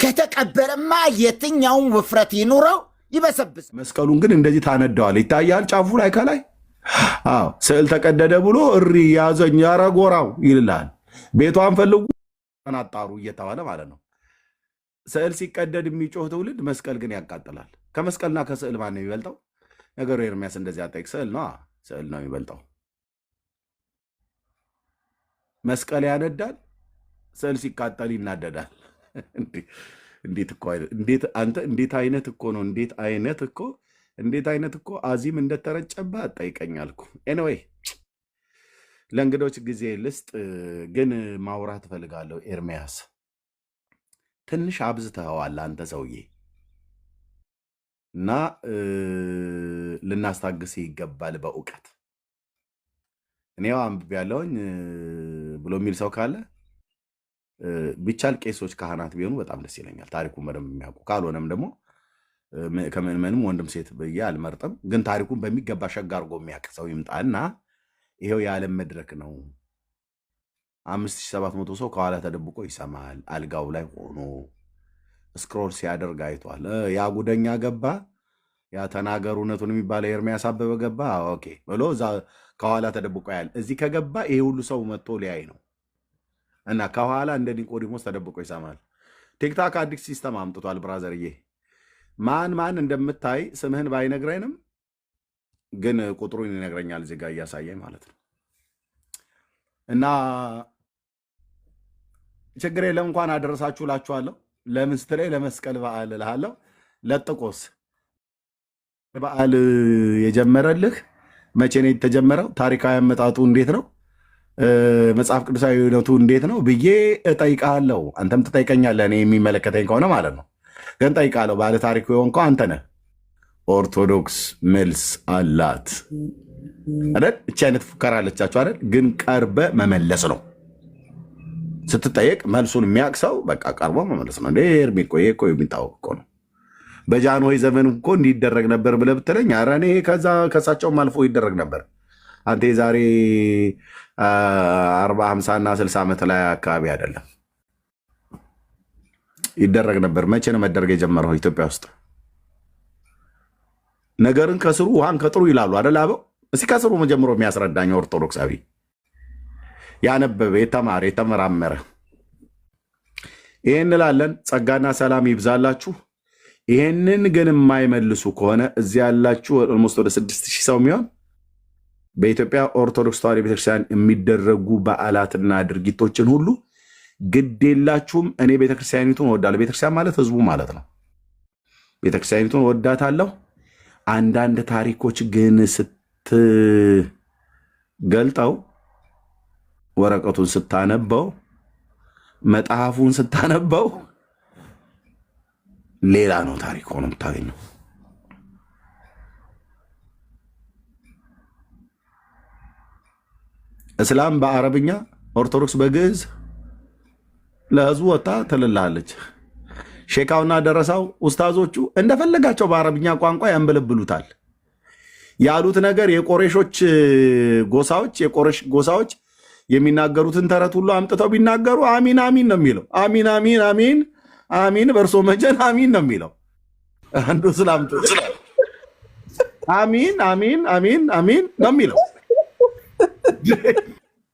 ከተቀበረማ የትኛውን ውፍረት ይኑረው ይበሰብስ። መስቀሉን ግን እንደዚህ ታነደዋል። ይታያል ጫፉ ላይ ከላይ ስዕል ተቀደደ ብሎ እሪ ያዘኝ ያረጎራው ይልላል። ቤቷን ፈልጉ አጣሩ እየተባለ ማለት ነው። ስዕል ሲቀደድ የሚጮህ ትውልድ መስቀል ግን ያቃጥላል። ከመስቀልና ከስዕል ማን ነው የሚበልጠው? ነገሩ ኤርሚያስ እንደዚህ አጠይቅ። ስዕል ነው የሚበልጠው። መስቀል ያነዳል፣ ስዕል ሲቃጠል ይናደዳል። እንዴት አይነት እኮ አዚም እንደተረጨባ አጠይቀኛልኩ። ኤኒዌይ ለእንግዶች ጊዜ ልስጥ፣ ግን ማውራት እፈልጋለሁ። ኤርሚያስ ትንሽ አብዝተኸዋል አንተ ሰውዬ እና ልናስታግስ ይገባል በእውቀት። እኔው አንብቤ ያለውኝ ብሎ የሚል ሰው ካለ ቢቻል ቄሶች፣ ካህናት ቢሆኑ በጣም ደስ ይለኛል፣ ታሪኩን በደንብ የሚያውቁ። ካልሆነም ደግሞ ከምንም ወንድም ሴት ብዬ አልመርጥም፣ ግን ታሪኩን በሚገባ ሸጋ አድርጎ የሚያውቅ ሰው ይምጣና ይሄው የዓለም መድረክ ነው። 5700 ሰው ከኋላ ተደብቆ ይሰማል። አልጋው ላይ ሆኖ ስክሮል ሲያደርግ አይቷል። ያ ጉደኛ ገባ፣ ያ ተናገር እውነቱን የሚባለው ኤርሚያስ አበበ ገባ። ኦኬ ብሎ እዛ ከኋላ ተደብቆ ያል። እዚህ ከገባ ይሄ ሁሉ ሰው መጥቶ ሊያይ ነው እና ከኋላ እንደ ኒቆዲሞስ ተደብቆ ይሰማል። ቲክታክ አዲስ ሲስተም አምጥቷል ብራዘርዬ። ማን እንደምታይ ስምህን ባይነግረንም ግን ቁጥሩን ይነግረኛል እዚህ ጋር እያሳየኝ ማለት ነው። እና ችግር የለም እንኳን አደረሳችሁ እላችኋለሁ። ለምን ስትለኝ ለመስቀል በዓል እልሃለሁ። ለጥቆስ በዓል የጀመረልህ መቼ ነው የተጀመረው? ታሪካዊ አመጣጡ እንዴት ነው? መጽሐፍ ቅዱሳዊነቱ እንዴት ነው ብዬ እጠይቃለሁ። አንተም ትጠይቀኛለህ፣ እኔ የሚመለከተኝ ከሆነ ማለት ነው። ግን ጠይቃለሁ። ባለ ታሪኩ የሆንከው አንተ ነህ። ኦርቶዶክስ መልስ አላት አይደል? እቺ አይነት ፉከራ አለቻችሁ አይደል? ግን ቀርበ መመለስ ነው። ስትጠየቅ መልሱን የሚያውቅ ሰው በቃ ቀርቦ መመለስ ነው። እንደ ኤርሚ እኮ የሚታወቅ እኮ ነው። በጃንሆይ ዘመን እኮ እንዲደረግ ነበር ብለህ ብትለኝ ኧረ እኔ ከሳቸውም አልፎ ይደረግ ነበር። አንተ የዛሬ 40 50 እና 60 ዓመት ላይ አካባቢ አይደለም ይደረግ ነበር። መቼ ነው መደረግ የጀመረው ኢትዮጵያ ውስጥ? ነገርን ከስሩ ውሃን ከጥሩ ይላሉ አይደል አበው? እስኪ ከስሩ መጀመሩ የሚያስረዳኝ ኦርቶዶክሳዊ ያነበበ የተማረ የተመራመረ ይሄን እንላለን። ጸጋና ሰላም ይብዛላችሁ። ይሄንን ግን የማይመልሱ ከሆነ እዚህ ያላችሁ ኦልሞስት ወደ 6000 ሰው የሚሆን በኢትዮጵያ ኦርቶዶክስ ተዋሕዶ ቤተክርስቲያን የሚደረጉ በዓላትና ድርጊቶችን ሁሉ ግድ የላችሁም። እኔ ቤተክርስቲያኒቱን እወዳለሁ። ቤተክርስቲያን ማለት ህዝቡ ማለት ነው። ቤተክርስቲያኒቱን እወዳታለሁ። አንዳንድ ታሪኮች ግን ስትገልጠው፣ ወረቀቱን ስታነበው፣ መጽሐፉን ስታነበው ሌላ ነው ታሪክ ሆኖ የምታገኘው። እስላም በአረብኛ ኦርቶዶክስ በግዕዝ ለህዝቡ ወጣ ትልልሃለች። ሼካውና ደረሳው ኡስታዞቹ እንደፈለጋቸው በአረብኛ ቋንቋ ያንበለብሉታል። ያሉት ነገር የቆሬሾች ጎሳዎች የሚናገሩትን ተረት ሁሉ አምጥተው ቢናገሩ አሚን አሚን ነው የሚለው። አሚን አሚን አሚን አሚን በእርሶ መጀን አሚን ነው የሚለው። አንዱ ስላምጡ አሚን አሚን አሚን አሚን ነው የሚለው።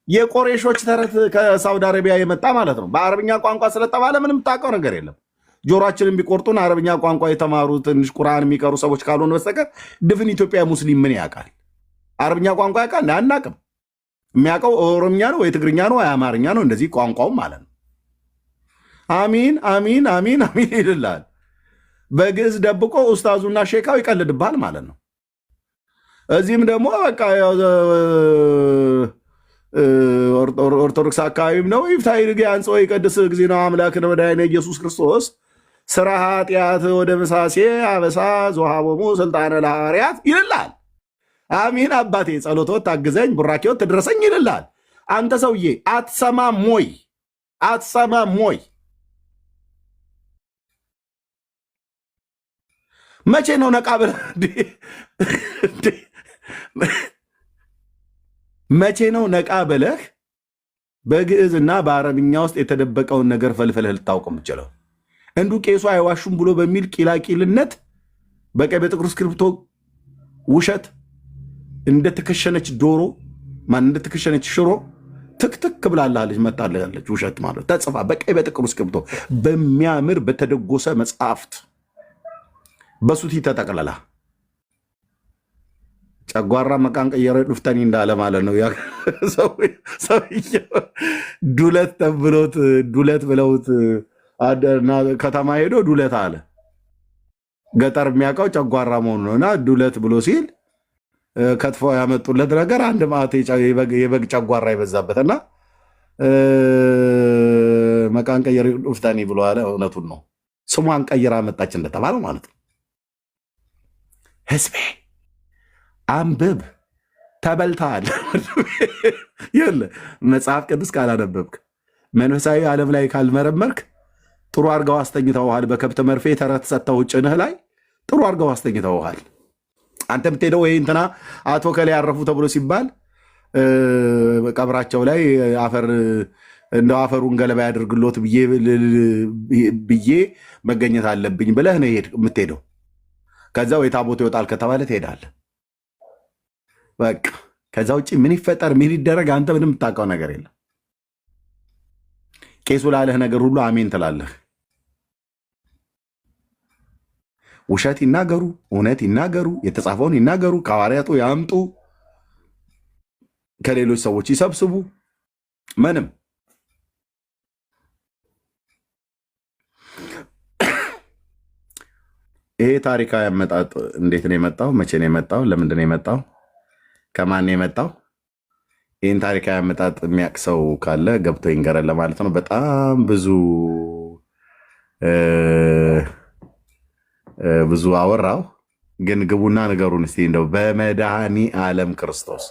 የቆሬሾች ተረት ከሳውዲ አረቢያ የመጣ ማለት ነው። በአረብኛ ቋንቋ ስለተባለ ምንም የምታውቀው ነገር የለም። ጆሮአችንን ቢቆርጡን አረብኛ ቋንቋ የተማሩ ትንሽ ቁርአን የሚቀሩ ሰዎች ካልሆኑ በስተቀር ድፍን ኢትዮጵያ ሙስሊም ምን ያውቃል? አረብኛ ቋንቋ ያውቃል? አናውቅም። የሚያውቀው ኦሮምኛ ነው ወይ ትግርኛ ነው ወይ አማርኛ ነው። እንደዚህ ቋንቋውም ማለት ነው። አሚን አሚን አሚን አሚን ይልላል። በግዕዝ ደብቆ ኡስታዙና ሼካው ይቀልድብሃል ማለት ነው። እዚህም ደግሞ በቃ ኦርቶዶክስ አካባቢም ነው ይፍታይ ድግ አንጾ ይቀድስ ጊዜ ነው አምላክ ነው መድኃኒነ ኢየሱስ ክርስቶስ ስራ ኃጢአት ወደ ምሳሴ አበሳ ዘሃቦሙ ስልጣነ ለሐዋርያት ይልላል። አሚን አባቴ ጸሎቶት ታግዘኝ ቡራኬዎት ትድረሰኝ ይልላል። አንተ ሰውዬ አትሰማም ሞይ አትሰማም ሞይ? መቼ ነው ነቃ ብለህ መቼ ነው ነቃ ብለህ በግዕዝና በአረብኛ ውስጥ የተደበቀውን ነገር ፈልፈልህ ልታውቅ የምችለው? እንዱ ቄሱ አይዋሹም ብሎ በሚል ቂላቂልነት በቀይ በጥቁር እስክሪብቶ ውሸት እንደተከሸነች ዶሮ እንደተከሸነች ሽሮ ትክትክ ብላላለች መጣለች። ውሸት ማለት ተጽፋ በቀይ በጥቁር እስክሪብቶ በሚያምር በተደጎሰ መጽሐፍት በሱቲ ተጠቅለላ ጨጓራ መቃን ቀየረ ዱፍተኒ እንዳለ ማለት ነው። ሰውየው ዱለት ተብሎት ዱለት ብለውት ከተማ ሄዶ ዱለት አለ። ገጠር የሚያውቀው ጨጓራ መሆኑ ነው። እና ዱለት ብሎ ሲል ከትፈው ያመጡለት ነገር አንድ ማዕት የበግ ጨጓራ ይበዛበትና መቃን ቀየረ ዱፍተኒ ብሎ አለ። እውነቱን ነው። ስሟን ቀይራ መጣች እንደተባለው ማለት ነው። ህዝቤ አንብብ፣ ተበልተሃል። የለ መጽሐፍ ቅዱስ ካላነበብክ መንፈሳዊ ዓለም ላይ ካልመረመርክ ጥሩ አድርገው አስተኝተውሃል። በከብት መርፌ ተረት ሰጥተው ጭንህ ላይ ጥሩ አድርገው አስተኝተውሃል። አንተ የምትሄደው ወይ እንትና አቶ ከላይ ያረፉ ተብሎ ሲባል ቀብራቸው ላይ አፈር እንደው አፈሩን ገለባ ያድርግሎት ብዬ መገኘት አለብኝ ብለህ ነው የምትሄደው። ከዛ ወይ ታቦት ይወጣል ከተባለ ትሄዳለህ። በቃ ከዛ ውጭ ምን ይፈጠር ምን ይደረግ አንተ ምንም የምታውቀው ነገር የለም። ቄሱ ላለህ ነገር ሁሉ አሜን ትላለህ። ውሸት ይናገሩ፣ እውነት ይናገሩ፣ የተጻፈውን ይናገሩ፣ ከሐዋርያቱ ያምጡ፣ ከሌሎች ሰዎች ይሰብስቡ። ምንም ይሄ ታሪካዊ አመጣጥ እንዴት ነው የመጣው? መቼ ነው የመጣው? ለምንድን ነው የመጣው? ከማን ነው የመጣው? ይህን ታሪካዊ አመጣጥ የሚያውቅ ሰው ካለ ገብቶ ይንገረን ለማለት ነው። በጣም ብዙ አወራው፣ ግን ግቡና ንገሩን እስቲ እንደው በመድኃኒ ዓለም ክርስቶስ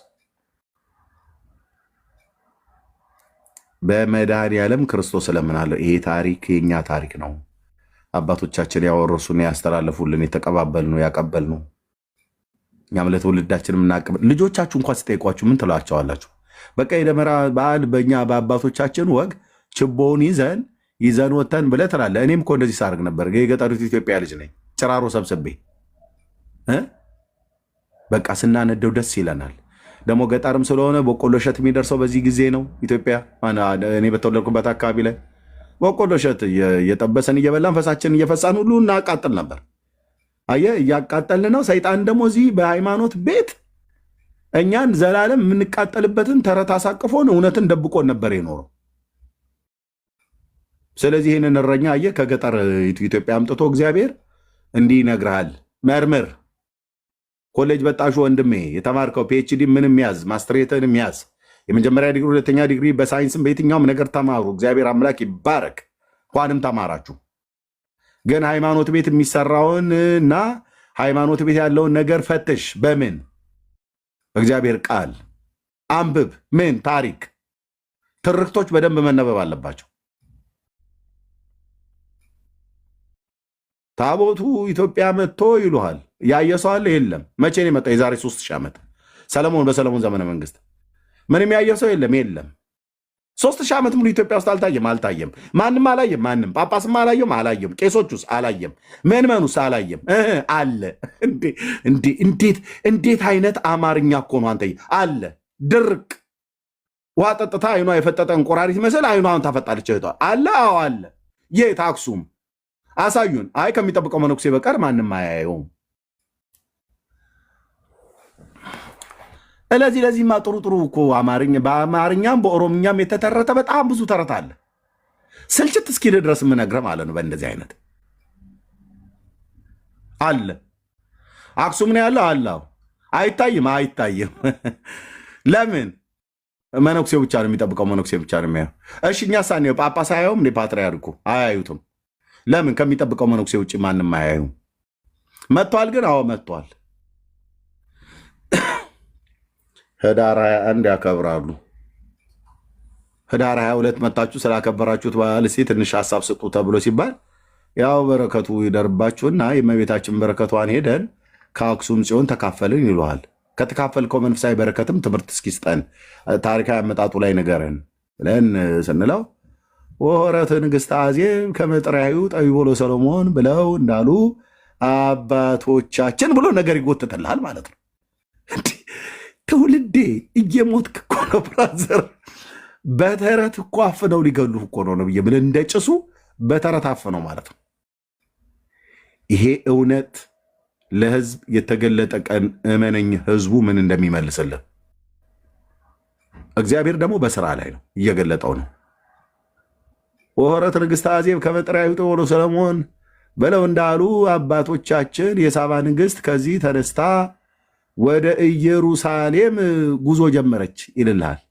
በመድኃኒ ዓለም ክርስቶስ እለምናለሁ። ይሄ ታሪክ የኛ ታሪክ ነው። አባቶቻችን ያወረሱን ያስተላለፉልን የተቀባበልነው ያቀበልነው እኛም ለትውልዳችን የምናቀብል ልጆቻችሁ እንኳን ሲጠይቋችሁ ምን ትሏቸዋላችሁ? በቃ የደመራ በዓል በእኛ በአባቶቻችን ወግ ችቦውን ይዘን ወተን ብለህ ትላለህ። እኔም እኮ እንደዚህ ሳርግ ነበር። የገጠሪቱ ኢትዮጵያ ልጅ ነኝ። ጭራሮ ሰብስቤ በቃ ስናነደው ደስ ይለናል። ደግሞ ገጠርም ስለሆነ በቆሎ እሸት የሚደርሰው በዚህ ጊዜ ነው። ኢትዮጵያ እኔ በተወለድኩበት አካባቢ ላይ በቆሎ እሸት እየጠበሰን እየበላን ፈሳችን እየፈሳን ሁሉ እናቃጥል ነበር። አየህ፣ እያቃጠልን ነው። ሰይጣን ደግሞ እዚህ በሃይማኖት ቤት እኛን ዘላለም የምንቃጠልበትን ተረት አሳቅፎን እውነትን ደብቆን ነበር የኖረው። ስለዚህ ይህንን እረኛ አየህ ከገጠር ኢትዮጵያ አምጥቶ እግዚአብሔር እንዲህ ይነግርሃል፣ መርምር። ኮሌጅ በጣሹ ወንድሜ የተማርከው ፒኤችዲ ምንም ያዝ፣ ማስትሬትን ያዝ፣ የመጀመሪያ ዲግሪ፣ ሁለተኛ ዲግሪ በሳይንስም በየትኛውም ነገር ተማሩ። እግዚአብሔር አምላክ ይባረክ። እንኳንም ተማራችሁ። ግን ሃይማኖት ቤት የሚሰራውን እና ሃይማኖት ቤት ያለውን ነገር ፈትሽ። በምን እግዚአብሔር ቃል አንብብ። ምን ታሪክ ትርክቶች በደንብ መነበብ አለባቸው። ታቦቱ ኢትዮጵያ መጥቶ ይሉሃል። ያየ ሰው አለ? የለም። መቼ ነው የመጣው? የዛሬ 3000 ዓመት ሰለሞን፣ በሰለሞን ዘመነ መንግስት። ምንም ያየ ሰው የለም? የለም። 3000 ዓመት ሙሉ ኢትዮጵያ ውስጥ አልታየም። ማንም አላየም። ማንም ጳጳስም አላየም። ቄሶቹስ አላየም። ምዕመኑስ አላየም። አለ። እንዴት አይነት አማርኛ እኮ ነው አንተ! አለ። ድርቅ ውሃ ጠጥታ አይኗ የፈጠጠ እንቁራሪት መስል አይኗን ታፈጣለች እህቷ። አለ። አዎ አለ። የት? አክሱም። አሳዩን። አይ ከሚጠብቀው መነኩሴ በቀር ማንም አያየውም። ለዚህማ ጥሩ እኮ በአማርኛም በኦሮምኛም የተተረተ በጣም ብዙ ተረት አለ። ስልችት እስኪል ድረስ የምነግርህ ማለት ነው። በእንደዚህ አይነት አለ። አክሱም ነው ያለው። አላው አይታይም። ለምን? መነኩሴው ብቻ ነው የሚጠብቀው። መነኩሴ ብቻ ነው የሚያየው። እሺ እኛ ሳኔው ጳጳስ አያዩም እንዴ? ፓትርያርኩ አያዩትም። ለምን? ከሚጠብቀው መነኩሴ ውጭ ማንም አያዩም። መጥቷል ግን? አዎ መጥቷል። ህዳር 21 ያከብራሉ። ህዳር 22 መታችሁ ስላከበራችሁት በዓል እስኪ ትንሽ ሀሳብ ስጡ ተብሎ ሲባል ያው በረከቱ ይደርባችሁና የእመቤታችን በረከቷን ሄደን ከአክሱም ጽዮን ተካፈልን ይሉሃል። ከተካፈልከው መንፈሳዊ በረከትም ትምህርት እስኪስጠን ታሪካዊ አመጣጡ ላይ ንገረን ብለን ስንለው ወሆረት ንግሥት አዜብ ከመጥሪያዩ ጠቢቦ ለሰሎሞን ብለው እንዳሉ አባቶቻችን ብሎ ነገር ይጎትትልሃል ማለት ነው። ትውልዴ እየሞትክ እኮ ነው ብራዘር። በተረት እኮ አፍነው ሊገሉ እኮ ነው ብዬ ምን እንደጭሱ በተረት አፍነው ማለት ነው። ይሄ እውነት ለህዝብ የተገለጠ ቀን እመነኝ፣ ህዝቡ ምን እንደሚመልስልን እግዚአብሔር ደግሞ በስራ ላይ ነው እየገለጠው ነው። ወሆረት ንግሥት አዜብ ከመጥሪያዩ ጠቢቦ ለሰሎሞን ብለው እንዳሉ አባቶቻችን የሳባ ንግሥት ከዚህ ተነስታ ወደ ኢየሩሳሌም ጉዞ ጀመረች ይልልሃል።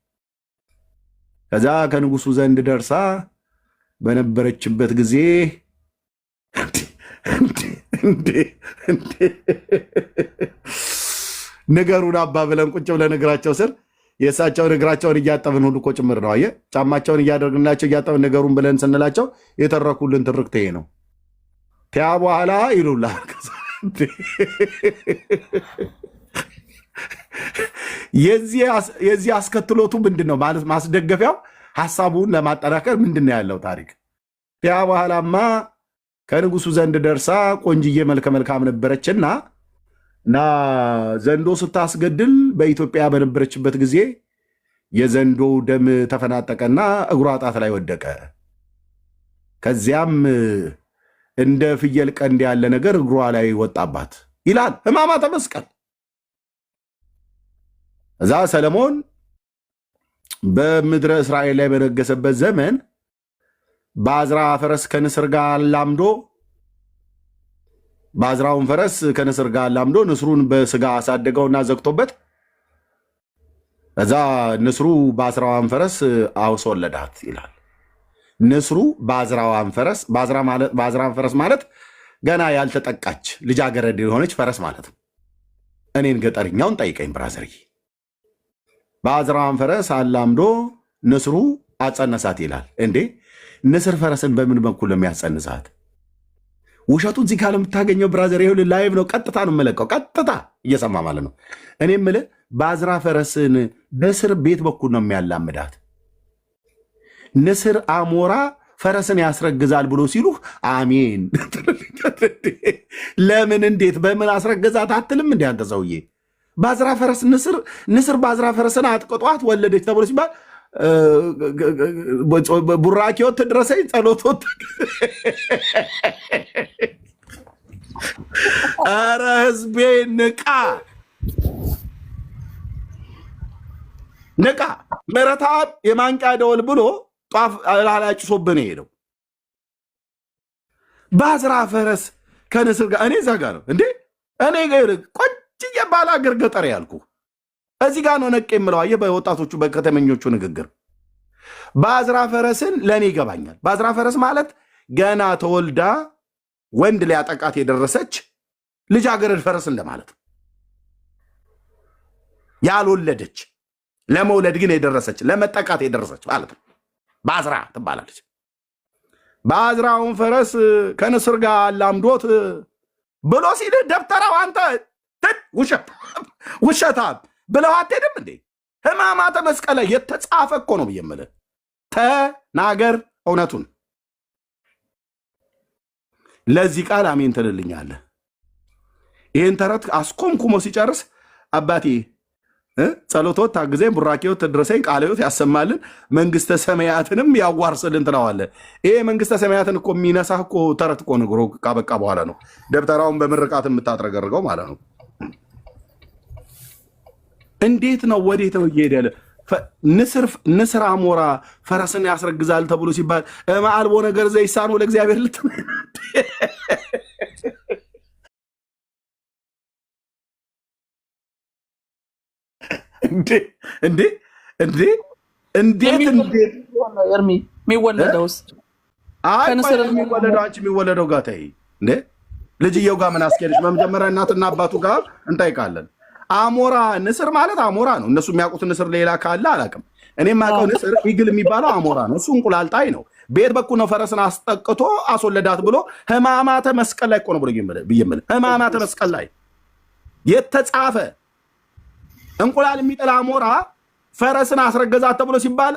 ከዛ ከንጉሱ ዘንድ ደርሳ በነበረችበት ጊዜ ንገሩን አባ ብለን ቁጭ ብለን እግራቸው ስር የእሳቸውን እግራቸውን እያጠብን ሁሉ እኮ ጭምር ነው። አየህ ጫማቸውን እያደረግናቸው እያጠብን ንገሩን ብለን ስንላቸው የተረኩልን ትርክት ይሄ ነው። ቲያ በኋላ ይሉላል። የዚህ አስከትሎቱ ምንድን ነው ማለት ማስደገፊያው ሀሳቡን ለማጠናከር ምንድን ነው ያለው ታሪክ? ያ በኋላማ ከንጉሱ ዘንድ ደርሳ ቆንጅዬ መልከ መልካም ነበረችና ዘንዶ ስታስገድል በኢትዮጵያ በነበረችበት ጊዜ የዘንዶው ደም ተፈናጠቀና እግሯ ጣት ላይ ወደቀ። ከዚያም እንደ ፍየል ቀንድ ያለ ነገር እግሯ ላይ ወጣባት ይላል ሕማማተ መስቀል። እዛ ሰለሞን በምድረ እስራኤል ላይ በነገሰበት ዘመን በአዝራ ፈረስ ከንስር ጋር አላምዶ በአዝራውን ፈረስ ከንስር ጋር አላምዶ ንስሩን በስጋ አሳደገውና ዘግቶበት እዛ ንስሩ በአዝራዋን ፈረስ አስወለዳት ይላል። ንስሩ በአዝራዋን ፈረስ በአዝራዋን ፈረስ ማለት ገና ያልተጠቃች ልጃገረድ የሆነች ፈረስ ማለት ነው። እኔን ገጠርኛውን ጠይቀኝ ብራዘር። በአዝራዋን ፈረስ አላምዶ ንስሩ አጸነሳት ይላል። እንዴ ንስር ፈረስን በምን በኩል ነው የሚያጸንሳት? ውሸቱን እዚህ ካለ የምታገኘው ብራዘር ይሁን ላይቭ ነው። ቀጥታ ነው የምለቀው፣ ቀጥታ እየሰማ ማለት ነው። እኔ የምልህ በአዝራ ፈረስን ንስር ቤት በኩል ነው የሚያላምዳት። ንስር አሞራ ፈረስን ያስረግዛል ብሎ ሲሉህ አሜን። ለምን እንዴት በምን አስረገዛት አትልም? እንደ አንተ ሰውዬ በአዝራ ፈረስ ንስር በአዝራ ፈረስን አጥቅጧት ወለደች ተብሎ ሲባል ቡራኪዎት ድረሰኝ ጸሎቶት አረ ህዝቤ ንቃ ንቃ። ምሕረተአብ የማንቂያ ደወል ብሎ ጧፍ ላላጭሶብን ሄደው በአዝራ ፈረስ ከንስር ጋር እኔ እዛ ጋር ነው እንዴ እኔ ቆንጅዬ ባላገር ገጠር ያልኩ እዚህ ጋር ነው ነቅ የምለው። አየህ በወጣቶቹ በከተመኞቹ ንግግር በአዝራ ፈረስን ለእኔ ይገባኛል። በአዝራ ፈረስ ማለት ገና ተወልዳ ወንድ ሊያጠቃት የደረሰች ልጃገረድ ፈረስ እንደማለት ነው። ያልወለደች ለመውለድ ግን የደረሰች ለመጠቃት የደረሰች ማለት ነው። በአዝራ ትባላለች። በአዝራውን ፈረስ ከንስር ጋር አላምዶት ብሎ ሲል ደብተራው አንተ ውሸታም ብለው አትሄድም እንዴ? ሕማማተ መስቀል ላይ የተጻፈ እኮ ነው ብዬ የምልህ። ተናገር እውነቱን። ለዚህ ቃል አሜን ትልልኛለህ። ይህን ተረት አስኮምኩሞ ሲጨርስ አባቴ ጸሎቶት ታግዘኝ፣ ቡራኬዎት ትድረሰኝ፣ ቃልዮት ያሰማልን፣ መንግስተ ሰማያትንም ያዋርስልን ትለዋለህ። ይሄ መንግስተ ሰማያትን እኮ የሚነሳህ እኮ ተረት እኮ ንግሮ ካበቃ በኋላ ነው ደብተራውን በምርቃት የምታጥረገርገው ማለት ነው። እንዴት ነው ወዴት ነው እየሄደ ያለ? ንስር አሞራ ፈረስን ያስረግዛል ተብሎ ሲባል ማልቦ ነገር ዘይሳን ወደ እግዚአብሔር ልት የሚወለደውስ የሚወለደው አንቺ የሚወለደው ጋር ተይ እንዴ ልጅየው ጋር ምን አስኬደች? መጀመሪያ እናትና አባቱ ጋር እንጠይቃለን። አሞራ ንስር ማለት አሞራ ነው። እነሱ የሚያውቁት ንስር ሌላ ካለ አላውቅም። እኔ የማውቀው ንስር ኢግል የሚባለው አሞራ ነው። እሱ እንቁላል ጣይ ነው። ቤት በኩል ነው ፈረስን አስጠቅቶ አስወለዳት ብሎ ሕማማተ መስቀል ላይ እኮ ነው ብሎ ብዬምልህ ሕማማተ መስቀል ላይ የተጻፈ እንቁላል የሚጥል አሞራ ፈረስን አስረገዛት ተብሎ ሲባል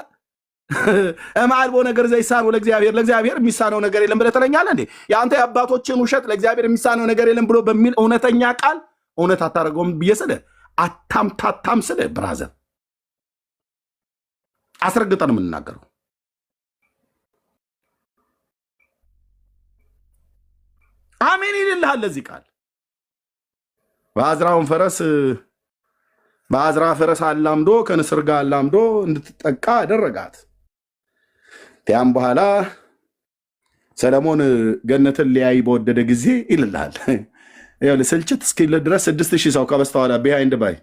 እማልቦ ነገር ዘይሳነው ለእግዚአብሔር የሚሳነው ነገር የለም ብለህ ትለኛለህ እንዴ? የአንተ የአባቶችን ውሸት ለእግዚአብሔር የሚሳነው ነገር የለም ብሎ በሚል እውነተኛ ቃል እውነት አታደርገውም ብዬ ስልህ አታምታታም ስልህ ብራዘር አስረግጠን የምንናገረው አሜን ይልልሃል። ለዚህ ቃል በአዝራ ፈረስ አላምዶ ከንስር ጋር አላምዶ እንድትጠቃ አደረጋት። ያም በኋላ ሰለሞን ገነትን ሊያይ በወደደ ጊዜ ይልልሃል ስልችት እስኪል ድረስ 6,000 ሰው ከበስተኋላ ቢሃይንድ ባይ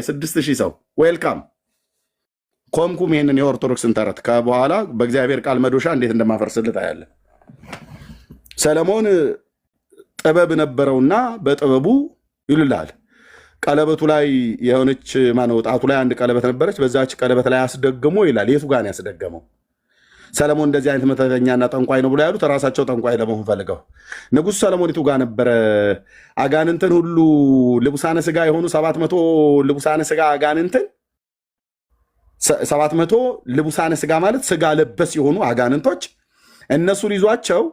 6,000 ሰው ዌልካም ኮምኩም። ይህንን የኦርቶዶክስን ተረት ከበኋላ በእግዚአብሔር ቃል መዶሻ እንዴት እንደማፈርስልህ ታያለ። ሰለሞን ጥበብ ነበረውና በጥበቡ ይልልሃል ቀለበቱ ላይ የሆነች ጣቱ ላይ አንድ ቀለበት ነበረች። በዛች ቀለበት ላይ አስደግሞ ይላል። የቱ ጋር ያስደገመው? ሰለሞን እንደዚህ አይነት መተተኛና ጠንቋይ ነው ብሎ ያሉት ራሳቸው ጠንቋይ ለመሆን ፈልገው። ንጉሥ ሰለሞን የቱ ጋር ነበረ አጋንንትን ሁሉ ልቡሳነ ስጋ የሆኑ 700 ልቡሳነ ስጋ አጋንንትን 700 ልቡሳነ ስጋ ማለት ስጋ ለበስ የሆኑ አጋንንቶች እነሱን ይዟቸው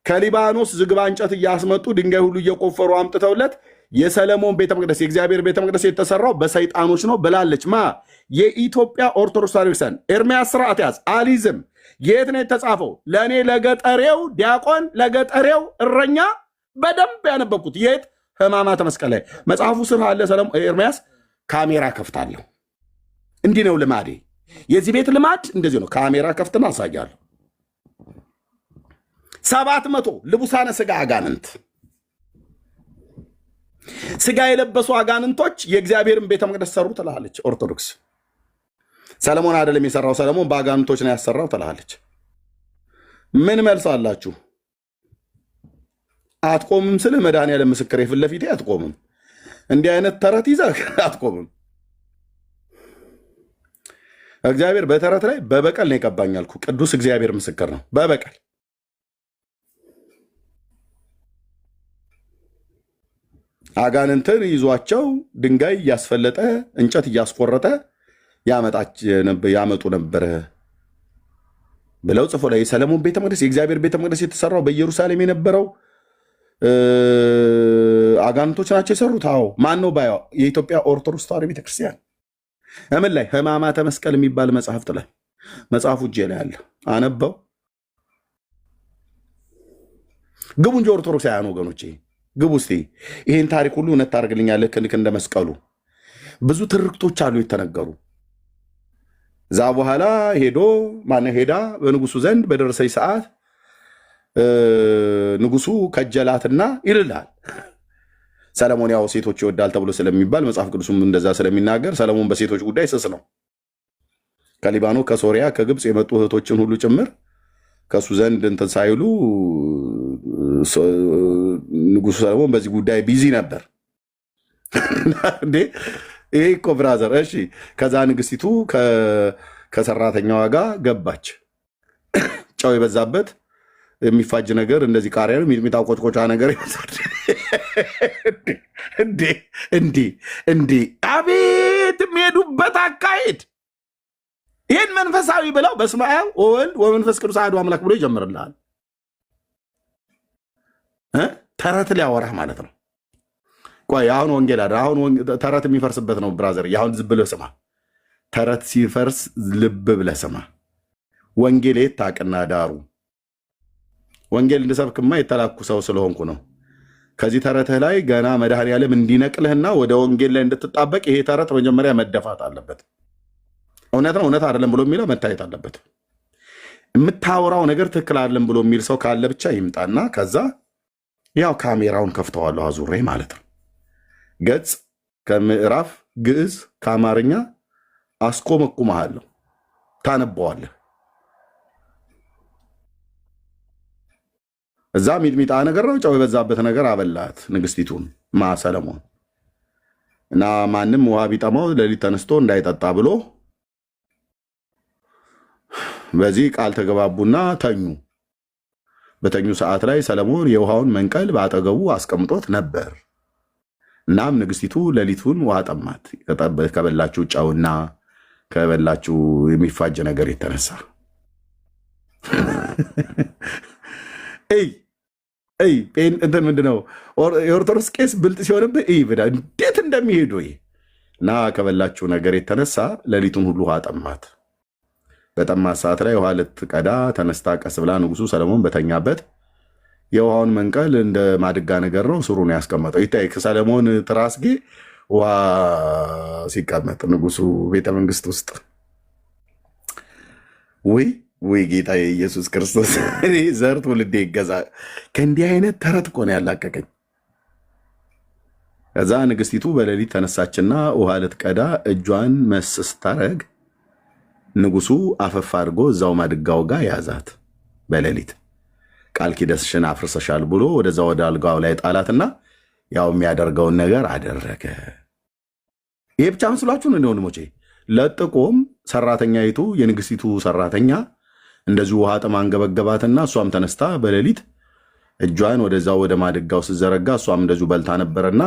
ከሊባኖስ ዝግባ እንጨት እያስመጡ ድንጋይ ሁሉ እየቆፈሩ አምጥተውለት የሰለሞን ቤተ መቅደስ የእግዚአብሔር ቤተ መቅደስ የተሰራው በሰይጣኖች ነው ብላለች። የኢትዮጵያ ኦርቶዶክስ ተዋሕዶ ቤተክርስቲያን ኤርምያስ ስርዓት ያዝ አሊዝም የት ነው የተጻፈው? ለእኔ ለገጠሬው ዲያቆን ለገጠሬው እረኛ በደንብ ያነበብኩት የት ሕማማተ መስቀል ላይ መጽሐፉ ስር አለ። ኤርምያስ ካሜራ ከፍታለሁ። እንዲህ ነው ልማዴ። የዚህ ቤት ልማድ እንደዚህ ነው። ካሜራ ከፍትና አሳያለሁ። 700 ልቡሳነ ስጋ አጋንንት ስጋ የለበሱ አጋንንቶች የእግዚአብሔርን ቤተ መቅደስ ሰሩ ትላለች ኦርቶዶክስ። ሰለሞን አይደለም የሰራው፣ ሰለሞን በአጋንንቶች ነው ያሰራው ትላለች። ምን መልስ አላችሁ? አትቆምም ስልህ መድኃኒዓለም ምስክሬ ፊት ለፊቴ አትቆምም። እንዲህ አይነት ተረት ይዘህ አትቆምም። እግዚአብሔር በተረት ላይ በበቀል ነው የቀባኝ አልኩ። ቅዱስ እግዚአብሔር ምስክር ነው። በበቀል አጋንንትን ይዟቸው ድንጋይ እያስፈለጠ እንጨት እያስቆረጠ ያመጡ ነበረ ብለው ጽፎ ላይ የሰለሞን ቤተ መቅደስ የእግዚአብሔር ቤተ መቅደስ የተሰራው በኢየሩሳሌም የነበረው አጋንንቶች ናቸው የሰሩት። አዎ ማን ነው ባያው? የኢትዮጵያ ኦርቶዶክስ ተዋሕዶ ቤተክርስቲያን። እምን ላይ ሕማማተ መስቀል የሚባል መጽሐፍት ላይ መጽሐፉ እጄ ላይ አለ። አነበው ግቡ እንጂ ኦርቶዶክሳውያን ወገኖቼ ግቡ እስቲ። ይህን ታሪክ ሁሉ እውነት ታደርግልኛለህ? ልክ እንደ መስቀሉ ብዙ ትርክቶች አሉ የተነገሩ። እዛ በኋላ ሄዳ በንጉሱ ዘንድ በደረሰች ሰዓት ንጉሱ ከጀላትና ይልልሃል። ሰለሞን ያው ሴቶች ይወዳል ተብሎ ስለሚባል መጽሐፍ ቅዱስም እንደዛ ስለሚናገር ሰለሞን በሴቶች ጉዳይ ስስ ነው። ከሊባኖ ከሶሪያ ከግብፅ የመጡ እህቶችን ሁሉ ጭምር ከሱ ዘንድ እንትን ሳይሉ ንጉሱ ሰለሞን በዚህ ጉዳይ ቢዚ ነበር። ይሄ እኮ ብራዘር። እሺ ከዛ ንግስቲቱ ከሰራተኛዋ ጋር ገባች። ጨው የበዛበት የሚፋጅ ነገር እንደዚህ ቃሪያ ነው ሚጥሚጣ ቆጭቆጫ ነገር ይመስል እንዴ! አቤት የሚሄዱበት አካሄድ! ይህን መንፈሳዊ ብለው በስመ አብ ወወልድ ወመንፈስ ቅዱስ አሐዱ አምላክ ብሎ ይጀምርልሃል። ተረት ሊያወራህ ማለት ነው። ቆይ አሁን ወንጌል አለ። አሁን ተረት የሚፈርስበት ነው ብራዘር። አሁን ዝም ብለህ ስማ። ተረት ሲፈርስ ልብ ብለህ ስማ። ወንጌል የት ታውቅና ዳሩ። ወንጌል እንድሰብክማ የተላኩ ሰው ስለሆንኩ ነው። ከዚህ ተረትህ ላይ ገና መድኃኒዓለም እንዲነቅልህና ወደ ወንጌል ላይ እንድትጣበቅ ይሄ ተረት መጀመሪያ መደፋት አለበት። እውነት ነው እውነት አይደለም ብሎ የሚለው መታየት አለበት። የምታወራው ነገር ትክክል አይደለም ብሎ የሚል ሰው ካለ ብቻ ይምጣና ከዛ ያው ካሜራውን ከፍተዋለሁ አዙሬ ማለት ነው። ገጽ ከምዕራፍ ግዕዝ ከአማርኛ አስቆመቁመሃለሁ፣ ታነበዋለህ። እዛ ሚጥሚጣ ነገር ነው ጨው የበዛበት ነገር አበላት ንግስቲቱን ሰለሞን እና ማንም ውሃ ቢጠማው ሌሊት ተነስቶ እንዳይጠጣ ብሎ በዚህ ቃል ተገባቡና ተኙ። በተኙ ሰዓት ላይ ሰለሞን የውሃውን መንቀል በአጠገቡ አስቀምጦት ነበር። እናም ንግስቲቱ ሌሊቱን ውሃ ጠማት። ከበላችው ጨውና ከበላችሁ የሚፋጅ ነገር የተነሳ እንትን ምንድነው የኦርቶዶክስ ቄስ ብልጥ ሲሆንብህ እንዴት እንደሚሄዱ እና ከበላችሁ ነገር የተነሳ ሌሊቱን ሁሉ ውሃ ጠማት። በጠማት ሰዓት ላይ ውሃ ልትቀዳ ተነስታ ቀስ ብላ ንጉሱ ሰለሞን በተኛበት የውሃውን መንቀል እንደ ማድጋ ነገር ነው ስሩን ያስቀመጠው። ይታይ ከሰለሞን ትራስጌ ውሃ ሲቀመጥ ንጉሱ ቤተመንግስት ውስጥ ወይ ጌታ የኢየሱስ ክርስቶስ ዘር ትውልዴ ይገዛ። ከእንዲህ አይነት ተረት እኮ ነው ያላቀቀኝ። ከዛ ንግስቲቱ በሌሊት ተነሳችና ውሃ ልትቀዳ እጇን መስስ ታረግ ንጉሱ አፈፍ አድርጎ እዛው ማድጋው ጋር ያዛት። በሌሊት ቃል ኪዳንሽን አፍርሰሻል ብሎ ወደዛ ወደ አልጋው ላይ ጣላትና ያው የሚያደርገውን ነገር አደረገ። ይሄ ብቻ መስሏችሁ ነው ወንድሞቼ? ለጥቆም ሰራተኛይቱ የንግስቲቱ ሰራተኛ እንደዚሁ ውሃ ጥማ አንገበገባትና እሷም ተነስታ በሌሊት እጇን ወደዛው ወደ ማድጋው ስትዘረጋ እሷም እንደዚሁ በልታ ነበረና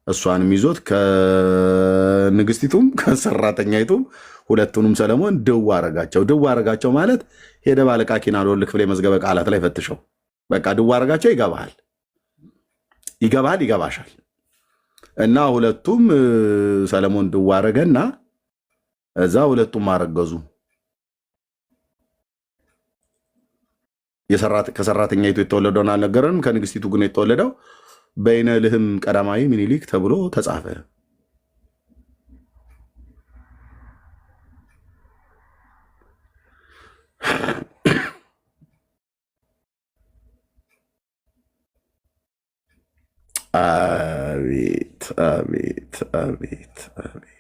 እሷንም ይዞት ከንግስቲቱም ከሰራተኛይቱም ሁለቱንም ሰለሞን ድው አረጋቸው። ድው አረጋቸው ማለት ሄደ ባለቃ ኪናሎ ልክፍሌ መዝገበ ቃላት ላይ ፈትሸው በቃ ድው አረጋቸው። ይገባሻል። እና ሁለቱም ሰለሞን ድው አረገና እዛ ሁለቱም አረገዙ። ከሰራተኛይቱ የተወለደውን አልነገረንም። ከንግስቲቱ ግን የተወለደው በይነ ልህም ቀዳማዊ ሚኒሊክ ተብሎ ተጻፈ። አቤት አቤት አቤት አቤት!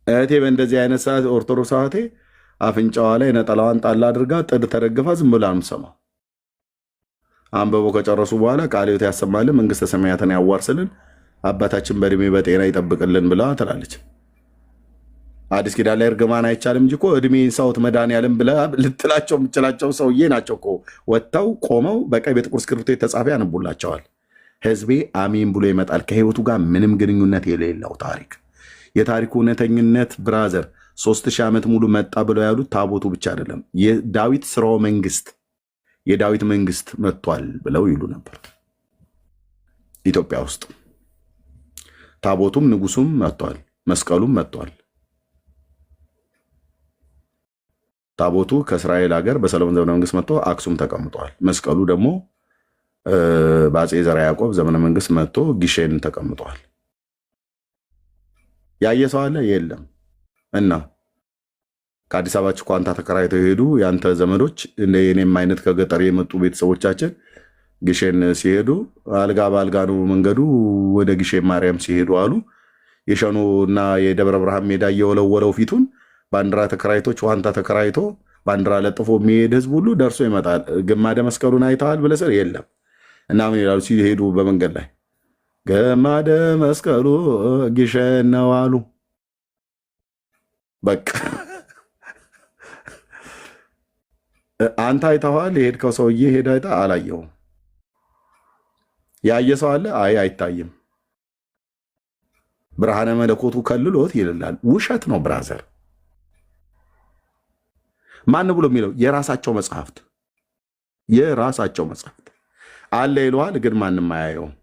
እህቴ በእንደዚህ አይነት ሰዓት ኦርቶዶክስ እህቴ አፍንጫዋ ላይ ነጠላዋን ጣል አድርጋ ጥድ ተደግፋ ዝም ብላ የምትሰማው አንበቦ ከጨረሱ በኋላ ቃለ ሕይወት ያሰማልን፣ መንግስተ ሰማያትን ያዋርስልን፣ አባታችን በእድሜ በጤና ይጠብቅልን ብላ ትላለች። አዲስ ኪዳን ላይ እርግማን አይቻልም እንጂ እኮ እድሜ ሰውት መድኃኒዓለም ብላ ልትላቸው የምችላቸው ሰውዬ ናቸው እኮ ወጥተው ቆመው በቀይ በጥቁር እስክሪብቶ የተጻፈ ያነቡላቸዋል። ህዝቤ አሜን ብሎ ይመጣል። ከህይወቱ ጋር ምንም ግንኙነት የሌለው ታሪክ የታሪኩ እውነተኝነት ብራዘር 3000 ዓመት ሙሉ መጣ ብለው ያሉት ታቦቱ ብቻ አይደለም፣ የዳዊት ስርወ መንግስት የዳዊት መንግስት መጥቷል ብለው ይሉ ነበር። ኢትዮጵያ ውስጥ ታቦቱም ንጉሱም መጥቷል፣ መስቀሉም መጥቷል። ታቦቱ ከእስራኤል ሀገር በሰሎሞን ዘመነ መንግስት መጥቶ አክሱም ተቀምጧል። መስቀሉ ደግሞ በአፄ ዘርዓ ያዕቆብ ዘመነ መንግስት መጥቶ ጊሼን ተቀምጧል። ያየ ሰው አለ? የለም። እና ከአዲስ አበባ ኳንታ ተከራይተው የሄዱ የአንተ ዘመዶች የኔም አይነት ከገጠር የመጡ ቤተሰቦቻችን ግሼን ሲሄዱ አልጋ በአልጋ ነው መንገዱ ወደ ግሼን ማርያም ሲሄዱ አሉ። የሸኖ እና የደብረ ብርሃን ሜዳ እየወለወለው ፊቱን ባንዲራ ተከራይቶች ዋንታ ተከራይቶ ባንዲራ ለጥፎ የሚሄድ ህዝብ ሁሉ ደርሶ ይመጣል። ግማደ መስቀሉን አይተዋል ብለህ ስል የለም። እና ምን ይላሉ ሲሄዱ በመንገድ ላይ ግማደ መስቀሉ ግሼን ነው አሉ። በቃ አንተ አይተኸዋል? የሄድከው ሰውዬ ሄደ አይታ አላየውም። ያየ ሰው አለ? አይታይም። ብርሃነ መለኮቱ ከልሎት ይልላል። ውሸት ነው ብራዘር። ማን ብሎ የሚለው? የራሳቸው መጽሐፍት አለ ይለዋል፣ ግን ማንም አያየውም።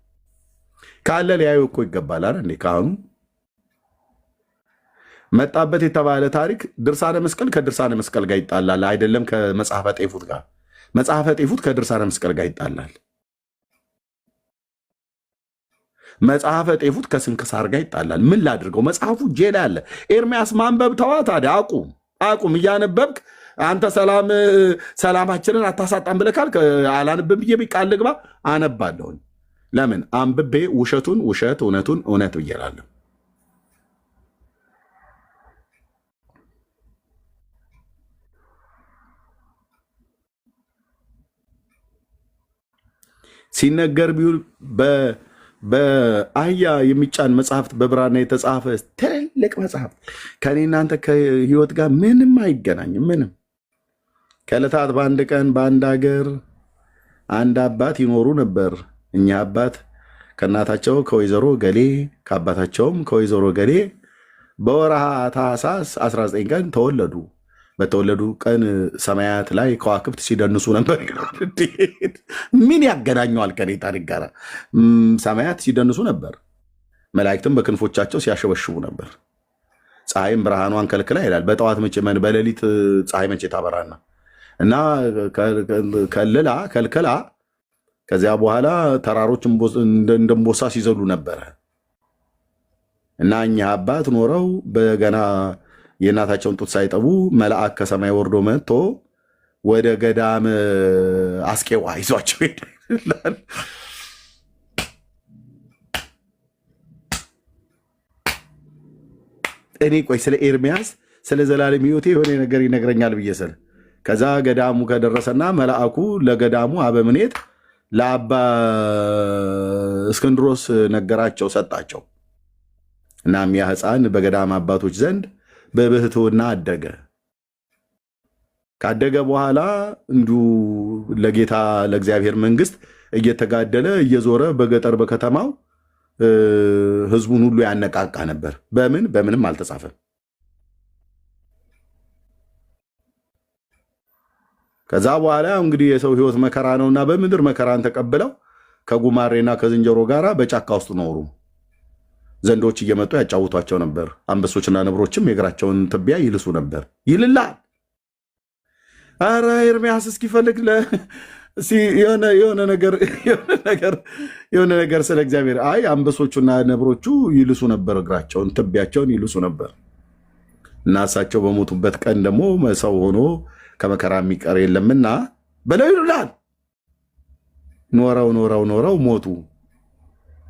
ካለ ሊያዩ እኮ ይገባል አይደል? እንዴ ካህኑ መጣበት የተባለ ታሪክ ድርሳነ መስቀል ከድርሳነ መስቀል ጋር ይጣላል። አይደለም ከመጽሐፈ ጤፉት ጋር። መጽሐፈ ጤፉት ከድርሳነ መስቀል ጋር ይጣላል። መጽሐፈ ጤፉት ከስንክሳር ጋር ይጣላል። ምን ላድርገው? መጽሐፉ ጄላ ያለ ኤርሚያስ ማንበብ ተዋ ታዲያ። አቁም እያነበብክ አንተ ሰላማችንን አታሳጣም ብለህ ካልክ አላንብም ብዬ ቃል ልግባ አነባለሁኝ። ለምን አንብቤ ውሸቱን ውሸት እውነቱን እውነት ብዬላለሁ። ሲነገር ቢውል በአህያ የሚጫን መጽሐፍት በብራና የተጻፈ ትልቅ መጽሐፍት ከኔ እናንተ ከህይወት ጋር ምንም አይገናኝም። ምንም ከዕለታት በአንድ ቀን በአንድ ሀገር አንድ አባት ይኖሩ ነበር። እኛ አባት ከእናታቸው ከወይዘሮ ገሌ ከአባታቸውም ከወይዘሮ ገሌ በወርሃ ታኅሳስ 19 ቀን ተወለዱ። በተወለዱ ቀን ሰማያት ላይ ከዋክብት ሲደንሱ ነበር። ምን ያገናኘዋል ከኔ ታሪክ ጋር? ሰማያት ሲደንሱ ነበር፣ መላእክትም በክንፎቻቸው ሲያሸበሽቡ ነበር። ፀሐይም ብርሃኗን ከልክላ ይላል። በጠዋት መቼ በሌሊት ፀሐይ መቼ ታበራና እና ከልክላ ከዚያ በኋላ ተራሮች እንደንቦሳ ሲዘሉ ነበረ። እና እኛ አባት ኖረው በገና የእናታቸውን ጡት ሳይጠቡ መልአክ ከሰማይ ወርዶ መጥቶ ወደ ገዳም አስቄዋ ይዟቸው ይላል። እኔ ቆይ ስለ ኤርሚያስ ስለ ዘላለም ሕይወቴ የሆነ ነገር ይነግረኛል ብዬ ስል ከዛ ገዳሙ ከደረሰና መልአኩ ለገዳሙ አበምኔት ለአባ እስክንድሮስ ነገራቸው፣ ሰጣቸው። እናም ያ ሕፃን በገዳም አባቶች ዘንድ በብሕትውና አደገ። ካደገ በኋላ እንዲሁ ለጌታ ለእግዚአብሔር መንግሥት እየተጋደለ እየዞረ በገጠር በከተማው ሕዝቡን ሁሉ ያነቃቃ ነበር። በምንም አልተጻፈም። ከዛ በኋላ እንግዲህ የሰው ሕይወት መከራ ነውና በምድር መከራን ተቀብለው ከጉማሬና ከዝንጀሮ ጋር በጫካ ውስጥ ኖሩ። ዘንዶች እየመጡ ያጫውቷቸው ነበር። አንበሶችና ነብሮችም የእግራቸውን ትቢያ ይልሱ ነበር። ይልላል። አረ ኤርሚያስ እስኪፈልግ የሆነ ነገር ስለ እግዚአብሔር አይ አንበሶቹና ነብሮቹ ይልሱ ነበር፣ እግራቸውን ትቢያቸውን ይልሱ ነበር። እና እሳቸው በሞቱበት ቀን ደግሞ ሰው ሆኖ ከመከራ የሚቀር የለምና በለው ይሉላል። ኖረው ሞቱ።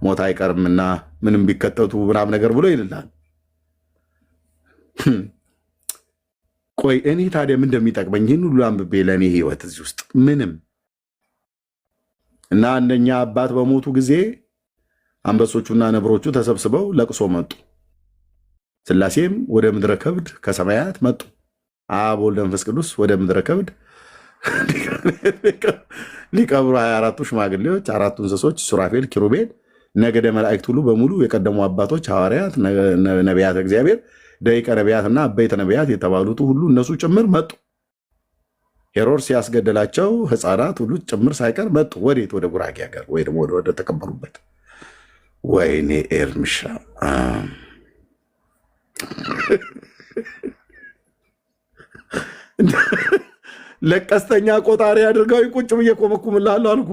ሞት አይቀርምና ምንም ቢከተቱ ምናምን ነገር ብሎ ይልላል። ቆይ እኔ ታዲያ ምን እንደሚጠቅመኝ ይህን ሁሉ አንብቤ ለእኔ ህይወት እዚህ ውስጥ ምንም እና አንደኛ አባት በሞቱ ጊዜ አንበሶቹና ነብሮቹ ተሰብስበው ለቅሶ መጡ። ሥላሴም ወደ ምድረ ከብድ ከሰማያት መጡ። አብ ወልድ መንፈስ ቅዱስ ወደ ምድረ ከብድ ሊቀብሩ 24ቱ ሽማግሌዎች፣ 4ቱ እንስሶች፣ ሱራፌል፣ ኪሩቤል፣ ነገደ መላእክት ሁሉ በሙሉ የቀደሙ አባቶች ሐዋርያት፣ ነቢያት እግዚአብሔር፣ ደቂቀ ነቢያትና አበይተ ነቢያት የተባሉት ሁሉ እነሱ ጭምር መጡ። ሄሮድስ ያስገደላቸው ሕፃናት ሁሉ ጭምር ሳይቀር መጡ። ወዴት? ወደ ጉራጌ ሀገር ወይ ደግሞ ወደ ተቀበሩበት። ወይኔ ኤርምሻ ለቀስተኛ ቆጣሪ አድርገው ቁጭ ብዬ ቆመኩምላለሁ አልኩ።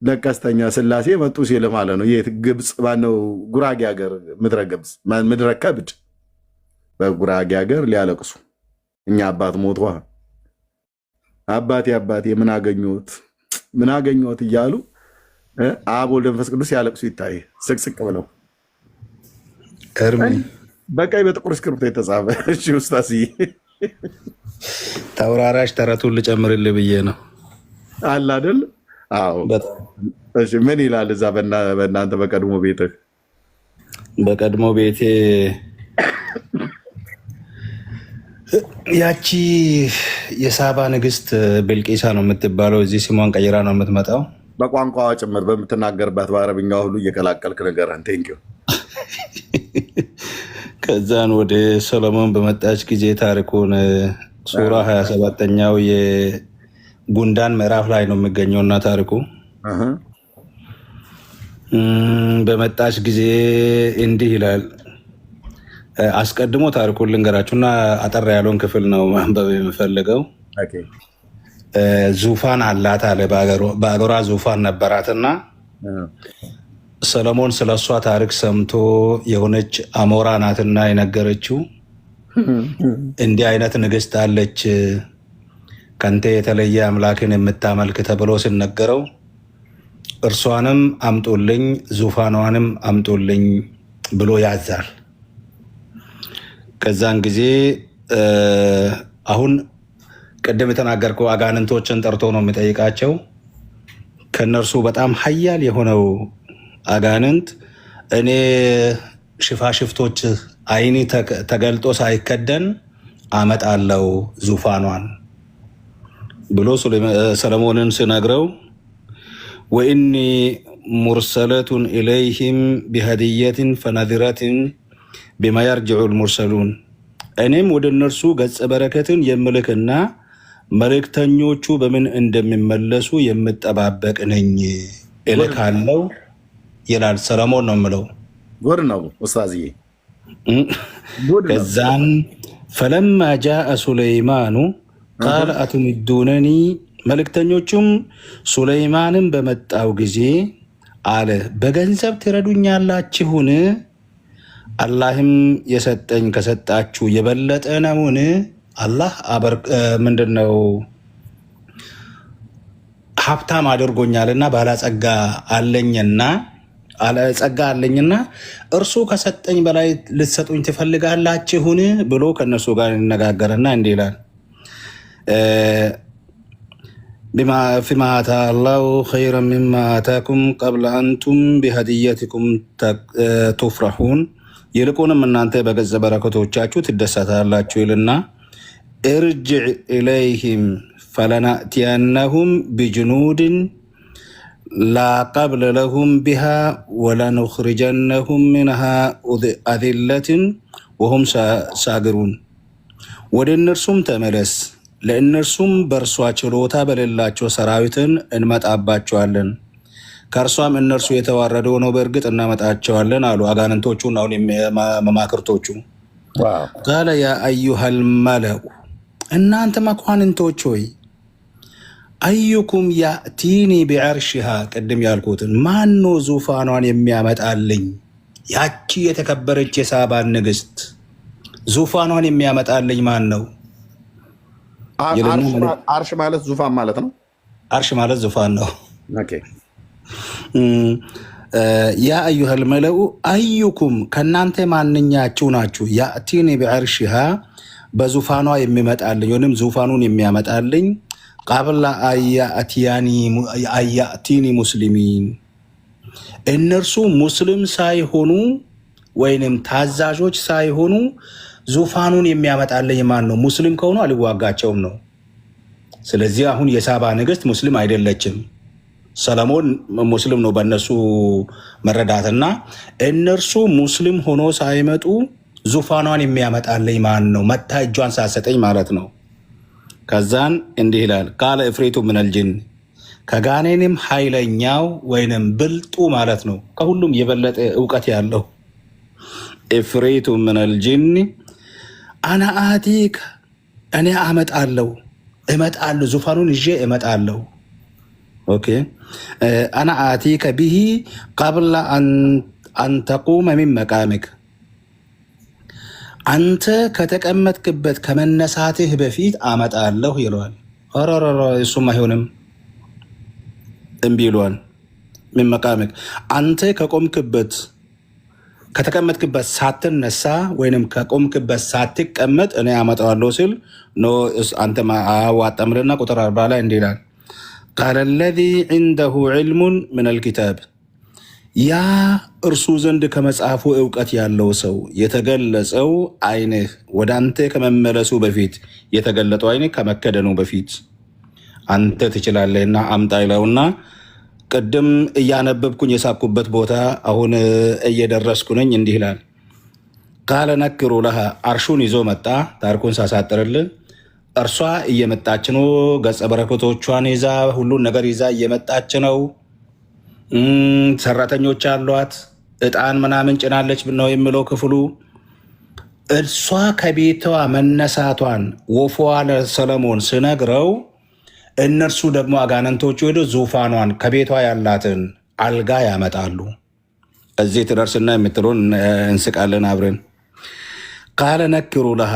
ለቀስተኛ ሥላሴ መጡ ሲል ማለት ነው። የት? ግብፅ ማነው? ጉራጌ ሀገር ምድረ ከብድ በጉራጌ ሀገር ሊያለቅሱ እኛ አባት ሞቷ አባቴ ምን አገኘሁት እያሉ አብ ወልድ መንፈስ ቅዱስ ያለቅሱ ይታይ ስቅስቅ ብለው በቀይ በጥቁር እስክሪብቶ የተጻፈ። እሺ ኡስታዝዬ ተውራራሽ ተረቱን ልጨምርልህ ብዬ ነው አለ አይደል? አዎ። እሺ ምን ይላል እዛ በእናንተ በቀድሞ ቤትህ? በቀድሞ ቤቴ ያቺ የሳባ ንግስት ብልቂሳ ነው የምትባለው። እዚህ ስሟን ቀይራ ነው የምትመጣው። በቋንቋዋ ጭምር በምትናገርባት በአረብኛ ሁሉ እየቀላቀልክ ንገረን። ቴንኪው። ከዛን ወደ ሰሎሞን በመጣች ጊዜ ታሪኩን ሱራ 27ኛው የጉንዳን ምዕራፍ ላይ ነው የሚገኘው እና ታሪኩ በመጣች ጊዜ እንዲህ ይላል። አስቀድሞ ታሪኩን ልንገራችሁና አጠር ያለውን ክፍል ነው ማንበብ የምፈልገው። ዙፋን አላት አለ። በአገሯ ዙፋን ነበራትና ሰሎሞን ስለሷ ታሪክ ሰምቶ የሆነች አሞራ ናትና የነገረችው እንዲህ አይነት ንግስት አለች ከንተ የተለየ አምላክን የምታመልክ ተብሎ ሲነገረው እርሷንም አምጡልኝ ዙፋኗንም አምጡልኝ ብሎ ያዛል። ከዛን ጊዜ አሁን ቅድም የተናገርከው አጋንንቶችን ጠርቶ ነው የሚጠይቃቸው። ከነርሱ በጣም ኃያል የሆነው አጋንንት እኔ ሽፋሽፍቶች አይኒ ተገልጦ ሳይከደን አመጣለው ዙፋኗን ብሎ ሰለሞንን ሲነግረው ወኢኒ ሙርሰለቱን ኢለይህም ቢሀዲየትን ፈነዚረትን ቢማ የርጅዑ ልሙርሰሉን እኔም ወደ እነርሱ ገጸ በረከትን የምልክና መልእክተኞቹ በምን እንደሚመለሱ የምጠባበቅ ነኝ እልካለሁ ይላል። ሰለሞን ነው የምለው። ጉድ ነው ኡስታዝዬ። ከዛን ፈለማ ጃአ ሱለይማኑ ቃል አቱምዱነኒ መልእክተኞቹም ሱለይማንን በመጣው ጊዜ አለ በገንዘብ ትረዱኛላችሁን? አላህም የሰጠኝ ከሰጣችሁ የበለጠ ነውን? አላህ ምንድነው ሀብታም አድርጎኛልና ባለጸጋ አለኝና እርሱ ከሰጠኝ በላይ ልትሰጡኝ ትፈልጋላችሁን? ብሎ ከነሱ ጋር ይነጋገርና እንዲህ ይላል ፊማ አታ አላሁ ኸይረን ሚማ አታኩም ቀብለ አንቱም ቢሀዲየትኩም ቱፍረሑን ይልቁንም እናንተ በገጸ በረከቶቻችሁ ትደሰታላችሁ ይልና እርጅዕ ኢለይህም ፈለናእትየነሁም ቢጅኑድን ላ ቀብለ ለሁም ቢሃ ወለኑኽሪጀነሁም ሚንሃ አዚለትን ወሁም ሳግሩን ወደ እነርሱም ተመለስ ለእነርሱም በእርሷ ችሎታ በሌላቸው ሰራዊትን እንመጣባቸዋለን ከእርሷም እነርሱ የተዋረዱ ነው በእርግጥ እናመጣቸዋለን አሉ። አጋንንቶቹን አሁን መማክርቶቹ ቃለ ያ አዩሃል መለኡ እናንተ መኳንንቶች ሆይ አዩኩም ያእቲኒ ቢዐርሽሃ ቅድም ያልኩትን ማኖ ዙፋኗን የሚያመጣልኝ ያቺ የተከበረች የሳባን ንግስት ዙፋኗን የሚያመጣልኝ ማን ነው? አርሽ ማለት ዙፋን ማለት ነው። አርሽ ማለት ዙፋን ነው። ኦኬ ያ አዩሃል መለኡ አዩኩም ከእናንተ ማንኛችሁ ናችሁ ያእቲኒ ቢዐርሽሃ በዙፋኗ የሚመጣልኝ ወይም ዙፋኑን የሚያመጣልኝ ቀብለ አያእቲኒ ሙስሊሚን እነርሱ ሙስሊም ሳይሆኑ ወይንም ታዛዦች ሳይሆኑ ዙፋኑን የሚያመጣልኝ ማን ነው? ሙስሊም ከሆኑ አልዋጋቸውም ነው። ስለዚህ አሁን የሳባ ንግስት ሙስሊም አይደለችም። ሰለሞን ሙስሊም ነው በእነሱ መረዳትና እነርሱ ሙስሊም ሆኖ ሳይመጡ ዙፋኗን የሚያመጣልኝ ማን ነው? መታ እጇን ሳሰጠኝ ማለት ነው። ከዛን እንዲህ ይላል ቃለ እፍሪቱ ሚነል ጅን ከጋኔንም ኃይለኛው ወይንም ብልጡ ማለት ነው። ከሁሉም የበለጠ እውቀት ያለው እፍሪቱ ሚነል ጅን አና አቲክ እኔ እመጣለሁ ዙፋኑን ይዤ እመጣለሁ። ኦኬ አና አቲከ ቢሂ ቀብለ አን ተቁመ ሚን መቃሚክ አንተ ከተቀመጥክበት ከመነሳትህ በፊት አመጣለሁ ይለዋል። ኧረ እሱም አይሆንም እምቢ ይለዋል። ሚን መቃሚክ አንተ ከተቀመጥክበት ሳትነሳ ወይንም ከቆምክበት ሳትቀመጥ እኔ አመጣዋለሁ ሲል አንተ አዋጣምልና ቁጥር 40 ላይ እንዲህ ይላል ቃለ ለዚ ዒንደሁ ዒልሙን ሚነል ኪታብ ያ እርሱ ዘንድ ከመጽሐፉ እውቀት ያለው ሰው የተገለጸው ዓይንህ ወደ አንተ ከመመለሱ በፊት የተገለጠው ዓይንህ ከመከደኑ በፊት አንተ ትችላለህና አምጣ ይለውና ቅድም እያነበብኩኝ የሳኩበት ቦታ አሁን እየደረስኩ ነኝ። እንዲህ ይላል ቃለ ነክሩ ለሃ አርሹን ይዞ መጣ። ታሪኩን ሳሳጥርልህ እርሷ እየመጣች ነው። ገጸ በረከቶቿን ይዛ ሁሉን ነገር ይዛ እየመጣች ነው። ሰራተኞች አሏት። እጣን ምናምን ጭናለች ነው የሚለው ክፍሉ። እርሷ ከቤቷ መነሳቷን ወፏ ለሰለሞን ስነግረው እነርሱ ደግሞ አጋነንቶቹ ሄዶ ዙፋኗን ከቤቷ ያላትን አልጋ ያመጣሉ። እዚህ ትደርስና የምትለውን እንስቃለን አብረን። ቃለ ነክሩ ለሃ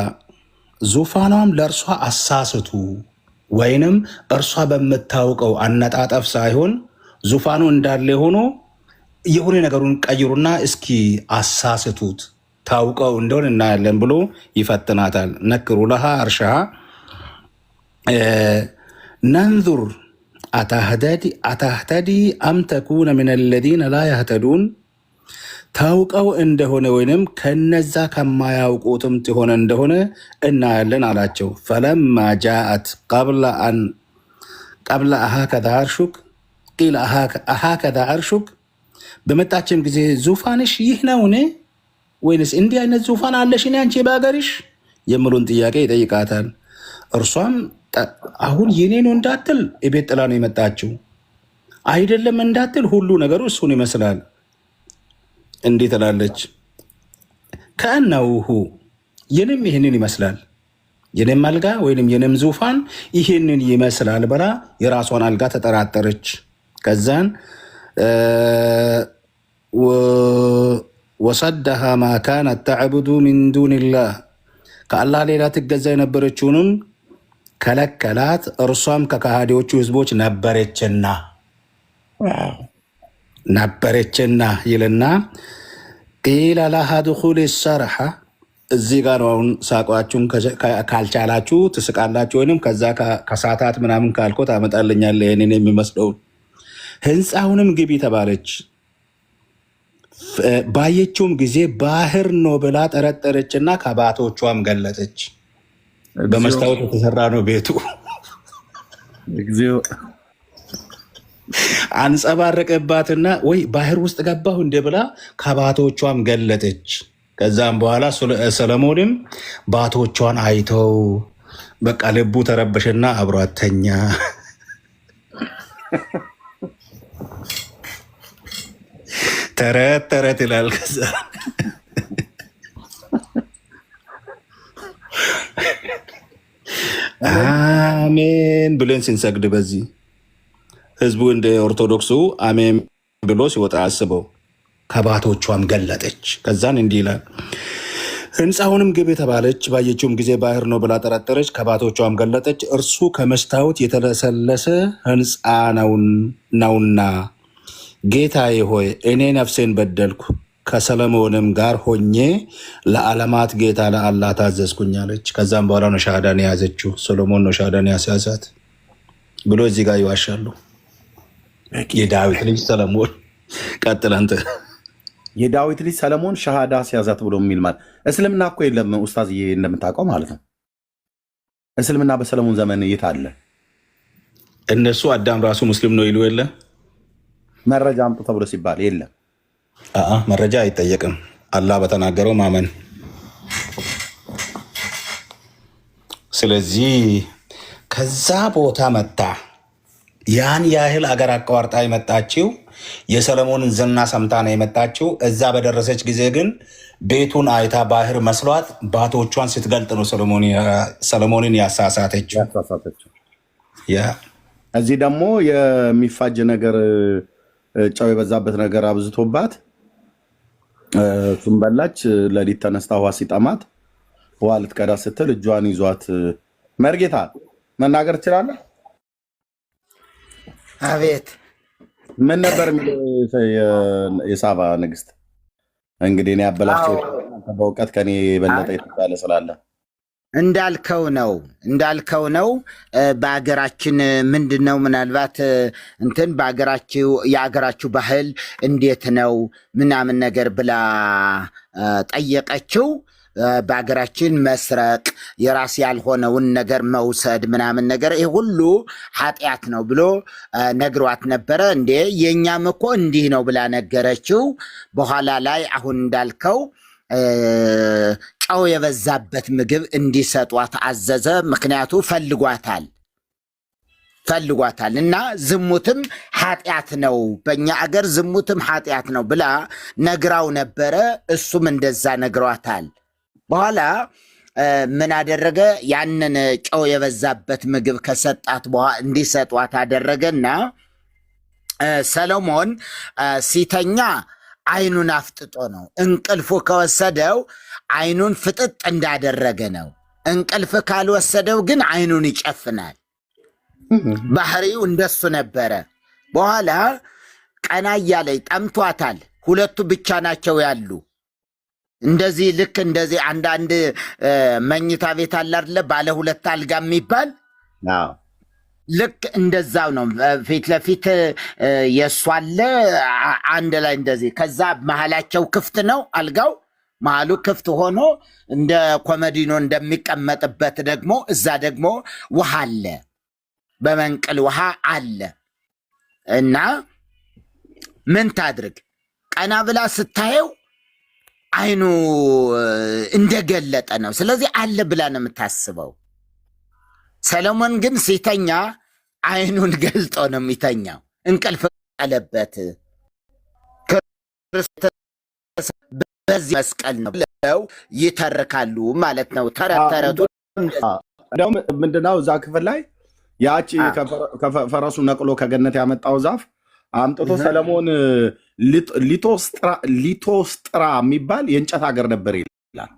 ዙፋኗም ለእርሷ አሳስቱ፣ ወይንም እርሷ በምታውቀው አነጣጠፍ ሳይሆን ዙፋኑ እንዳለ ሆኖ የሆነ ነገሩን ቀይሩና እስኪ አሳስቱት ታውቀው እንደሆን እናያለን ብሎ ይፈትናታል። ነክሩ ለሃ አርሻሃ ነንዙር አታህተዲ አም ተኩነ ምን አለዚነ ላ ያህተዱን ታውቀው እንደሆነ ወይንም ከነዛ ከማያውቁትም ትሆነ እንደሆነ እናያለን አላቸው። ፈለማ ጃአት ቀብለ አን ቀብለ አሃከዛ አርሹክ ቂል አሃከዛ አርሹክ በመጣችም ጊዜ ዙፋንሽ ይህ ነውን? ወይንስ እንዲህ አይነት ዙፋን አለሽን አንቺ በሀገርሽ የሚሉን ጥያቄ ይጠይቃታል። እርሷም አሁን የኔ ነው እንዳትል የቤት ጥላ ነው የመጣችው፣ አይደለም እንዳትል ሁሉ ነገሩ እሱን ይመስላል። እንዲህ ትላለች፣ ከእነውሁ የኔም ይህንን ይመስላል፣ የኔም አልጋ ወይንም የኔም ዙፋን ይህንን ይመስላል ብላ የራሷን አልጋ ተጠራጠረች። ከዛን ወሰደሃ ማ ካነት ተዕቡዱ ሚን ዱንላህ ከአላህ ሌላ ትገዛ የነበረችውንም ከለከላት። እርሷም ከከሃዲዎቹ ህዝቦች ነበረችና ይልና ቂለ ለሃ ድኹሊ ሰርሐ። እዚህ ጋር ነው አሁን ሳቋችሁን ካልቻላችሁ ትስቃላችሁ፣ ወይንም ከዛ ከሳታት ምናምን ካልኮ ታመጣልኛለህ ይህንን የሚመስለውን። ህንፃውንም ግቢ ተባለች። ባየችውም ጊዜ ባህር ነው ብላ ጠረጠረችና ከባቶቿም ገለጠች። በመስታወት የተሰራ ነው ቤቱ። አንጸባረቀባትና ወይ ባህር ውስጥ ገባሁ እንደ ብላ ከባቶቿም ገለጠች። ከዛም በኋላ ሰለሞንም ባቶቿን አይተው በቃ ልቡ ተረበሸና አብሯት ተኛ። ተረት ተረት ይላል። ከዛ አሜን ብለን ስንሰግድ በዚህ ህዝቡ እንደ ኦርቶዶክሱ አሜን ብሎ ሲወጣ አስበው ከባቶቿም ገለጠች። ከዛን እንዲህ ይላል፣ ህንፃውንም ግብ የተባለች ባየችውም ጊዜ ባህር ነው ብላ ጠረጠረች፣ ከባቶቿም ገለጠች። እርሱ ከመስታወት የተለሰለሰ ህንፃ ነውና ጌታዬ ሆይ እኔ ነፍሴን በደልኩ፣ ከሰለሞንም ጋር ሆኜ ለዓለማት ጌታ ለአላህ ታዘዝኩኝ አለች። ከዛም በኋላ ነው ሻሃዳን የያዘችው። ሰሎሞን ነው ሻሃዳን ያስያዛት ብሎ እዚህ ጋር ይዋሻሉ። የዳዊት ልጅ ሰለሞን። ቀጥል አንተ። የዳዊት ልጅ ሰለሞን ሻሃዳ ሲያዛት ብሎ የሚል ማለት እስልምና እኮ የለም ኡስታዝዬ፣ እንደምታውቀው ማለት ነው። እስልምና በሰለሞን ዘመን የት አለ? እነሱ አዳም ራሱ ሙስሊም ነው ይሉ የለ መረጃ አምጡ ተብሎ ሲባል የለም። መረጃ አይጠየቅም። አላህ በተናገረው ማመን። ስለዚህ ከዛ ቦታ መጣ ያን ያህል አገር አቋርጣ የመጣችው የሰለሞንን ዝና ሰምታ ነው የመጣችው። እዛ በደረሰች ጊዜ ግን ቤቱን አይታ ባህር መስሏት ባቶቿን ስትገልጥ ነው ሰለሞንን ያሳሳተችው። እዚህ ደግሞ የሚፋጅ ነገር ጨው የበዛበት ነገር አብዝቶባት እሱም በላች። ለሊት ተነስታ ውሃ ሲጠማት ውሃ ልትቀዳ ስትል እጇን ይዟት። መርጌታ መናገር ትችላለህ? አቤት። ምን ነበር የሚለው የሳባ ንግስት? እንግዲህ እኔ ያበላቸው በእውቀት ከኔ የበለጠ የተባለ ስላለ እንዳልከው ነው። በሀገራችን ምንድን ነው ምናልባት እንትን የሀገራችሁ ባህል እንዴት ነው ምናምን ነገር ብላ ጠየቀችው። በሀገራችን መስረቅ፣ የራስ ያልሆነውን ነገር መውሰድ ምናምን ነገር ይህ ሁሉ ኃጢአት ነው ብሎ ነግሯት ነበረ። እንዴ የእኛም እኮ እንዲህ ነው ብላ ነገረችው። በኋላ ላይ አሁን እንዳልከው ጨው የበዛበት ምግብ እንዲሰጧት አዘዘ። ምክንያቱ ፈልጓታል እና ዝሙትም ኃጢአት ነው፣ በእኛ አገር ዝሙትም ኃጢአት ነው ብላ ነግራው ነበረ። እሱም እንደዛ ነግሯታል። በኋላ ምን አደረገ? ያንን ጨው የበዛበት ምግብ ከሰጣት እንዲሰጧት አደረገና ሰሎሞን ሲተኛ አይኑን አፍጥጦ ነው። እንቅልፉ ከወሰደው አይኑን ፍጥጥ እንዳደረገ ነው። እንቅልፍ ካልወሰደው ግን አይኑን ይጨፍናል። ባህሪው እንደሱ ነበረ። በኋላ ቀና እያለች ጠምቷታል። ሁለቱ ብቻ ናቸው ያሉ። እንደዚህ ልክ እንደዚህ አንዳንድ መኝታ ቤት አለ አይደለ? ባለ ሁለት አልጋ የሚባል ልክ እንደዛው ነው። ፊት ለፊት የእሱ አለ አንድ ላይ እንደዚህ። ከዛ መሀላቸው ክፍት ነው አልጋው መሀሉ ክፍት ሆኖ እንደ ኮመዲኖ እንደሚቀመጥበት ደግሞ እዛ ደግሞ ውሃ አለ። በመንቅል ውሃ አለ እና ምን ታድርግ? ቀና ብላ ስታየው አይኑ እንደገለጠ ነው። ስለዚህ አለ ብላ ነው የምታስበው። ሰሎሞን ግን ሲተኛ አይኑን ገልጦ ነው የሚተኛው። እንቅልፍ አለበት። በዚህ መስቀል ነው ብለው ይተርካሉ ማለት ነው። ተረቱ እንደውም ምንድነው እዛ ክፍል ላይ ያቺ ከፈረሱ ነቅሎ ከገነት ያመጣው ዛፍ አምጥቶ ሰለሞን ሊቶስጥራ የሚባል የእንጨት ሀገር ነበር ይላል።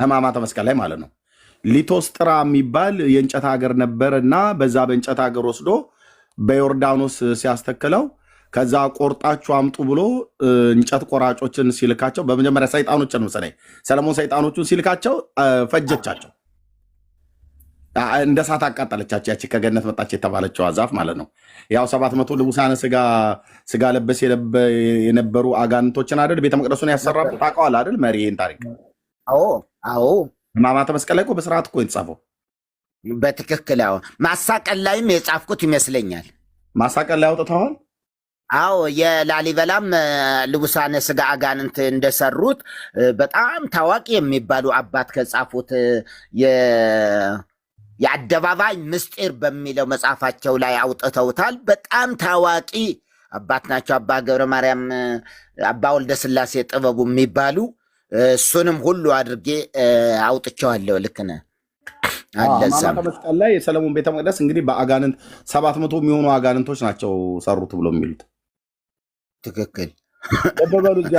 ሕማማተ መስቀል ላይ ማለት ነው። ሊቶስጥራ የሚባል የእንጨት ሀገር ነበር እና በዛ በእንጨት ሀገር ወስዶ በዮርዳኖስ ሲያስተክለው ከዛ ቆርጣችሁ አምጡ ብሎ እንጨት ቆራጮችን ሲልካቸው በመጀመሪያ ሰይጣኖችን መሰለኝ ሰለሞን ሰይጣኖቹን ሲልካቸው ፈጀቻቸው፣ እንደ እሳት አቃጠለቻቸው። ያቺ ከገነት መጣች የተባለችው ዛፍ ማለት ነው። ያው 700 ልቡሳነ ስጋ ለበስ የነበሩ አጋንንቶችን አይደል ቤተ መቅደሱን ያሰራበት ታውቀዋለህ አይደል መሪ? ይህን ታሪክ አዎ ሕማማተ መስቀል ላይ እኮ በስርዓት እኮ የተጻፈው በትክክል። አዎ ማሳቀል ላይም የጻፍኩት ይመስለኛል። ማሳቀል ላይ አውጥተዋል። አዎ የላሊበላም ልቡሳነ ስጋ አጋንንት እንደሰሩት በጣም ታዋቂ የሚባሉ አባት ከጻፉት የአደባባይ ምስጢር በሚለው መጽሐፋቸው ላይ አውጥተውታል። በጣም ታዋቂ አባት ናቸው። አባ ገብረ ማርያም፣ አባ ወልደ ስላሴ ጥበቡ የሚባሉ እሱንም ሁሉ አድርጌ አውጥቸዋለሁ። ልክ ነህ። ሕማማተ መስቀል ላይ የሰለሞን ቤተ መቅደስ እንግዲህ በአጋንንት 700 የሚሆኑ አጋንንቶች ናቸው ሰሩት ብሎ የሚሉት ትክክል። በበሉ እዚህ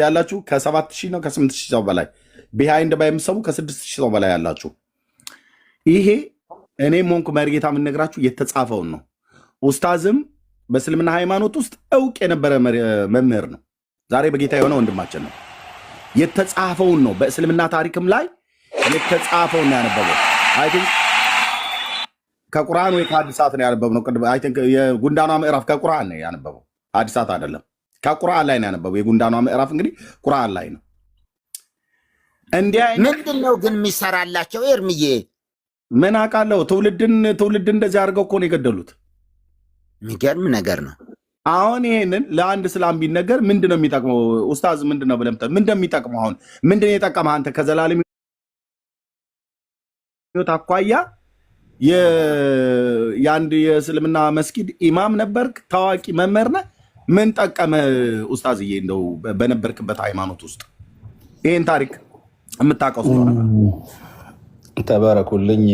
ያላችሁ ከ7000 ነው ከ8000 ሰው በላይ ቢሃይንድ ባይ የምትሰሙ ከ6000 ሰው በላይ ያላችሁ ይሄ እኔም ሆንኩ መርጌታ የምነግራችሁ የተጻፈውን ነው። ኡስታዝም በእስልምና ሃይማኖት ውስጥ እውቅ የነበረ መምህር ነው። ዛሬ በጌታ የሆነ ወንድማችን ነው። የተጻፈውን ነው። በእስልምና ታሪክም ላይ የተጻፈውን ነው ያነበበው። አይ ቲንክ ከቁርአን ወይ ከሐዲሳት ነው ያነበበው። አይ ቲንክ የጉንዳኗ ምዕራፍ ከቁርአን ነው ያነበበው፣ ሐዲሳት አይደለም። ከቁርአን ላይ ነው ያነበበው። የጉንዳኗ ምዕራፍ እንግዲህ ቁርአን ላይ ነው። ምንድን ነው ግን የሚሰራላቸው ኤርምዬ? ምን አውቃለሁ። ትውልድ እንደዚህ አድርገው እኮ ነው የገደሉት። የሚገርም ነገር ነው። አሁን ይሄንን ለአንድ እስላም ቢነገር ምንድን ነው የሚጠቅመው? ኡስታዝ ምንድን ነው ብለህ ምንድን ነው የሚጠቅመው? አሁን ምንድን ነው የጠቀመህ አንተ? ከዘላለም ሕይወት አኳያ የአንድ የእስልምና መስጊድ ኢማም ነበርክ፣ ታዋቂ መምህር ነህ። ምን ጠቀመ ኡስታዝዬ? እንደው በነበርክበት ሃይማኖት ውስጥ ይህን ታሪክ የምታውቀው ስለሆነ ተባረኩልኝ።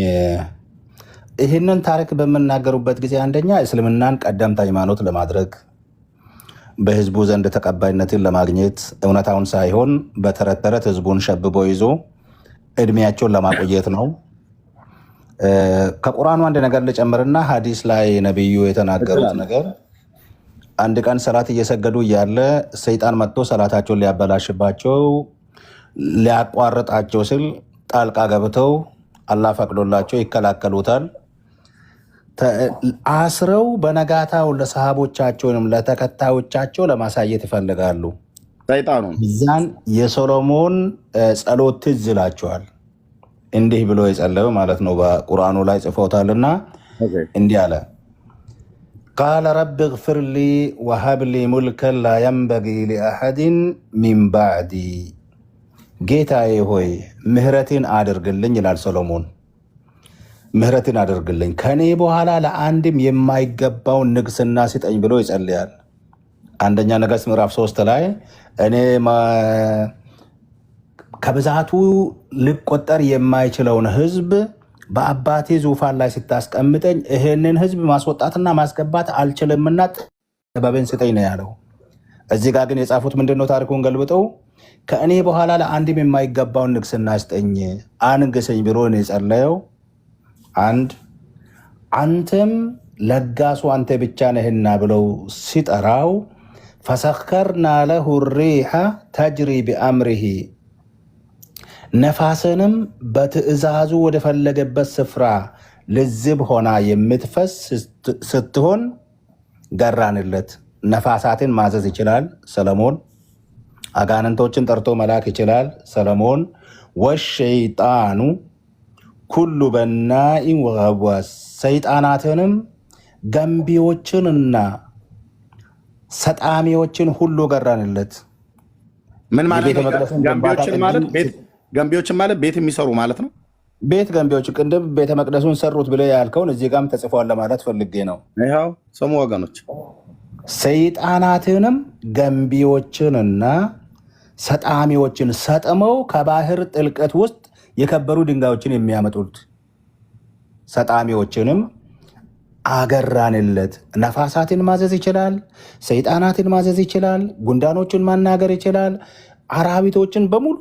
ይህንን ታሪክ በምናገሩበት ጊዜ አንደኛ እስልምናን ቀደምት ሃይማኖት ለማድረግ በህዝቡ ዘንድ ተቀባይነትን ለማግኘት እውነታውን ሳይሆን በተረት ተረት ህዝቡን ሸብቦ ይዞ እድሜያቸውን ለማቆየት ነው። ከቁርአኑ አንድ ነገር ልጨምርና ሀዲስ ላይ ነቢዩ የተናገሩት ነገር አንድ ቀን ሰላት እየሰገዱ እያለ ሰይጣን መጥቶ ሰላታቸውን ሊያበላሽባቸው ሊያቋርጣቸው ስል ጣልቃ ገብተው አላህ ፈቅዶላቸው ይከላከሉታል። አስረው በነጋታው ለሰሃቦቻቸውንም ለተከታዮቻቸው ለማሳየት ይፈልጋሉ። ሰይጣኑ እዛን የሶሎሞን ጸሎት ትዝ ይላቸዋል። እንዲህ ብሎ የጸለየው ማለት ነው። በቁርአኑ ላይ ጽፎታልና እንዲህ አለ፣ ቃለ ረቢ ግፍር ሊ ወሀብ ሊ ሙልከን ላ የንበጊ ሊአሐድን ሚን ባዕዲ፣ ጌታዬ ሆይ ምህረትን አድርግልኝ ይላል ሶሎሞን። ምህረትን አድርግልኝ ከኔ በኋላ ለአንድም የማይገባውን ንግስና ስጠኝ ብሎ ይጸልያል። አንደኛ ነገሥት ምዕራፍ 3 ላይ እኔ ከብዛቱ ልቆጠር የማይችለውን ህዝብ በአባቴ ዙፋን ላይ ስታስቀምጠኝ ይህንን ህዝብ ማስወጣትና ማስገባት አልችልምና ጥበብን ስጠኝ ነው ያለው። እዚህ ጋር ግን የጻፉት ምንድን ነው? ታሪኩን ገልብጠው ከእኔ በኋላ ለአንድም የማይገባውን ንግስና ስጠኝ አንግሰኝ ብሎ ነው የጸለየው። አንተም ለጋሱ አንተ ብቻ ነህና ብለው ሲጠራው ፈሰከርና ለሁ ሪሐ ተጅሪ ቢአምሪሂ፣ ነፋስንም በትእዛዙ ወደፈለገበት ስፍራ ልዝብ ሆና የምትፈስ ስትሆን ገራንለት። ነፋሳትን ማዘዝ ይችላል ሰለሞን። አጋንንቶችን ጠርቶ መላክ ይችላል ሰለሞን። ወሸይጣኑ ኩሉ በናኢን ወገዋስ፣ ሰይጣናትንም ገንቢዎችንና ሰጣሚዎችን ሁሉ ገራንለት። ምን ማለት ነው? ገንቢዎችን ማለት ቤት የሚሰሩ ማለት ነው። ቤት ገንቢዎች ቅድም ቤተ መቅደሱን ሰሩት ብለህ ያልከውን እዚህ ጋርም ተጽፏል ለማለት ፈልጌ ነው። ይኸው ስሙ ወገኖች፣ ሰይጣናትንም ገንቢዎችንና ሰጣሚዎችን ሰጥመው ከባህር ጥልቀት ውስጥ የከበሩ ድንጋዮችን የሚያመጡት ሰጣሚዎችንም አገራንለት። ነፋሳትን ማዘዝ ይችላል። ሰይጣናትን ማዘዝ ይችላል። ጉንዳኖችን ማናገር ይችላል። አራዊቶችን በሙሉ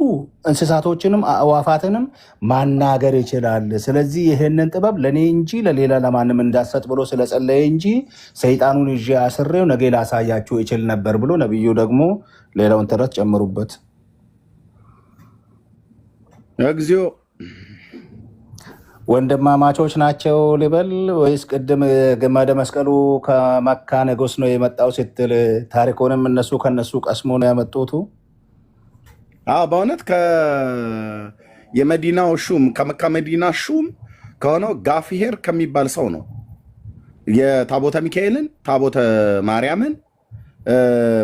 እንስሳቶችንም አእዋፋትንም ማናገር ይችላል። ስለዚህ ይህንን ጥበብ ለእኔ እንጂ ለሌላ ለማንም እንዳሰጥ ብሎ ስለጸለየ እንጂ ሰይጣኑን ይዤ አስሬው ነገ ላሳያችሁ ይችል ነበር ብሎ ነቢዩ ደግሞ ሌላውን ተረት ጨምሩበት። እግዚኦ ወንድማማቾች ናቸው ልበል ወይስ ቅድም ግማደ መስቀሉ ከመካ ንጉሥ ነው የመጣው ስትል ታሪኩንም እነሱ ከነሱ ቀስሞ ነው ያመጡቱ? በእውነት የመዲናው ሹም ከመካ መዲና ሹም ከሆነው ጋፊሄር ከሚባል ሰው ነው የታቦተ ሚካኤልን፣ ታቦተ ማርያምን፣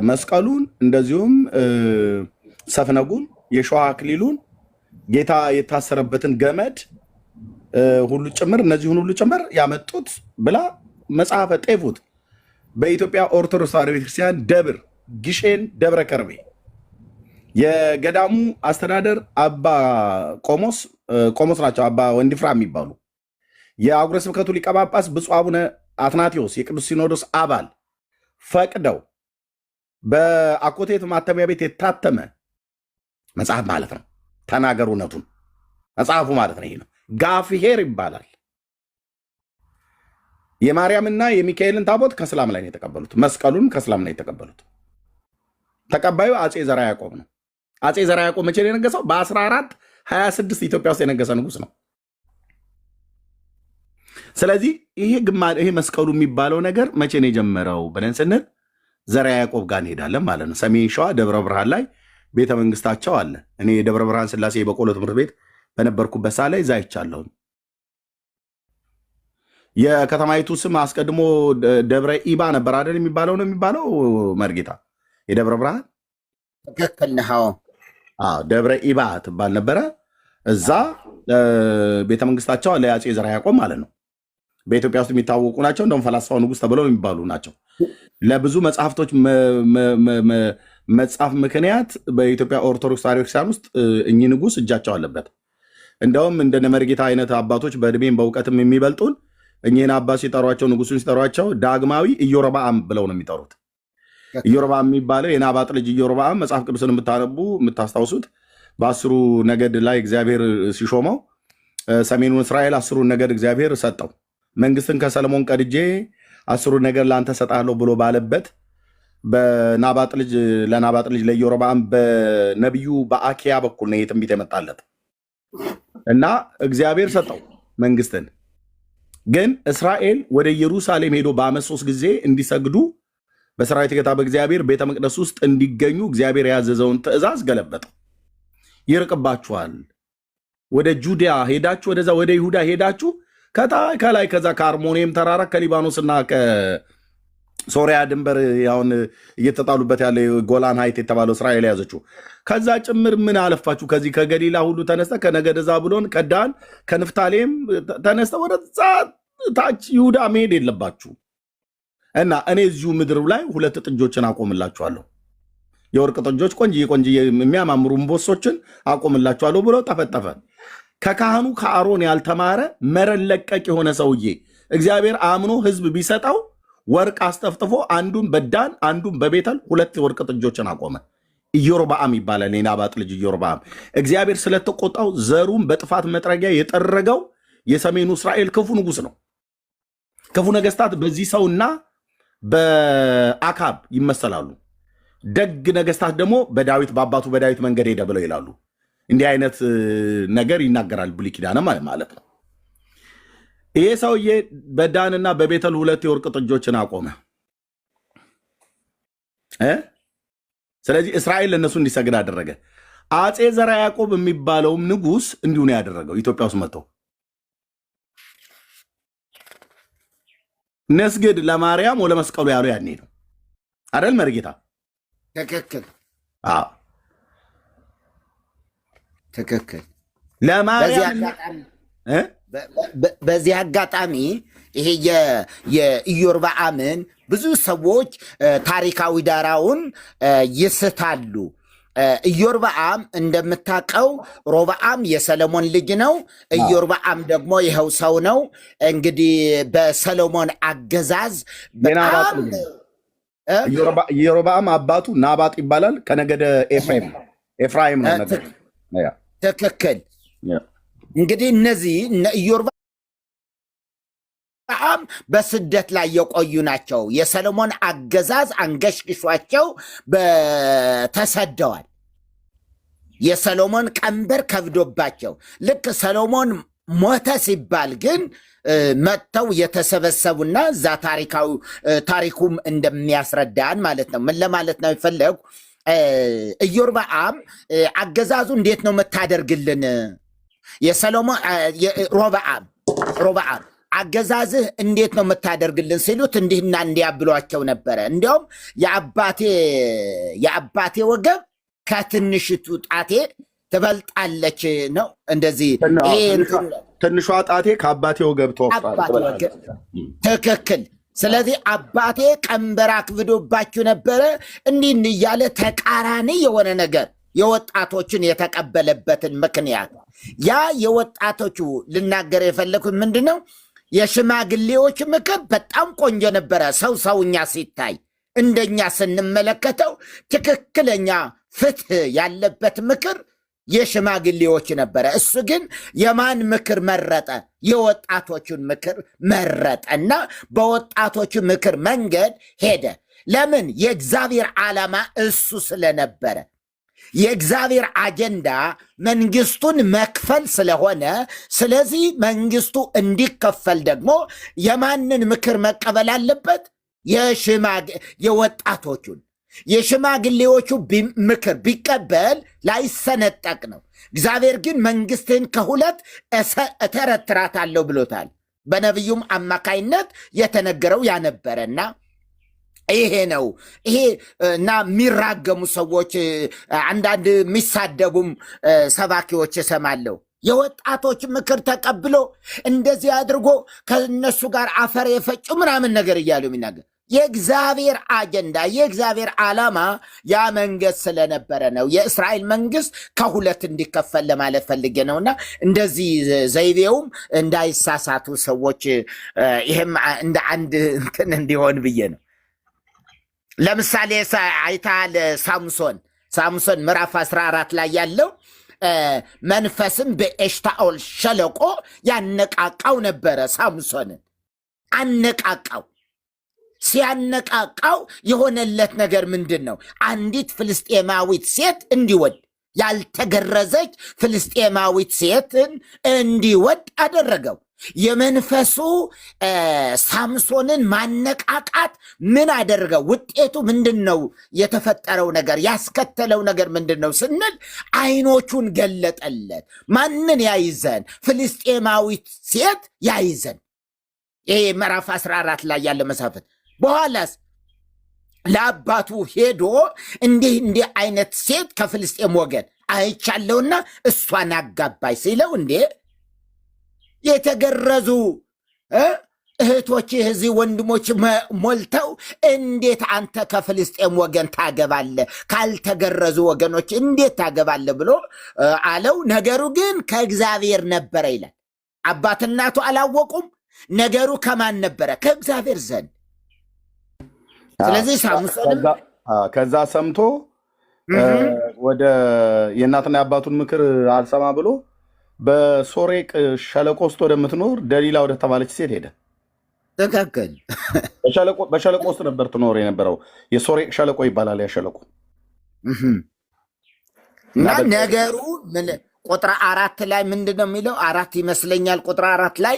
መስቀሉን፣ እንደዚሁም ሰፍነጉን፣ የሸዋ አክሊሉን፣ ጌታ የታሰረበትን ገመድ ሁሉ ጭምር እነዚህን ሁሉ ጭምር ያመጡት ብላ መጽሐፈ ጤፉት በኢትዮጵያ ኦርቶዶክስ ተዋሕዶ ቤተክርስቲያን ደብር ግሼን ደብረ ከርቤ የገዳሙ አስተዳደር አባ ቆሞስ ናቸው። አባ ወንድፍራ የሚባሉ የአህጉረ ስብከቱ ሊቀ ጳጳስ ብፁዕ አቡነ አትናቴዎስ የቅዱስ ሲኖዶስ አባል ፈቅደው በአኮቴት ማተሚያ ቤት የታተመ መጽሐፍ ማለት ነው። ተናገሩ እውነቱን መጽሐፉ ማለት ነው። ይሄ ነው ጋፊሄር ይባላል። የማርያምና የሚካኤልን ታቦት ከእስላም ላይ ነው የተቀበሉት። መስቀሉን ከእስላም ላይ የተቀበሉት። ተቀባዩ አፄ ዘርዓ ያዕቆብ ነው። አፄ ዘርዓ ያዕቆብ መቼ ነው የነገሰው? በ1426 ኢትዮጵያ ውስጥ የነገሰ ንጉስ ነው። ስለዚህ ይሄ መስቀሉ የሚባለው ነገር መቼ ነው የጀመረው ብለን ስንል ዘርዓ ያዕቆብ ጋር እንሄዳለን ማለት ነው። ሰሜን ሸዋ ደብረ ብርሃን ላይ ቤተ መንግስታቸው አለ። እኔ የደብረ ብርሃን ስላሴ በቆሎ ትምህርት ቤት በነበርኩበት ሰዓት ላይ እዛ አይቻለሁኝ። የከተማይቱ ስም አስቀድሞ ደብረ ኢባ ነበር አይደል የሚባለው? ነው የሚባለው መርጌታ የደብረ ብርሃን ትክክል ነህ። ደብረ ኢባ ትባል ነበረ። እዛ ቤተ መንግስታቸው አለ የአፄ ዘርዓ ያዕቆብ ማለት ነው። በኢትዮጵያ ውስጥ የሚታወቁ ናቸው። እንደውም ፈላስፋው ንጉስ ተብለው የሚባሉ ናቸው። ለብዙ መጽሐፍቶች መጽሐፍ ምክንያት በኢትዮጵያ ኦርቶዶክስ ተዋሕዶ ክርስቲያን ውስጥ እኚህ ንጉስ እጃቸው አለበት። እንደውም እንደነ መርጌታ አይነት አባቶች በእድሜም በእውቀትም የሚበልጡን እኚህን አባት ሲጠሯቸው፣ ንጉሱን ሲጠሯቸው ዳግማዊ ኢዮርብዓም ብለው ነው የሚጠሩት። ኢዮርብዓም የሚባለው የናባጥ ልጅ ኢዮርብዓም መጽሐፍ ቅዱስን የምታነቡ የምታስታውሱት በ10 ነገድ ላይ እግዚአብሔር ሲሾመው ሰሜኑን እስራኤል 10 ነገድ እግዚአብሔር ሰጠው። መንግስትን ከሰለሞን ቀድጄ 10 ነገድ ለአንተ ሰጣለሁ ብሎ ባለበት ለናባጥ ልጅ ለኢዮርብዓም በነቢዩ በአኪያ በኩል ነው የትንቢት የመጣለት እና እግዚአብሔር ሰጠው መንግስትን። ግን እስራኤል ወደ ኢየሩሳሌም ሄዶ በዓመት 3 ጊዜ እንዲሰግዱ በሰራዊት ጌታ በእግዚአብሔር ቤተ መቅደስ ውስጥ እንዲገኙ እግዚአብሔር ያዘዘውን ትእዛዝ ገለበጠው። ይርቅባችኋል፣ ወደ ጁዲያ ሄዳችሁ ወደዛ ወደ ይሁዳ ሄዳችሁ ከላይ ከዛ ከአርሞኒየም ተራራ ከሊባኖስና ከሶሪያ ድንበር አሁን እየተጣሉበት ያለ ጎላን ሀይት የተባለው እስራኤል ያዘችው ከዛ ጭምር ምን አለፋችሁ ከዚህ ከገሊላ ሁሉ ተነስተ ከነገደ ዛብሎን ከዳን ከንፍታሌም ተነስተ ወደዛ ታች ይሁዳ መሄድ የለባችሁ እና እኔ እዚሁ ምድር ላይ 2 ጥጆችን አቆምላችኋለሁ፣ የወርቅ ጥጆች ቆንጅዬ የሚያማምሩ እምቦሶችን አቆምላችኋለሁ ብሎ ጠፈጠፈ። ከካህኑ ከአሮን ያልተማረ መረን ለቀቅ የሆነ ሰውዬ እግዚአብሔር አምኖ ህዝብ ቢሰጠው ወርቅ አስጠፍጥፎ አንዱን በዳን አንዱን በቤተል 2 የወርቅ ጥጆችን አቆመ። ኢዮርብዓም ይባላል የናባጥ ልጅ ኢዮርብዓም። እግዚአብሔር ስለተቆጣው ዘሩን በጥፋት መጥረጊያ የጠረገው የሰሜኑ እስራኤል ክፉ ንጉስ ነው። ክፉ ነገስታት በዚህ ሰውና በአካብ ይመሰላሉ። ደግ ነገስታት ደግሞ በዳዊት በአባቱ በዳዊት መንገድ ሄደ ብለው ይላሉ። እንዲህ አይነት ነገር ይናገራል ብሉይ ኪዳን ማለት ነው። ይሄ ሰውዬ በዳንና በቤተል 2 የወርቅ ጥጆችን አቆመ። ስለዚህ እስራኤል ለእነሱ እንዲሰግድ አደረገ። አፄ ዘርዓ ያዕቆብ የሚባለውም ንጉስ እንዲሁ ነው ያደረገው። ኢትዮጵያ ውስጥ መጥቶ ነስግድ ለማርያም ወለመስቀሉ ያሉ ያኔ ነው አይደል መርጌታ? ትክክል አዎ ትክክል። ለማርያም በዚህ አጋጣሚ ይሄ የኢዮርብዓምን ብዙ ሰዎች ታሪካዊ ዳራውን ይስታሉ። ኢዮርብዓም እንደምታውቀው ሮብዓም የሰሎሞን ልጅ ነው። ኢዮርብዓም ደግሞ ይኸው ሰው ነው። እንግዲህ በሰሎሞን አገዛዝ በጣም ኢዮርብዓም አባቱ ናባጥ ይባላል። ከነገደ ኤፍራይም ነው ነገር። ትክክል። እንግዲህ እነዚህ ኢዮርብዓም በስደት ላይ የቆዩ ናቸው። የሰሎሞን አገዛዝ አንገሽግሿቸው ተሰደዋል። የሰሎሞን ቀንበር ከብዶባቸው ልክ ሰሎሞን ሞተ ሲባል ግን መጥተው የተሰበሰቡና እዛ ታሪኩም እንደሚያስረዳን ማለት ነው። ምን ለማለት ነው የፈለጉ? ኢዮርብዓም አገዛዙ እንዴት ነው የምታደርግልን? የሰሎሞን ሮብዓም አገዛዝህ እንዴት ነው የምታደርግልን ሲሉት እንዲህና እንዲያ ብሏቸው ነበረ። እንዲያውም የአባቴ ወገብ ከትንሽቱ ጣቴ ትበልጣለች ነው እንደዚህ። ትንሿ ጣቴ ከአባቴ ወገብ ተወፍራለች። ትክክል። ስለዚህ አባቴ ቀንበር አክብዶባችሁ ነበረ። እንዲህ እያለ ተቃራኒ የሆነ ነገር የወጣቶችን የተቀበለበትን ምክንያት ያ የወጣቶቹ ልናገር የፈለኩት ምንድን ነው? የሽማግሌዎች ምክር በጣም ቆንጆ ነበረ። ሰውኛ ሲታይ እንደኛ ስንመለከተው ትክክለኛ ፍትህ ያለበት ምክር የሽማግሌዎች ነበረ። እሱ ግን የማን ምክር መረጠ? የወጣቶቹን ምክር መረጠና በወጣቶቹ ምክር መንገድ ሄደ። ለምን? የእግዚአብሔር ዓላማ እሱ ስለነበረ። የእግዚአብሔር አጀንዳ መንግስቱን መክፈል ስለሆነ፣ ስለዚህ መንግስቱ እንዲከፈል ደግሞ የማንን ምክር መቀበል አለበት? የወጣቶቹን። የሽማግሌዎቹ ምክር ቢቀበል ላይሰነጠቅ ነው። እግዚአብሔር ግን መንግስትን ከሁለት እተረትራታለሁ ብሎታል። በነቢዩም አማካይነት የተነገረው ያነበረና ይሄ ነው። ይሄ እና የሚራገሙ ሰዎች አንዳንድ የሚሳደቡም ሰባኪዎች እሰማለሁ። የወጣቶች ምክር ተቀብሎ እንደዚህ አድርጎ ከነሱ ጋር አፈር የፈጩ ምናምን ነገር እያሉ የሚናገር የእግዚአብሔር አጀንዳ የእግዚአብሔር ዓላማ ያ መንግስት ስለነበረ ነው። የእስራኤል መንግስት ከሁለት እንዲከፈል ለማለት ፈልጌ ነውና እንደዚህ ዘይቤውም እንዳይሳሳቱ ሰዎች ይሄም እንደ አንድ እንትን እንዲሆን ብዬ ነው። ለምሳሌ አይታል ሳምሶን ምዕራፍ 14 ላይ ያለው መንፈስም በኤሽታኦል ሸለቆ ያነቃቃው ነበረ። ሳምሶንን አነቃቃው። ሲያነቃቃው የሆነለት ነገር ምንድን ነው? አንዲት ፍልስጤማዊት ሴት እንዲወድ፣ ያልተገረዘች ፍልስጤማዊት ሴትን እንዲወድ አደረገው። የመንፈሱ ሳምሶንን ማነቃቃት ምን አደረገው? ውጤቱ ምንድን ነው? የተፈጠረው ነገር ያስከተለው ነገር ምንድን ነው ስንል አይኖቹን ገለጠለት። ማንን ያይዘን? ፍልስጤማዊት ሴት ያይዘን። ይሄ ምዕራፍ 14 ላይ ያለ መሳፍንት። በኋላስ ለአባቱ ሄዶ እንዲህ አይነት ሴት ከፍልስጤም ወገን አይቻለውና እሷን አጋባይ ሲለው እንዴ የተገረዙ እህቶችህ እዚህ ወንድሞች ሞልተው እንዴት አንተ ከፍልስጤም ወገን ታገባለህ? ካልተገረዙ ወገኖች እንዴት ታገባለህ ብሎ አለው። ነገሩ ግን ከእግዚአብሔር ነበረ ይላል። አባት እናቱ አላወቁም። ነገሩ ከማን ነበረ? ከእግዚአብሔር ዘንድ። ስለዚህ ሳምሶንም ከዛ ሰምቶ ወደ የእናትና የአባቱን ምክር አልሰማ ብሎ በሶሬቅ ሸለቆ ውስጥ ወደምትኖር ደሊላ ወደ ተባለች ሴት ሄደ። ትክክል። በሸለቆ ውስጥ ነበር ትኖር የነበረው። የሶሬቅ ሸለቆ ይባላል ያ ሸለቆ። እና ነገሩ ቁጥር 4 ላይ ምንድን ነው የሚለው? 4 ይመስለኛል። ቁጥር 4 ላይ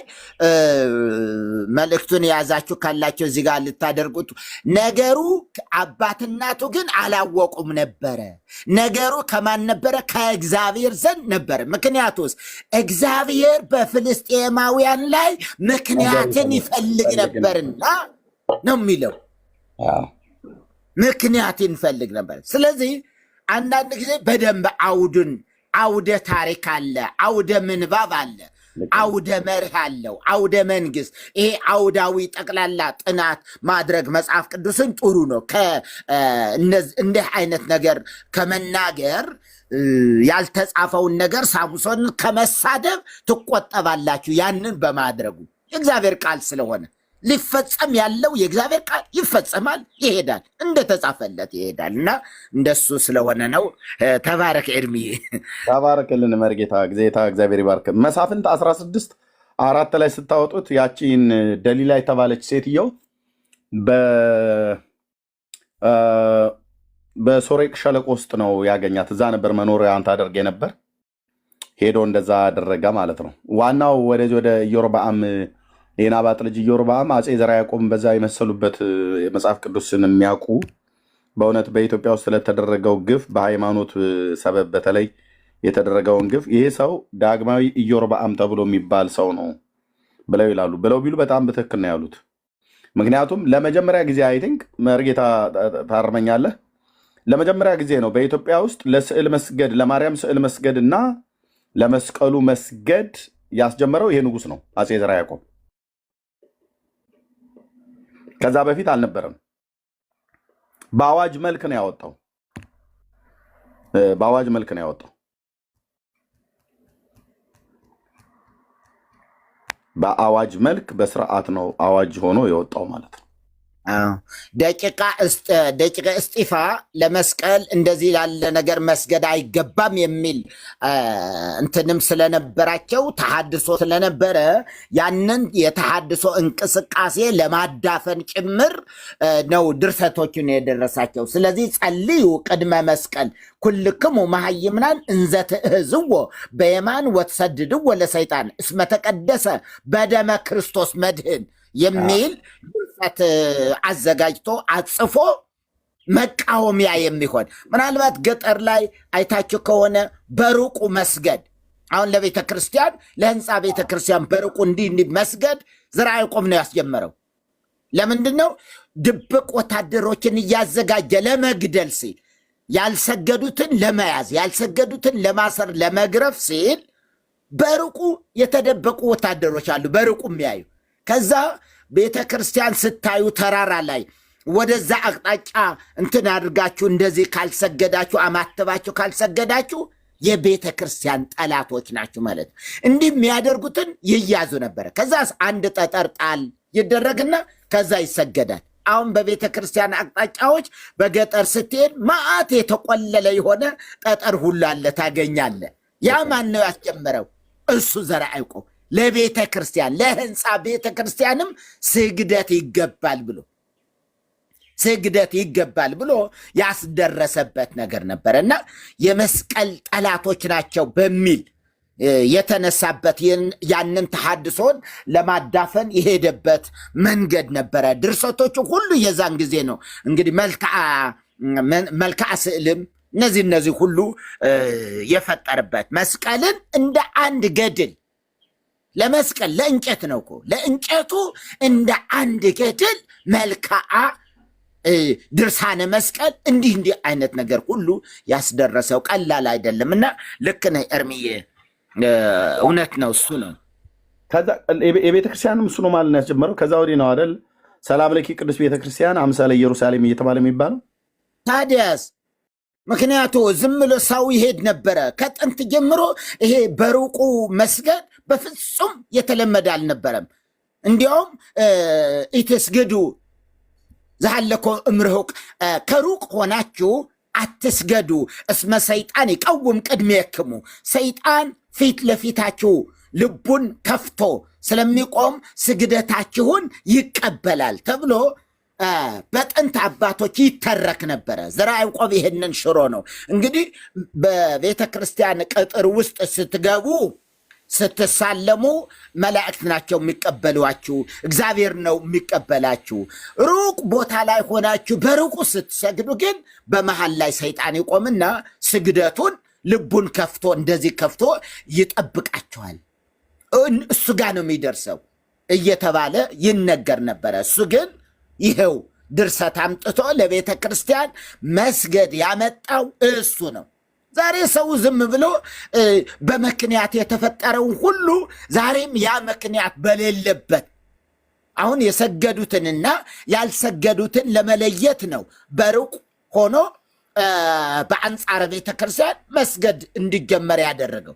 መልእክቱን የያዛችሁ ካላቸው እዚህ ጋር ልታደርጉት። ነገሩ አባትናቱ ግን አላወቁም ነበረ። ነገሩ ከማን ነበረ? ከእግዚአብሔር ዘንድ ነበረ። ምክንያቱስ እግዚአብሔር በፍልስጤማውያን ላይ ምክንያትን ይፈልግ ነበርና ነው የሚለው። ምክንያት ይፈልግ ነበር። ስለዚህ አንዳንድ ጊዜ በደንብ አውደ ታሪክ አለ፣ አውደ ምንባብ አለ፣ አውደ መርህ አለው፣ አውደ መንግስት። ይሄ አውዳዊ ጠቅላላ ጥናት ማድረግ መጽሐፍ ቅዱስን ጥሩ ነው። እንዲህ አይነት ነገር ከመናገር ያልተጻፈውን ነገር ሳምሶን ከመሳደብ ትቆጠባላችሁ። ያንን በማድረጉ የእግዚአብሔር ቃል ስለሆነ ሊፈጸም ያለው የእግዚአብሔር ቃል ይፈጸማል፣ ይሄዳል፣ እንደተጻፈለት ይሄዳል። እና እንደሱ ስለሆነ ነው። ተባረክ ኤርሚ፣ ተባረክልን መርጌታ፣ ጌታ እግዚአብሔር ይባርክ። መሳፍንት 16:4 ላይ ስታወጡት ያቺን ደሊላ የተባለች ሴትየው በሶሬቅ ሸለቆ ውስጥ ነው ያገኛት። እዛ ነበር መኖሪያን ታደርግ ነበር። ሄዶ እንደዛ አደረገ ማለት ነው። ዋናው ወደ ኢዮርብዓም የናባጥ ልጅ ኢዮርብዓም አፄ ዘርዓ ያዕቆብን በዛ የመሰሉበት የመጽሐፍ ቅዱስን የሚያውቁ በእውነት በኢትዮጵያ ውስጥ ስለተደረገው ግፍ በሃይማኖት ሰበብ በተለይ የተደረገውን ግፍ ይሄ ሰው ዳግማዊ ኢዮርብዓም ተብሎ የሚባል ሰው ነው ብለው ይላሉ። ብለው ቢሉ በጣም በትክክል ነው ያሉት። ምክንያቱም ለመጀመሪያ ጊዜ አይ ቲንክ መርጌታ ታርመኛለህ፣ ለመጀመሪያ ጊዜ ነው በኢትዮጵያ ውስጥ ለስዕል መስገድ፣ ለማርያም ስዕል መስገድ እና ለመስቀሉ መስገድ ያስጀመረው ይሄ ንጉሥ ነው አፄ ዘርዓ ያዕቆብ። ከዛ በፊት አልነበረም። በአዋጅ መልክ ነው ያወጣው። በአዋጅ መልክ ነው ያወጣው። በአዋጅ መልክ በስርዓት ነው አዋጅ ሆኖ የወጣው ማለት ነው። ደቂቀ እስጢፋ ለመስቀል እንደዚህ ላለ ነገር መስገድ አይገባም የሚል እንትንም ስለነበራቸው ተሐድሶ ስለነበረ ያንን የተሐድሶ እንቅስቃሴ ለማዳፈን ጭምር ነው ድርሰቶችን የደረሳቸው። ስለዚህ ጸልዩ ቅድመ መስቀል ኩልክሙ መሃይምናን እንዘ ትእህዝዎ በየማን ወትሰድድዎ ለሰይጣን እስመ ተቀደሰ በደመ ክርስቶስ መድህን የሚል ድርሰት አዘጋጅቶ አጽፎ መቃወሚያ የሚሆን ምናልባት ገጠር ላይ አይታችሁ ከሆነ በሩቁ መስገድ፣ አሁን ለቤተ ክርስቲያን ለህንፃ ቤተ ክርስቲያን በሩቁ እንዲህ መስገድ ዘርዓ ያዕቆብ ነው ያስጀመረው። ለምንድን ነው? ድብቅ ወታደሮችን እያዘጋጀ ለመግደል ሲል፣ ያልሰገዱትን ለመያዝ፣ ያልሰገዱትን ለማሰር፣ ለመግረፍ ሲል በሩቁ የተደበቁ ወታደሮች አሉ፣ በሩቁ የሚያዩ። ከዛ ቤተ ክርስቲያን ስታዩ ተራራ ላይ ወደዛ አቅጣጫ እንትን አድርጋችሁ እንደዚህ ካልሰገዳችሁ፣ አማትባችሁ ካልሰገዳችሁ የቤተ ክርስቲያን ጠላቶች ናችሁ ማለት ነው። እንዲህ የሚያደርጉትን ይያዙ ነበረ። ከዛስ አንድ ጠጠር ጣል ይደረግና ከዛ ይሰገዳል። አሁን በቤተ ክርስቲያን አቅጣጫዎች በገጠር ስትሄድ ማአት የተቆለለ የሆነ ጠጠር ሁሉ አለ ታገኛለ። ያ ማን ነው ያስጀመረው? እሱ ዘርዓ ያዕቆብ። ለቤተ ክርስቲያን ለህንፃ ቤተ ክርስቲያንም ስግደት ይገባል ብሎ ያስደረሰበት ነገር ነበረ እና የመስቀል ጠላቶች ናቸው በሚል የተነሳበት ያንን ተሐድሶን ለማዳፈን የሄደበት መንገድ ነበረ። ድርሰቶቹ ሁሉ የዛን ጊዜ ነው እንግዲህ መልክዓ ስዕልም እነዚህ ሁሉ የፈጠርበት መስቀልን እንደ አንድ ገድል ለመስቀል ለእንጨት ነው እኮ ለእንጨቱ እንደ አንድ ገድል መልክዓ ድርሳነ መስቀል እንዲህ አይነት ነገር ሁሉ ያስደረሰው ቀላል አይደለም እና ልክ ነህ ኤርሚዬ፣ እውነት ነው። እሱ ነው የቤተክርስቲያንም እሱ ነው ማለት ነው ያስጀመረው። ከዛ ወዲህ ነው አይደል ሰላም ለኪ ቅዱስ ቤተክርስቲያን አምሳለ ኢየሩሳሌም እየተባለ የሚባለው። ታዲያስ ምክንያቱ ዝም ብሎ ሰው ይሄድ ነበረ። ከጥንት ጀምሮ ይሄ በሩቁ መስገድ በፍጹም የተለመደ አልነበረም። እንዲያውም ኢትስገዱ ዝሃለኮ እምርሁቅ፣ ከሩቅ ሆናችሁ አትስገዱ፣ እስመ ሰይጣን ይቀውም ቅድሜክሙ፣ ሰይጣን ፊት ለፊታችሁ ልቡን ከፍቶ ስለሚቆም ስግደታችሁን ይቀበላል ተብሎ በጥንት አባቶች ይተረክ ነበረ። ዘርዓ ያዕቆብ ይህንን ሽሮ ነው። እንግዲህ በቤተ ክርስቲያን ቅጥር ውስጥ ስትገቡ ስትሳለሙ መላእክት ናቸው የሚቀበሏችሁ፣ እግዚአብሔር ነው የሚቀበላችሁ። ሩቅ ቦታ ላይ ሆናችሁ በሩቁ ስትሰግዱ ግን በመሃል ላይ ሰይጣን ይቆምና ስግደቱን ልቡን ከፍቶ እንደዚህ ከፍቶ ይጠብቃችኋል። እሱ ጋር ነው የሚደርሰው እየተባለ ይነገር ነበረ። እሱ ግን ይሄው ድርሰት አምጥቶ ለቤተ ክርስቲያን መስገድ ያመጣው እሱ ነው። ዛሬ ሰው ዝም ብሎ በምክንያት የተፈጠረውን ሁሉ ዛሬም ያ ምክንያት በሌለበት አሁን የሰገዱትንና ያልሰገዱትን ለመለየት ነው በሩቅ ሆኖ በአንጻረ ቤተ ክርስቲያን መስገድ እንዲጀመር ያደረገው።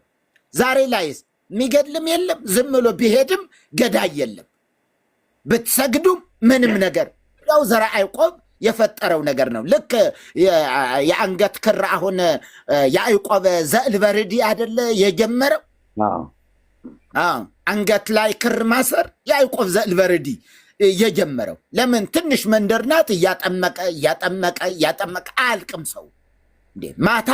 ዛሬ ላይስ የሚገድልም የለም፣ ዝም ብሎ ቢሄድም ገዳይ የለም። ብትሰግዱም ምንም ነገር ያው ዘርዓ ያዕቆብ የፈጠረው ነገር ነው። ልክ የአንገት ክር አሁን ያዕቆብ ዘእልበርዲ አይደለ የጀመረው? አንገት ላይ ክር ማሰር ያዕቆብ ዘእልበርዲ የጀመረው። ለምን? ትንሽ መንደር ናት። እያጠመቀ አያልቅም ሰው። ማታ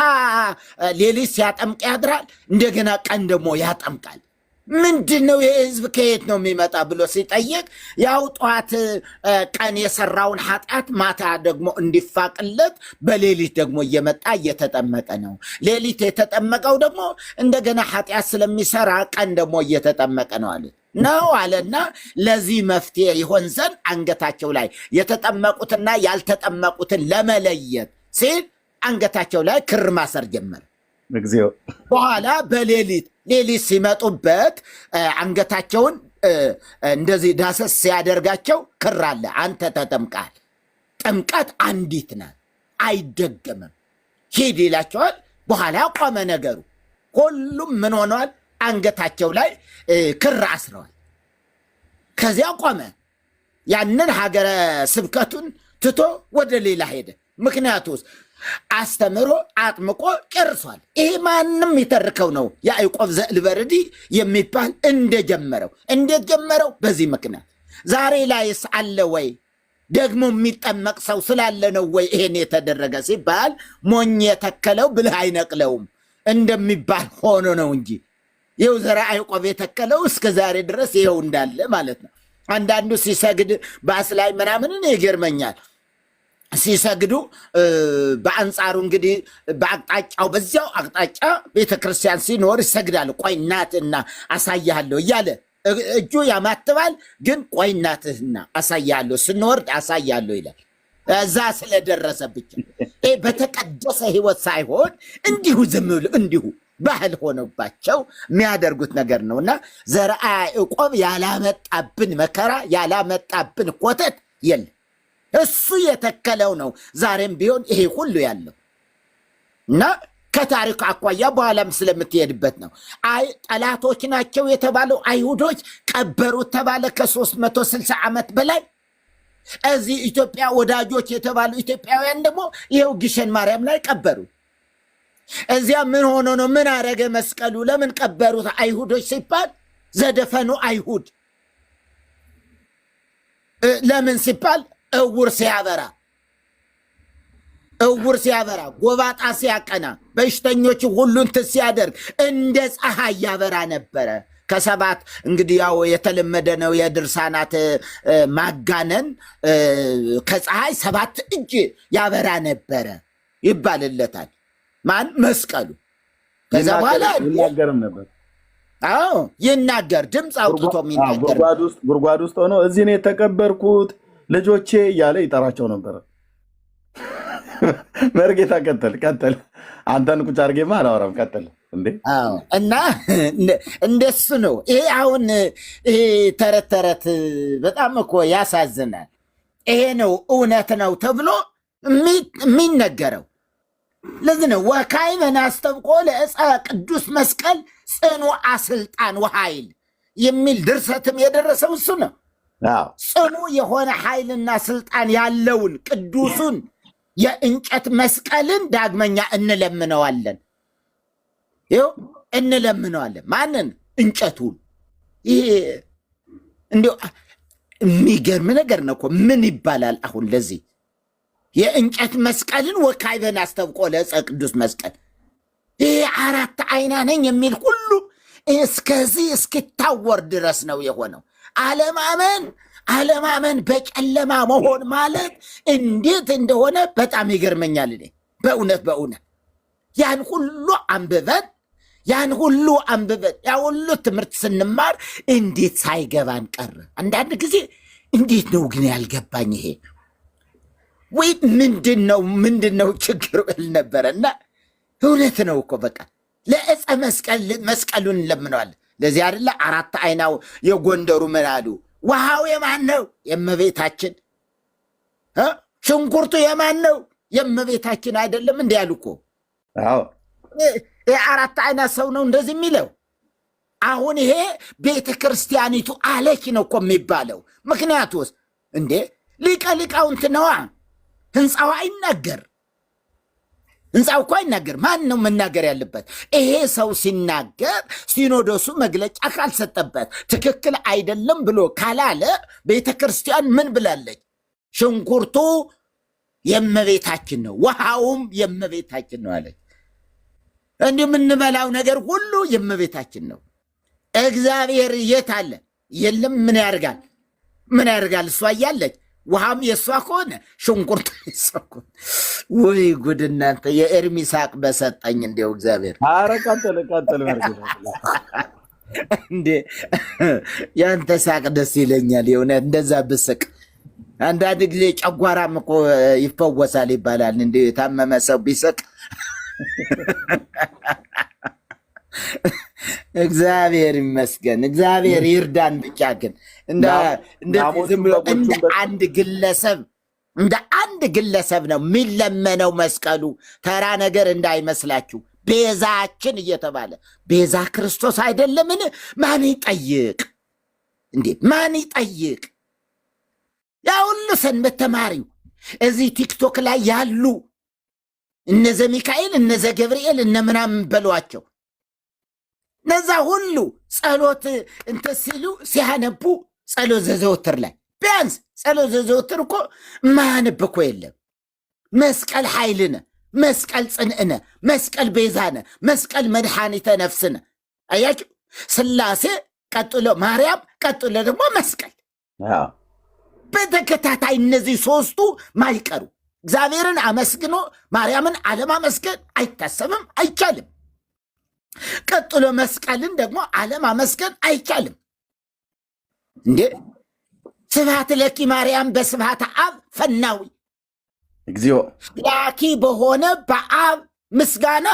ሌሊት ሲያጠምቅ ያድራል፣ እንደገና ቀን ደግሞ ያጠምቃል። ምንድን ነው ይህ ህዝብ ከየት ነው የሚመጣ ብሎ ሲጠየቅ ያው ጠዋት ቀን የሰራውን ኃጢአት ማታ ደግሞ እንዲፋቅለት በሌሊት ደግሞ እየመጣ እየተጠመቀ ነው። ሌሊት የተጠመቀው ደግሞ እንደገና ኃጢአት ስለሚሰራ ቀን ደግሞ እየተጠመቀ ነው አለና ለዚህ መፍትሄ ይሆን ዘንድ አንገታቸው ላይ የተጠመቁትና ያልተጠመቁትን ለመለየት ሲል አንገታቸው ላይ ክር ማሰር ጀመረ። በኋላ በሌሊት ሲመጡበት አንገታቸውን እንደዚህ ዳሰስ ሲያደርጋቸው ክር አለ። አንተ ተጠምቃል። ጥምቀት አንዲት ናት፣ አይደገምም። ሂድ ይላቸዋል። በኋላ ቆመ ነገሩ። ሁሉም ምን ሆነዋል? አንገታቸው ላይ ክር አስረዋል። ከዚያ ቆመ። ያንን ሀገረ ስብከቱን ትቶ ወደ ሌላ ሄደ። ምክንያቱስ አስተምሮ አጥምቆ ጨርሷል። ይሄ ማንም የተርከው ነው። ያዕቆብ ዘእልበርዲ የሚባል እንዴት ጀመረው? በዚህ ምክንያት። ዛሬ ላይስ አለ ወይ? ደግሞ የሚጠመቅ ሰው ስላለ ነው ወይ ይሄን የተደረገ ሲባል ሞኝ የተከለው ብልህ አይነቅለውም እንደሚባል ሆኖ ነው እንጂ ይኸው ዘርዓ ያዕቆብ የተከለው እስከ ዛሬ ድረስ ይኸው እንዳለ ማለት ነው። አንዳንዱ ሲሰግድ ባስ ላይ ምናምን ይገርመኛል። ሲሰግዱ በአንጻሩ እንግዲህ በአቅጣጫው በዚያው አቅጣጫ ቤተክርስቲያን ሲኖር ይሰግዳል። ቆይ እናትና አሳያለሁ እያለ እጁ ያማትባል። ግን ቆይ እናትህና አሳያለሁ፣ ስንወርድ አሳያለሁ ይላል። እዛ ስለደረሰ ብቻ በተቀደሰ ሕይወት ሳይሆን እንዲሁ ዝም ብሎ እንዲሁ ባህል ሆነባቸው የሚያደርጉት ነገር ነው። እና ዘርዓ ያዕቆብ ያላመጣብን መከራ ያላመጣብን ኮተት የለም። እሱ የተከለው ነው። ዛሬም ቢሆን ይሄ ሁሉ ያለው እና ከታሪክ አኳያ በኋላም ስለምትሄድበት ነው። ጠላቶች ናቸው የተባለው አይሁዶች ቀበሩት ተባለ። ከ360 ዓመት በላይ እዚህ ኢትዮጵያ ወዳጆች የተባሉ ኢትዮጵያውያን ደግሞ ይኸው ግሸን ማርያም ላይ ቀበሩ። እዚያ ምን ሆኖ ነው? ምን አረገ መስቀሉ? ለምን ቀበሩት አይሁዶች ሲባል ዘደፈኑ አይሁድ ለምን ሲባል እውር ሲያበራ ጎባጣ ሲያቀና በሽተኞች ሁሉን ሲያደርግ እንደ ፀሐይ ያበራ ነበረ። ከሰባት እንግዲህ ያው የተለመደ ነው የድርሳናት ማጋነን። ከፀሐይ 7 እጅ ያበራ ነበረ ይባልለታል። ማን? መስቀሉ። ከዛ በኋላ ይናገርም ነበር። አዎ ይናገር፣ ድምፅ አውጥቶ የሚናገር ጉድጓድ ውስጥ ሆኖ እዚህ ነው የተቀበርኩት ልጆቼ እያለ ይጠራቸው ነበረ። መርጌታ ቀጥል። አንተን ቁጭ አድርጌማ አላወራም። ቀጥል እንዴ። እና እንደሱ ነው። ይሄ አሁን ይሄ ተረት በጣም እኮ ያሳዝናል። ይሄ ነው እውነት ነው ተብሎ የሚነገረው። ለዚህ ነው ወካዕበ አስተብቆ ለዕፀ ቅዱስ መስቀል ጽኑዕ ስልጣን ወኃይል የሚል ድርሰትም የደረሰው እሱ ነው። ጽኑ የሆነ ኃይልና ስልጣን ያለውን ቅዱሱን የእንጨት መስቀልን ዳግመኛ እንለምነዋለን። ይኸው እንለምነዋለን። ማንን? እንጨቱን። ይሄ እንዲሁ የሚገርም ነገር ነው እኮ። ምን ይባላል አሁን ለዚህ? የእንጨት መስቀልን ወካዕበን አስተብቆ ለዕፀ ቅዱስ መስቀል ይህ 4 አይና ነኝ የሚል ሁሉ እስከዚህ እስኪታወር ድረስ ነው የሆነው። አለማመን በጨለማ መሆን ማለት እንዴት እንደሆነ በጣም ይገርመኛል። እኔ በእውነት ያን ሁሉ አንብበን ያ ሁሉ ትምህርት ስንማር እንዴት ሳይገባን ቀረ? አንዳንድ ጊዜ እንዴት ነው ግን ያልገባኝ ይሄ? ወይ ምንድነው ችግሩ እል ነበረ። እና እውነት ነው እኮ በቃ ለዕፀ መስቀሉን እንለምነዋለን። ለዚህ አይደለ 4 አይናው የጎንደሩ ምን አሉ? ውሃው የማን ነው? የእመቤታችን። ሽንኩርቱ የማን ነው? የእመቤታችን አይደለም እንዲ ያሉ እኮ። የ4 አይና ሰው ነው እንደዚህ የሚለው። አሁን ይሄ ቤተ ክርስቲያኒቱ አለች ነው እኮ የሚባለው። ምክንያቱስ እንዴ ሊቀ ሊቃውንት ነዋ። ህንፃው አይናገር፣ ህንፃው እኮ አይናገር። ማን ነው መናገር ያለበት? ይሄ ሰው ሲናገር ሲኖዶሱ መግለጫ ካልሰጠበት ትክክል አይደለም ብሎ ካላለ ቤተ ክርስቲያን ምን ብላለች? ሽንኩርቱ የእመቤታችን ነው፣ ውሃውም የእመቤታችን ነው አለች። እንዲህ የምንበላው ነገር ሁሉ የእመቤታችን ነው። እግዚአብሔር የት አለ? የለም። ምን ያደርጋል? እሷ እያለች ውሃም የእሷ ከሆነ ሽንኩርቱ የእሷ ከሆነ፣ ወይ ጉድ እናንተ! የኤርሚ ሳቅ በሰጠኝ እንዲው እግዚአብሔር። ኧረ ቀጥል እንዴ! ያንተ ሳቅ ደስ ይለኛል የእውነት። እንደዛ ብስቅ አንዳንድ ጊዜ ጨጓራም እኮ ይፈወሳል ይባላል። እንዲ የታመመ ሰው ቢስቅ እግዚአብሔር ይመስገን፣ እግዚአብሔር ይርዳን። ብቻ ግን እንደ አንድ ግለሰብ ነው የሚለመነው መስቀሉ። ተራ ነገር እንዳይመስላችሁ። ቤዛችን እየተባለ ቤዛ ክርስቶስ አይደለምን? ማን ይጠይቅ እንዴ? ማን ይጠይቅ? ያ ሁሉ ሰንበት ተማሪው እዚህ ቲክቶክ ላይ ያሉ እነዘ ሚካኤል እነዘ ገብርኤል እነ ምናምን በሏቸው፣ እነዛ ሁሉ ጸሎት እንትን ሲሉ ሲያነቡ ጸሎት ዘዘወትር ላይ ቢያንስ ጸሎት ዘዘወትር እኮ ማያነብ እኮ የለም። መስቀል ኃይልነ፣ መስቀል ጽንዕነ፣ መስቀል ቤዛነ፣ መስቀል መድኃኒተ ነፍስነ። አያችሁ፣ ስላሴ ቀጥሎ ማርያም ቀጥሎ ደግሞ መስቀል በተከታታይ እነዚህ ሶስቱ ማይቀሩ። እግዚአብሔርን አመስግኖ ማርያምን አለማመስገን አይታሰብም፣ አይቻልም። ቀጥሎ መስቀልን ደግሞ አለማመስገን አይቻልም። እንዴ ስብሐት ለኪ ማርያም በስብሐተ አብ ፈናዊ እግዚኦ፣ ላኪ በሆነ በአብ ምስጋና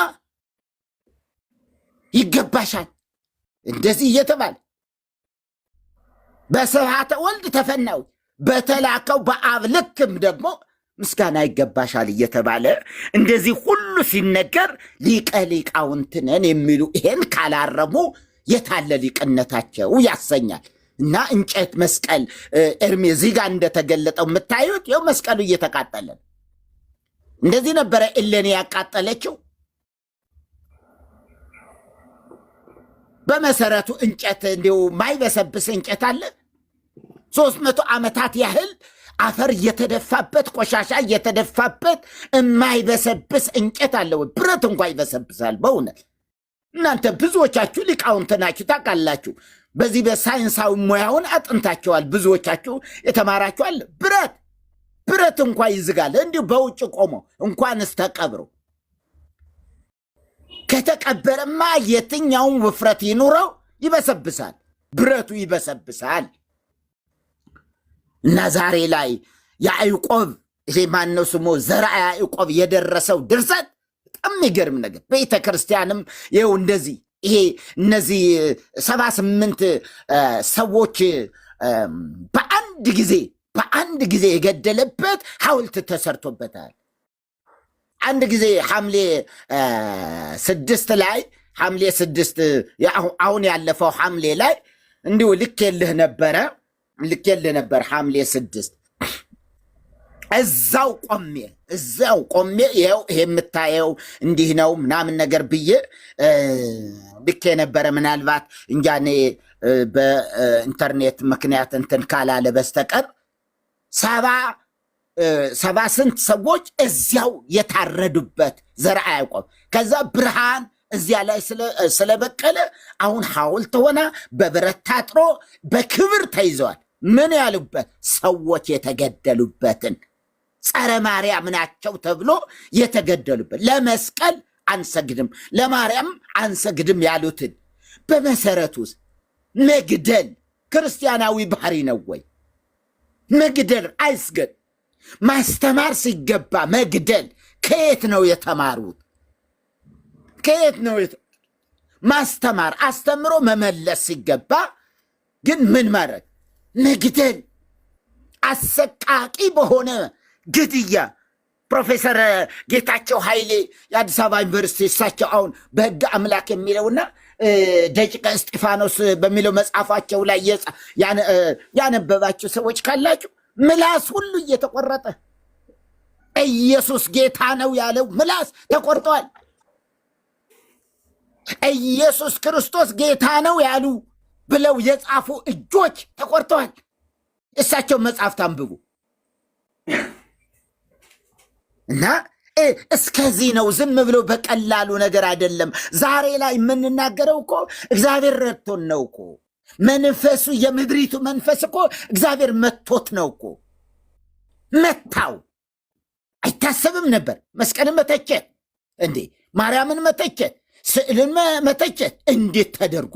ይገባሻል። እንደዚህ እየተባለ በስብሐተ ወልድ ተፈናዊ በተላከው በአብ ልክም ደግሞ ምስጋና ይገባሻል እየተባለ እንደዚህ ሁሉ ሲነገር ሊቀ ሊቃውንት ነን የሚሉ ይሄን ካላረሙ የታለ ሊቅነታቸው ያሰኛል። እና እንጨት መስቀል እርሜ እዚህ ጋር እንደተገለጠው የምታዩት ይኸው መስቀሉ እየተቃጠለ ነው። እንደዚህ ነበረ እሌኒ ያቃጠለችው። በመሰረቱ እንጨት እንዲሁ ማይበሰብስ እንጨት አለ? 300 ዓመታት ያህል አፈር እየተደፋበት ቆሻሻ እየተደፋበት የማይበሰብስ እንጨት አለ ወይ? ብረት እንኳ ይበሰብሳል። በእውነት እናንተ ብዙዎቻችሁ ሊቃውንት ናችሁ፣ ታውቃላችሁ። በዚህ በሳይንሳዊ ሙያውን አጥንታቸዋል። ብዙዎቻችሁ የተማራችሁ አለ። ብረት እንኳ ይዝጋል እንዲሁ በውጭ ቆሞ እንኳንስ ተቀብሮ። ከተቀበረማ የትኛውን ውፍረት ይኑረው ይበሰብሳል፣ ብረቱ ይበሰብሳል። እና ዛሬ ላይ ያዕቆብ ይሄ ማነው ስሙ ዘርዓ ያዕቆብ የደረሰው ድርሰት በጣም የሚገርም ነገር። ቤተ ክርስቲያንም ይኸው እንደዚህ ይሄ እነዚህ 78 ሰዎች በአንድ ጊዜ የገደለበት ሐውልት ተሰርቶበታል። አንድ ጊዜ ሐምሌ 6 ላይ ሐምሌ 6 አሁን ያለፈው ሐምሌ ላይ እንዲሁ ልኬልህ ነበር ሐምሌ 6 እዛው ቆሜ ይኸው ይሄ የምታየው እንዲህ ነው ምናምን ነገር ብዬ ልክ የነበረ ምናልባት እንጃ እኔ በኢንተርኔት ምክንያት እንትን ካላለ በስተቀር 70 ስንት ሰዎች እዚያው የታረዱበት ዘርዓ ያዕቆብ ከዛ ብርሃን እዚያ ላይ ስለበቀለ አሁን ሐውልት ሆና በብረት ታጥሮ በክብር ተይዘዋል። ምን ያሉበት ሰዎች የተገደሉበትን ጸረ ማርያም ናቸው ተብሎ የተገደሉበት ለመስቀል አንሰግድም ለማርያም አንሰግድም ያሉትን በመሰረቱ መግደል ክርስቲያናዊ ባህሪ ነው ወይ? መግደል አይስገድ። ማስተማር ሲገባ መግደል ከየት ነው የተማሩት? ከየት ነው ማስተማር? አስተምሮ መመለስ ሲገባ ግን ምን ማድረግ? መግደል። አሰቃቂ በሆነ ግድያ ፕሮፌሰር ጌታቸው ኃይሌ የአዲስ አበባ ዩኒቨርሲቲ እሳቸው አሁን በሕግ አምላክ የሚለውና ደቂቀ እስጢፋኖስ በሚለው መጽሐፋቸው ላይ ያነበባችሁ ሰዎች ካላችሁ ምላስ ሁሉ እየተቆረጠ ኢየሱስ ጌታ ነው ያለው ምላስ ተቆርጧል። ኢየሱስ ክርስቶስ ጌታ ነው ያሉ ብለው የጻፉ እጆች ተቆርጠዋል። እሳቸው መጽሐፍ ታንብቡ እና እስከዚህ ነው። ዝም ብሎ በቀላሉ ነገር አይደለም። ዛሬ ላይ የምንናገረው እኮ እግዚአብሔር ረድቶን ነው እኮ። መንፈሱ የምድሪቱ መንፈስ እኮ እግዚአብሔር መቶት ነው እኮ። መታው አይታሰብም ነበር። መስቀልን መተቸት እንዴ! ማርያምን መተቸት፣ ስዕልን መተቸት እንዴት ተደርጎ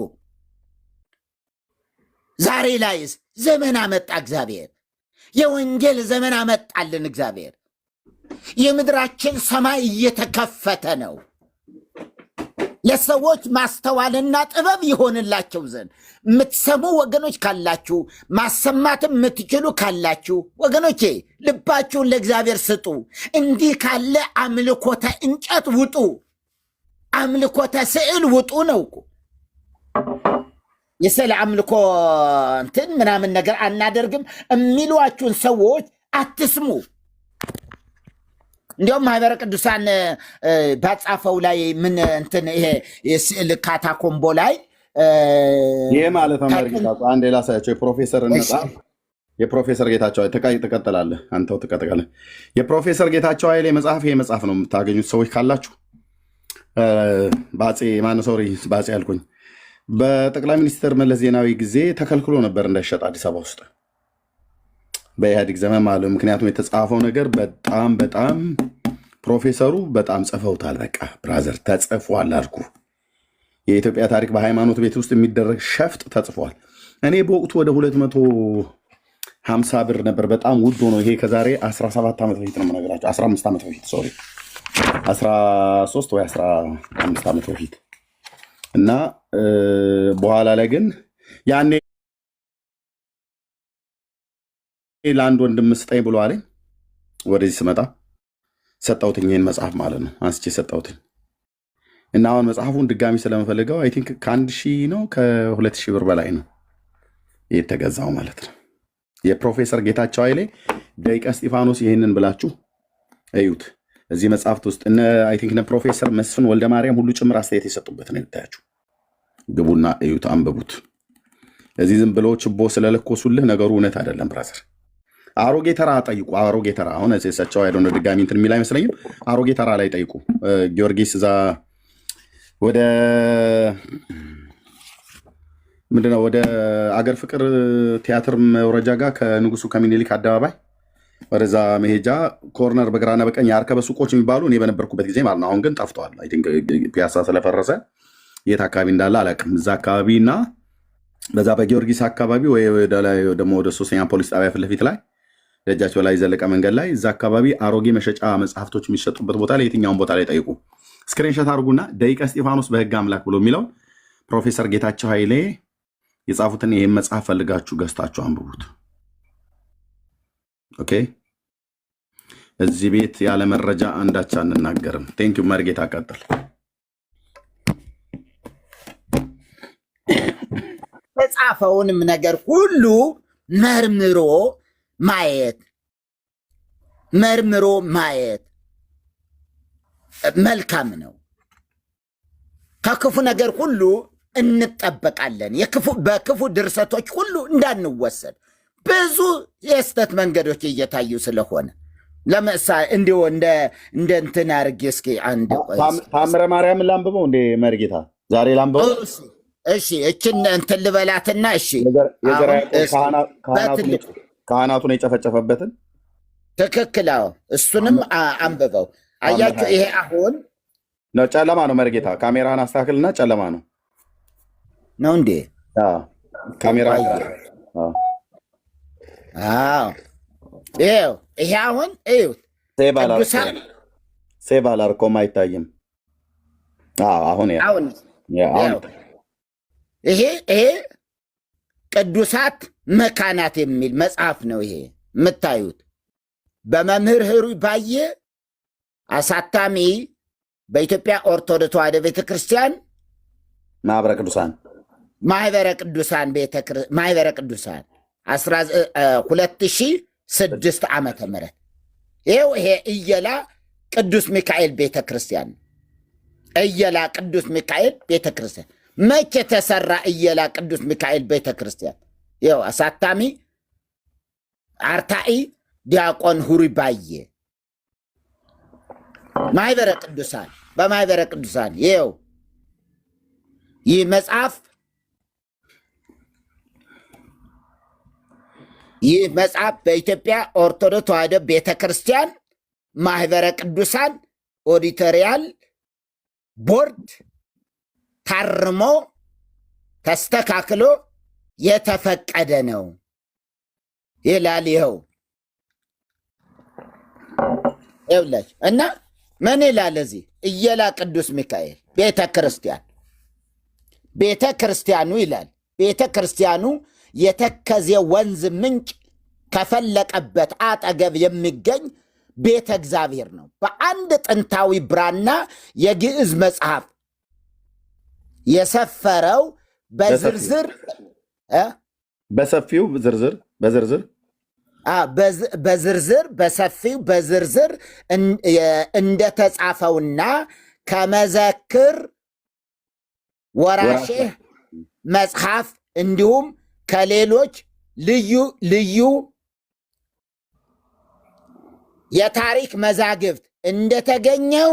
ዛሬ ላይስ ዘመን አመጣ እግዚአብሔር። የወንጌል ዘመን አመጣልን እግዚአብሔር። የምድራችን ሰማይ እየተከፈተ ነው። ለሰዎች ማስተዋልና ጥበብ ይሆንላቸው ዘንድ የምትሰሙ ወገኖች ካላችሁ፣ ማሰማትም የምትችሉ ካላችሁ ወገኖቼ ልባችሁን ለእግዚአብሔር ስጡ። እንዲህ ካለ አምልኮተ እንጨት ውጡ፣ አምልኮተ ስዕል ውጡ ነው እኮ። የስዕል አምልኮ እንትን ምናምን ነገር አናደርግም የሚሏችሁን ሰዎች አትስሙ። እንዲሁም ማህበረ ቅዱሳን ባጻፈው ላይ ምን እንትን ይሄ የስዕል ካታኮምቦ ላይ ይሄ ማለት ነው። አንድ ላሳያቸው የፕሮፌሰር ጌታቸው ትቀጥላለህ፣ አንተው ትቀጥላለህ። የፕሮፌሰር ጌታቸው ኃይሌ መጽሐፍ ይሄ መጽሐፍ ነው። የምታገኙት ሰዎች ካላችሁ በአፄ ያልኩኝ በጠቅላይ ሚኒስትር መለስ ዜናዊ ጊዜ ተከልክሎ ነበር እንዳይሸጥ አዲስ አበባ ውስጥ በኢህአዴግ ዘመን ማለት። ምክንያቱም የተጻፈው ነገር በጣም ፕሮፌሰሩ በጣም ጽፈውታል። በቃ ብራዘር ተጽፏል አልኩ። የኢትዮጵያ ታሪክ በሃይማኖት ቤት ውስጥ የሚደረግ ሸፍጥ ተጽፏል። እኔ በወቅቱ ወደ 250 ብር ነበር። በጣም ውድ ሆኖ ይሄ ከዛሬ 17 ዓመት በፊት ነው የምነግራቸው። 15 ዓመት በፊት 13 ወይ 15 ዓመት በፊት እና በኋላ ላይ ግን ያኔ ለአንድ ወንድም ስጠኝ ብሎ አለኝ። ወደዚህ ስመጣ ሰጠውትኝ፣ ይህን መጽሐፍ ማለት ነው አንስቼ ሰጠውትኝ። እና አሁን መጽሐፉን ድጋሚ ስለምፈልገው አይ ቲንክ ከ1000 ነው ከ2000 ብር በላይ ነው የተገዛው ማለት ነው። የፕሮፌሰር ጌታቸው ኃይሌ ደቂቀ እስጢፋኖስ ይህንን ብላችሁ እዩት። እዚህ መጽሐፍት ውስጥ አይ ቲንክ ፕሮፌሰር መስፍን ወልደ ማርያም ሁሉ ጭምር አስተያየት የሰጡበት ነው የምታያችሁ። ግቡና እዩት፣ አንብቡት። እዚህ ዝም ብሎ ችቦ ስለለኮሱልህ ነገሩ እውነት አይደለም ብራዘር። አሮጌ ተራ ጠይቁ። አሮጌ ተራ አሁን እሳቸው አይደሆነ ድጋሚ እንትን የሚል አይመስለኝም። አሮጌ ተራ ላይ ጠይቁ። ጊዮርጊስ እዛ ወደ ምንድነው ወደ አገር ፍቅር ቲያትር መውረጃ ጋር ከንጉሱ ከሚኒሊክ አደባባይ ወደዛ መሄጃ ኮርነር በግራና በቀኝ የአርከበ ሱቆች የሚባሉ እኔ በነበርኩበት ጊዜ ማለት ነው። አሁን ግን ጠፍተዋል። አይ ቲንክ ፒያሳ ስለፈረሰ የት አካባቢ እንዳለ አላውቅም። እዛ አካባቢ እና በዛ በጊዮርጊስ አካባቢ ወይ ደግሞ ወደ 3ኛ ፖሊስ ጣቢያ ፊት ለፊት ላይ ደጃቸው ላይ ዘለቀ መንገድ ላይ እዛ አካባቢ አሮጌ መሸጫ መጽሐፍቶች የሚሸጡበት ቦታ ላይ የትኛውን ቦታ ላይ ጠይቁ። ስክሪንሾት አድርጉና ደቂቀ እስጢፋኖስ በሕግ አምላክ ብሎ የሚለውን ፕሮፌሰር ጌታቸው ኃይሌ የጻፉትን ይህን መጽሐፍ ፈልጋችሁ ገዝታችሁ አንብቡት። ኦኬ። እዚህ ቤት ያለ መረጃ አንዳች አንናገርም። ቴንኪዩ መርጌታ ቀጥል። የጻፈውንም ነገር ሁሉ መርምሮ ማየት መርምሮ ማየት መልካም ነው። ከክፉ ነገር ሁሉ እንጠበቃለን። በክፉ ድርሰቶች ሁሉ እንዳንወሰድ ብዙ የስተት መንገዶች እየታዩ ስለሆነ ለምሳሌ እንዲሁ እንደ እንትን አድርጌ እስኪ አንድ ታምረ ማርያምን ላንብበው እንዴ መርጌታ? ዛሬ ላንብበው። እሺ እችን እንትን ልበላትና እሺ ካህናቱን የጨፈጨፈበትን ትክክል። እሱንም አንብበው። አያችሁ ይሄ አሁን ነው ጨለማ ነው መርጌታ። ካሜራን አስተካክልና ጨለማ ነው እንዴ? ካሜራ ይሄ አሁን እዩት። ሴቭ አላርኮም አይታይም። አሁን ይሄ ቅዱሳት መካናት የሚል መጽሐፍ ነው። ይሄ የምታዩት በመምህር ህሩይ ባየ አሳታሚ በኢትዮጵያ ኦርቶዶክስ ተዋሕዶ ቤተክርስቲያን ማህበረ ቅዱሳን 2006 ዓመተ ምህረት ይሄ እየላ ቅዱስ ሚካኤል ቤተክርስቲያን እየላ ቅዱስ ሚካኤል ቤተክርስቲያን መቼ ተሰራ? እየላ ቅዱስ ሚካኤል ቤተክርስቲያን ይኸው አሳታሚ አርታኢ ዲያቆን ህሩይ ባየ ማህበረ ቅዱሳን በማህበረ ቅዱሳን ይኸው ይህ መጽሐፍ በኢትዮጵያ ኦርቶዶክስ ተዋሕዶ ቤተክርስቲያን ማህበረ ቅዱሳን ኦዲቶሪያል ቦርድ ታርሞ ተስተካክሎ የተፈቀደ ነው ይላል። ይኸውላችሁ እና ምን ይላል እዚህ? እየላ ቅዱስ ሚካኤል ቤተ ክርስቲያኑ ይላል። ቤተ ክርስቲያኑ የተከዜ ወንዝ ምንጭ ከፈለቀበት አጠገብ የሚገኝ ቤተ እግዚአብሔር ነው። በአንድ ጥንታዊ ብራና የግዕዝ መጽሐፍ የሰፈረው በዝርዝር በዝርዝር እንደተጻፈውና ከመዘክር ወራሼህ መጽሐፍ እንዲሁም ከሌሎች ልዩ የታሪክ መዛግብት እንደተገኘው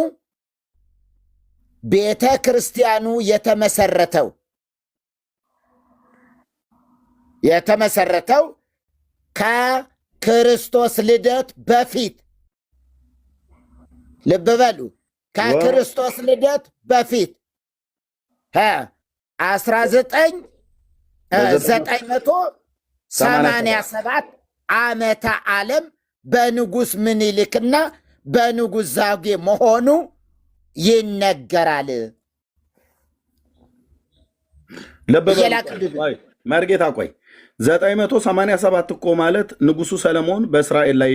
ቤተ ክርስቲያኑ የተመሰረተው ከክርስቶስ ልደት በፊት ልብ በሉ፣ ከክርስቶስ ልደት በፊት 1987 ዓመተ ዓለም በንጉሥ ምኒልክና በንጉሥ ዛጉዌ መሆኑ ይነገራል። መርጌታ ቆይ 987 እኮ ማለት ንጉሱ ሰለሞን በእስራኤል ላይ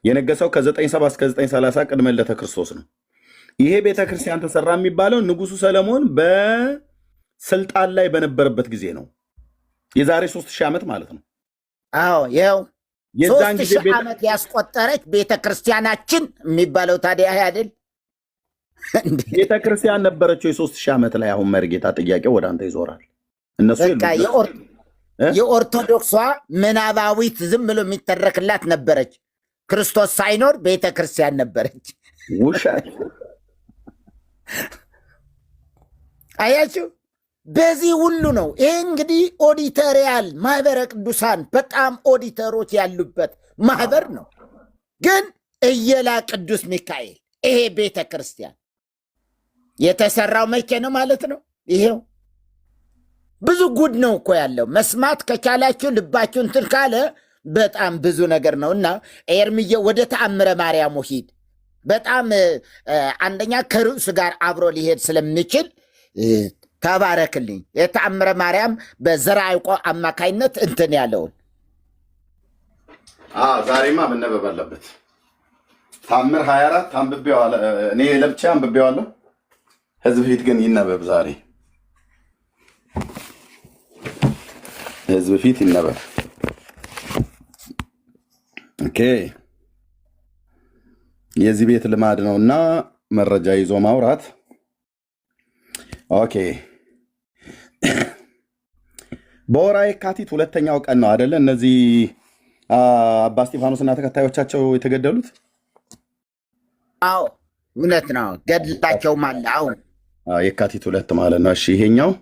የነገሰው ከ97 እስከ 930 ቅድመ ልደተ ክርስቶስ ነው። ይሄ ቤተክርስቲያን ተሰራ የሚባለው ንጉሱ ሰለሞን በስልጣን ላይ በነበረበት ጊዜ ነው። የዛሬ 3000 ዓመት ማለት ነው። ይኸው 3000 ዓመት ያስቆጠረች ቤተክርስቲያናችን የሚባለው ታዲያ አይደል? ቤተክርስቲያን ነበረችው የ3000 ዓመት ላይ። አሁን መርጌታ ጥያቄው ወደ አንተ ይዞራል። እነሱ የኦርቶዶክሷ ምናባዊት ዝም ብሎ የሚተረክላት ነበረች። ክርስቶስ ሳይኖር ቤተክርስቲያን ነበረች። ውሸት። አያችሁ፣ በዚህ ሁሉ ነው። ይህ እንግዲህ ኦዲተሪያል ማህበረ ቅዱሳን በጣም ኦዲተሮች ያሉበት ማህበር ነው። ግን እየላ ቅዱስ ሚካኤል ይሄ ቤተ ክርስቲያን የተሰራው መቼ ነው ማለት ነው? ይሄው ብዙ ጉድ ነው እኮ ያለው። መስማት ከቻላችሁ ልባችሁ እንትን ካለ በጣም ብዙ ነገር ነው። እና ኤርምዬ ወደ ተአምረ ማርያሙ ሂድ። በጣም አንደኛ ከርዕሱ ጋር አብሮ ሊሄድ ስለሚችል ተባረክልኝ። የተአምረ ማርያም በዘርዓ ያዕቆብ አማካይነት እንትን ያለውን ዛሬማ መነበብ አለበት። ታምር 24 አንብቤዋለሁ እኔ ለብቻ አንብቤዋለሁ። ህዝብ ፊት ግን ይነበብ። ዛሬ ህዝብ ፊት ይነበብ። ኦኬ የዚህ ቤት ልማድ ነውና መረጃ ይዞ ማውራት። ኦኬ በወርኃ የካቲት 2ኛው ቀን ነው አይደለ? እነዚህ አባ እስጢፋኖስ እና ተከታዮቻቸው የተገደሉት። አዎ እውነት ነው። ገድላቸውም አለ። አሁን የካቲት 2 ማለት ነው። እሺ ይሄኛው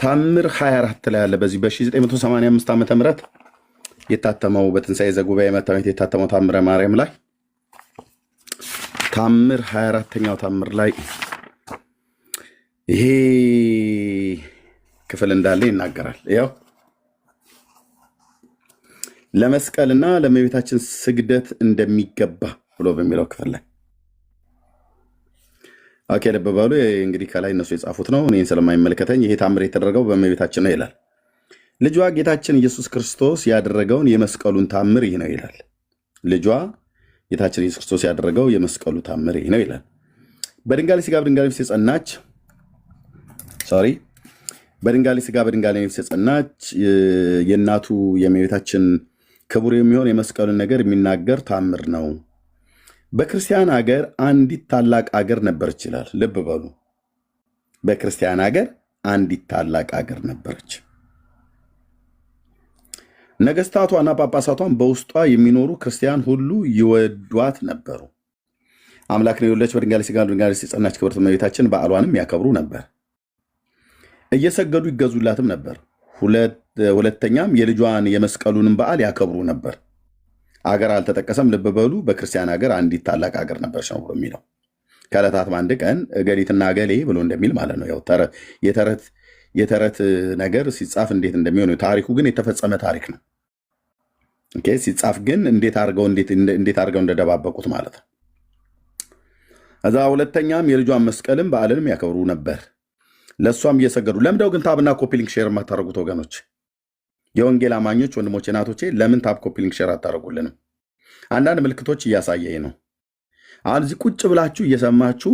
ታምር 24 ላይ አለ። በዚህ በ1985 ዓ ም የታተመው በትንሣኤ ዘጉባኤ መታወት የታተመው ታምረ ማርያም ላይ ታምር 24ኛው ታምር ላይ ይሄ ክፍል እንዳለ ይናገራል። ያው ለመስቀልና ለእመቤታችን ስግደት እንደሚገባ ብሎ በሚለው ክፍል ላይ ኦኬ ልብ በሉ። እንግዲህ ከላይ እነሱ የጻፉት ነው፣ እኔን ስለማይመለከተኝ። ይሄ ታምር የተደረገው በእመቤታችን ነው ይላል። ልጇ ጌታችን ኢየሱስ ክርስቶስ ያደረገውን የመስቀሉን ታምር ይህ ነው ይላል። ልጇ ጌታችን ኢየሱስ ክርስቶስ ያደረገው የመስቀሉ ታምር ይህ ነው ይላል። በድንጋሌ ሥጋ በድንጋሌ ነፍስ የጸናች በድንጋሌ ሥጋ በድንጋሌ ነፍስ የጸናች የእናቱ የእመቤታችን ክቡር የሚሆን የመስቀሉን ነገር የሚናገር ታምር ነው። በክርስቲያን ሀገር አንዲት ታላቅ ሀገር ነበረች ይላል። ልብ በሉ፣ በክርስቲያን ሀገር አንዲት ታላቅ ሀገር ነበረች። ነገስታቷና ጳጳሳቷን በውስጧ የሚኖሩ ክርስቲያን ሁሉ ይወዷት ነበሩ። አምላክን የወለደች በድንጋሌ ሥጋ በድንጋሌ ነፍስ የጸናች ክብርት እመቤታችን በዓሏንም ያከብሩ ነበር፣ እየሰገዱ ይገዙላትም ነበር። ሁለተኛም የልጇን የመስቀሉንም በዓል ያከብሩ ነበር። አገር አልተጠቀሰም። ልብ በሉ፣ በክርስቲያን ሀገር አንዲት ታላቅ ሀገር ነበረች ነው ብሎ የሚለው። ከዕለታት አንድ ቀን እገሊትና እገሌ ብሎ እንደሚል ማለት ነው። ያው የተረት ነገር ሲጻፍ እንዴት እንደሚሆን ታሪኩ ግን የተፈጸመ ታሪክ ነው። ኦኬ ሲጻፍ ግን እንዴት አድርገው እንደደባበቁት ማለት ነው። እዛ ሁለተኛም የልጇን መስቀልም በዓልንም ያከብሩ ነበር፣ ለእሷም እየሰገዱ። ለምደው ግን ታብና ኮፒሊንግ ሼር የማታደርጉት ወገኖች፣ የወንጌል አማኞች ወንድሞቼ እናቶቼ፣ ለምን ታብ ኮፒሊንግ ሼር አታደርጉልንም? አንዳንድ ምልክቶች እያሳየኝ ነው። አሁን እዚህ ቁጭ ብላችሁ እየሰማችሁ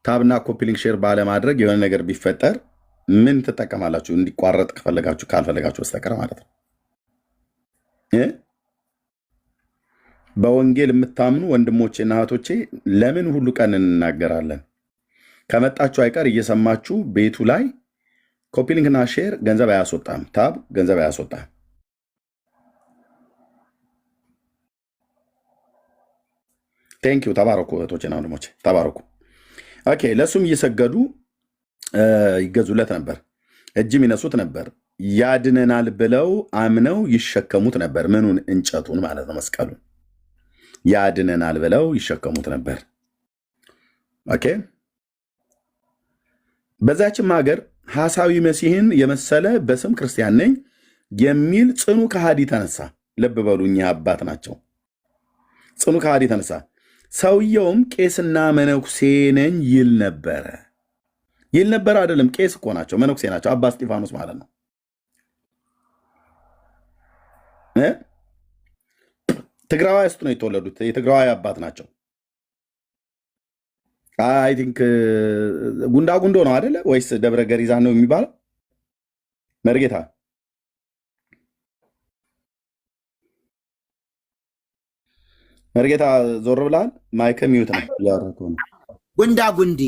ታብና ኮፒሊንግ ሼር ባለማድረግ የሆነ ነገር ቢፈጠር ምን ትጠቀማላችሁ? እንዲቋረጥ ካልፈለጋችሁ በስተቀር ማለት ነው። በወንጌል የምታምኑ ወንድሞቼ እና እህቶቼ ለምን ሁሉ ቀን እንናገራለን? ከመጣችሁ አይቀር እየሰማችሁ ቤቱ ላይ ኮፒሊንግና ሼር ገንዘብ አያስወጣም። ታብ ገንዘብ አያስወጣም። ቴንኪው። ተባረኩ እህቶቼና ወንድሞቼ ተባረኩ። ኦኬ ለእሱም እየሰገዱ ይገዙለት ነበር፣ እጅም ይነሱት ነበር። ያድነናል ብለው አምነው ይሸከሙት ነበር። ምኑን? እንጨቱን ማለት ነው፣ መስቀሉን። ያድነናል ብለው ይሸከሙት ነበር። ኦኬ በዛችም ሀገር ሐሳዊ መሲህን የመሰለ በስም ክርስቲያን ነኝ የሚል ጽኑ ከሃዲ ተነሳ። ልብ በሉ፣ እኚህ አባት ናቸው። ጽኑ ከሃዲ ተነሳ። ሰውየውም ቄስና መነኩሴ ነኝ ይል ነበረ። አይደለም፣ ቄስ እኮ ናቸው፣ መነኩሴ ናቸው። አባ እስጢፋኖስ ማለት ነው። ትግራዋይ ውስጥ ነው የተወለዱት። የትግራዋይ አባት ናቸው። አይ ቲንክ ጉንዳ ጉንዶ ነው አይደለ? ወይስ ደብረ ገሪዛን ነው የሚባለው? መርጌታ ዞር ብለሃል። ማይከ ሚዩት ነው ያወራከው ነው። ጉንዳ ጉንዲ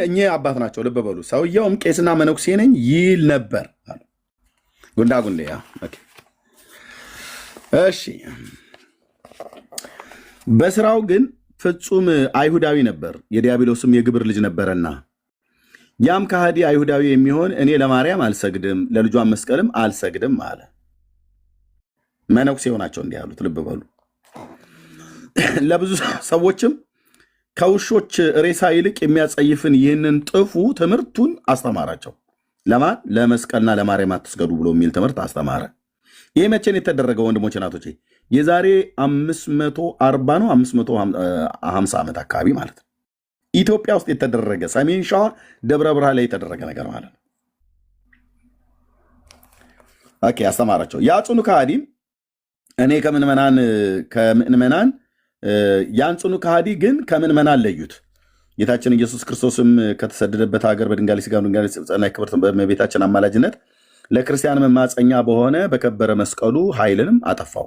እኚህ አባት ናቸው። ልብ በሉ። ሰውየውም ቄስና መነኩሴ ነኝ ይል ነበር። ጉንዳ ጉንዴ። እሺ በስራው ግን ፍጹም አይሁዳዊ ነበር፣ የዲያብሎስም የግብር ልጅ ነበረና። ያም ከሃዲ አይሁዳዊ የሚሆን እኔ ለማርያም አልሰግድም ለልጇን መስቀልም አልሰግድም አለ። መነኩሴው ናቸው እንዲህ ያሉት። ልብ በሉ። ለብዙ ሰዎችም ከውሾች ሬሳ ይልቅ የሚያጸይፍን ይህንን ጥፉ ትምህርቱን አስተማራቸው። ለማን? ለመስቀልና ለማርያም አትስገዱ ብሎ የሚል ትምህርት አስተማረ። ይህ መቼን የተደረገው ወንድሞች እናቶቼ? የዛሬ 540 ነው 550 ዓመት አካባቢ ማለት ነው። ኢትዮጵያ ውስጥ የተደረገ ሰሜን ሸዋ ደብረ ብርሃን ላይ የተደረገ ነገር ማለት ነው። ኦኬ አስተማራቸው። ያ ጽኑ ከሃዲም እኔ ከምዕመናን ያን ጽኑ ከሃዲ ግን ከምዕመናን ለዩት። ጌታችን ኢየሱስ ክርስቶስም ከተሰደደበት ሀገር በድንጋሌ ሥጋ በድንጋሌ ነፍስ የጸናች ክብርት በእመቤታችን አማላጅነት ለክርስቲያን መማፀኛ በሆነ በከበረ መስቀሉ ኃይልንም አጠፋው።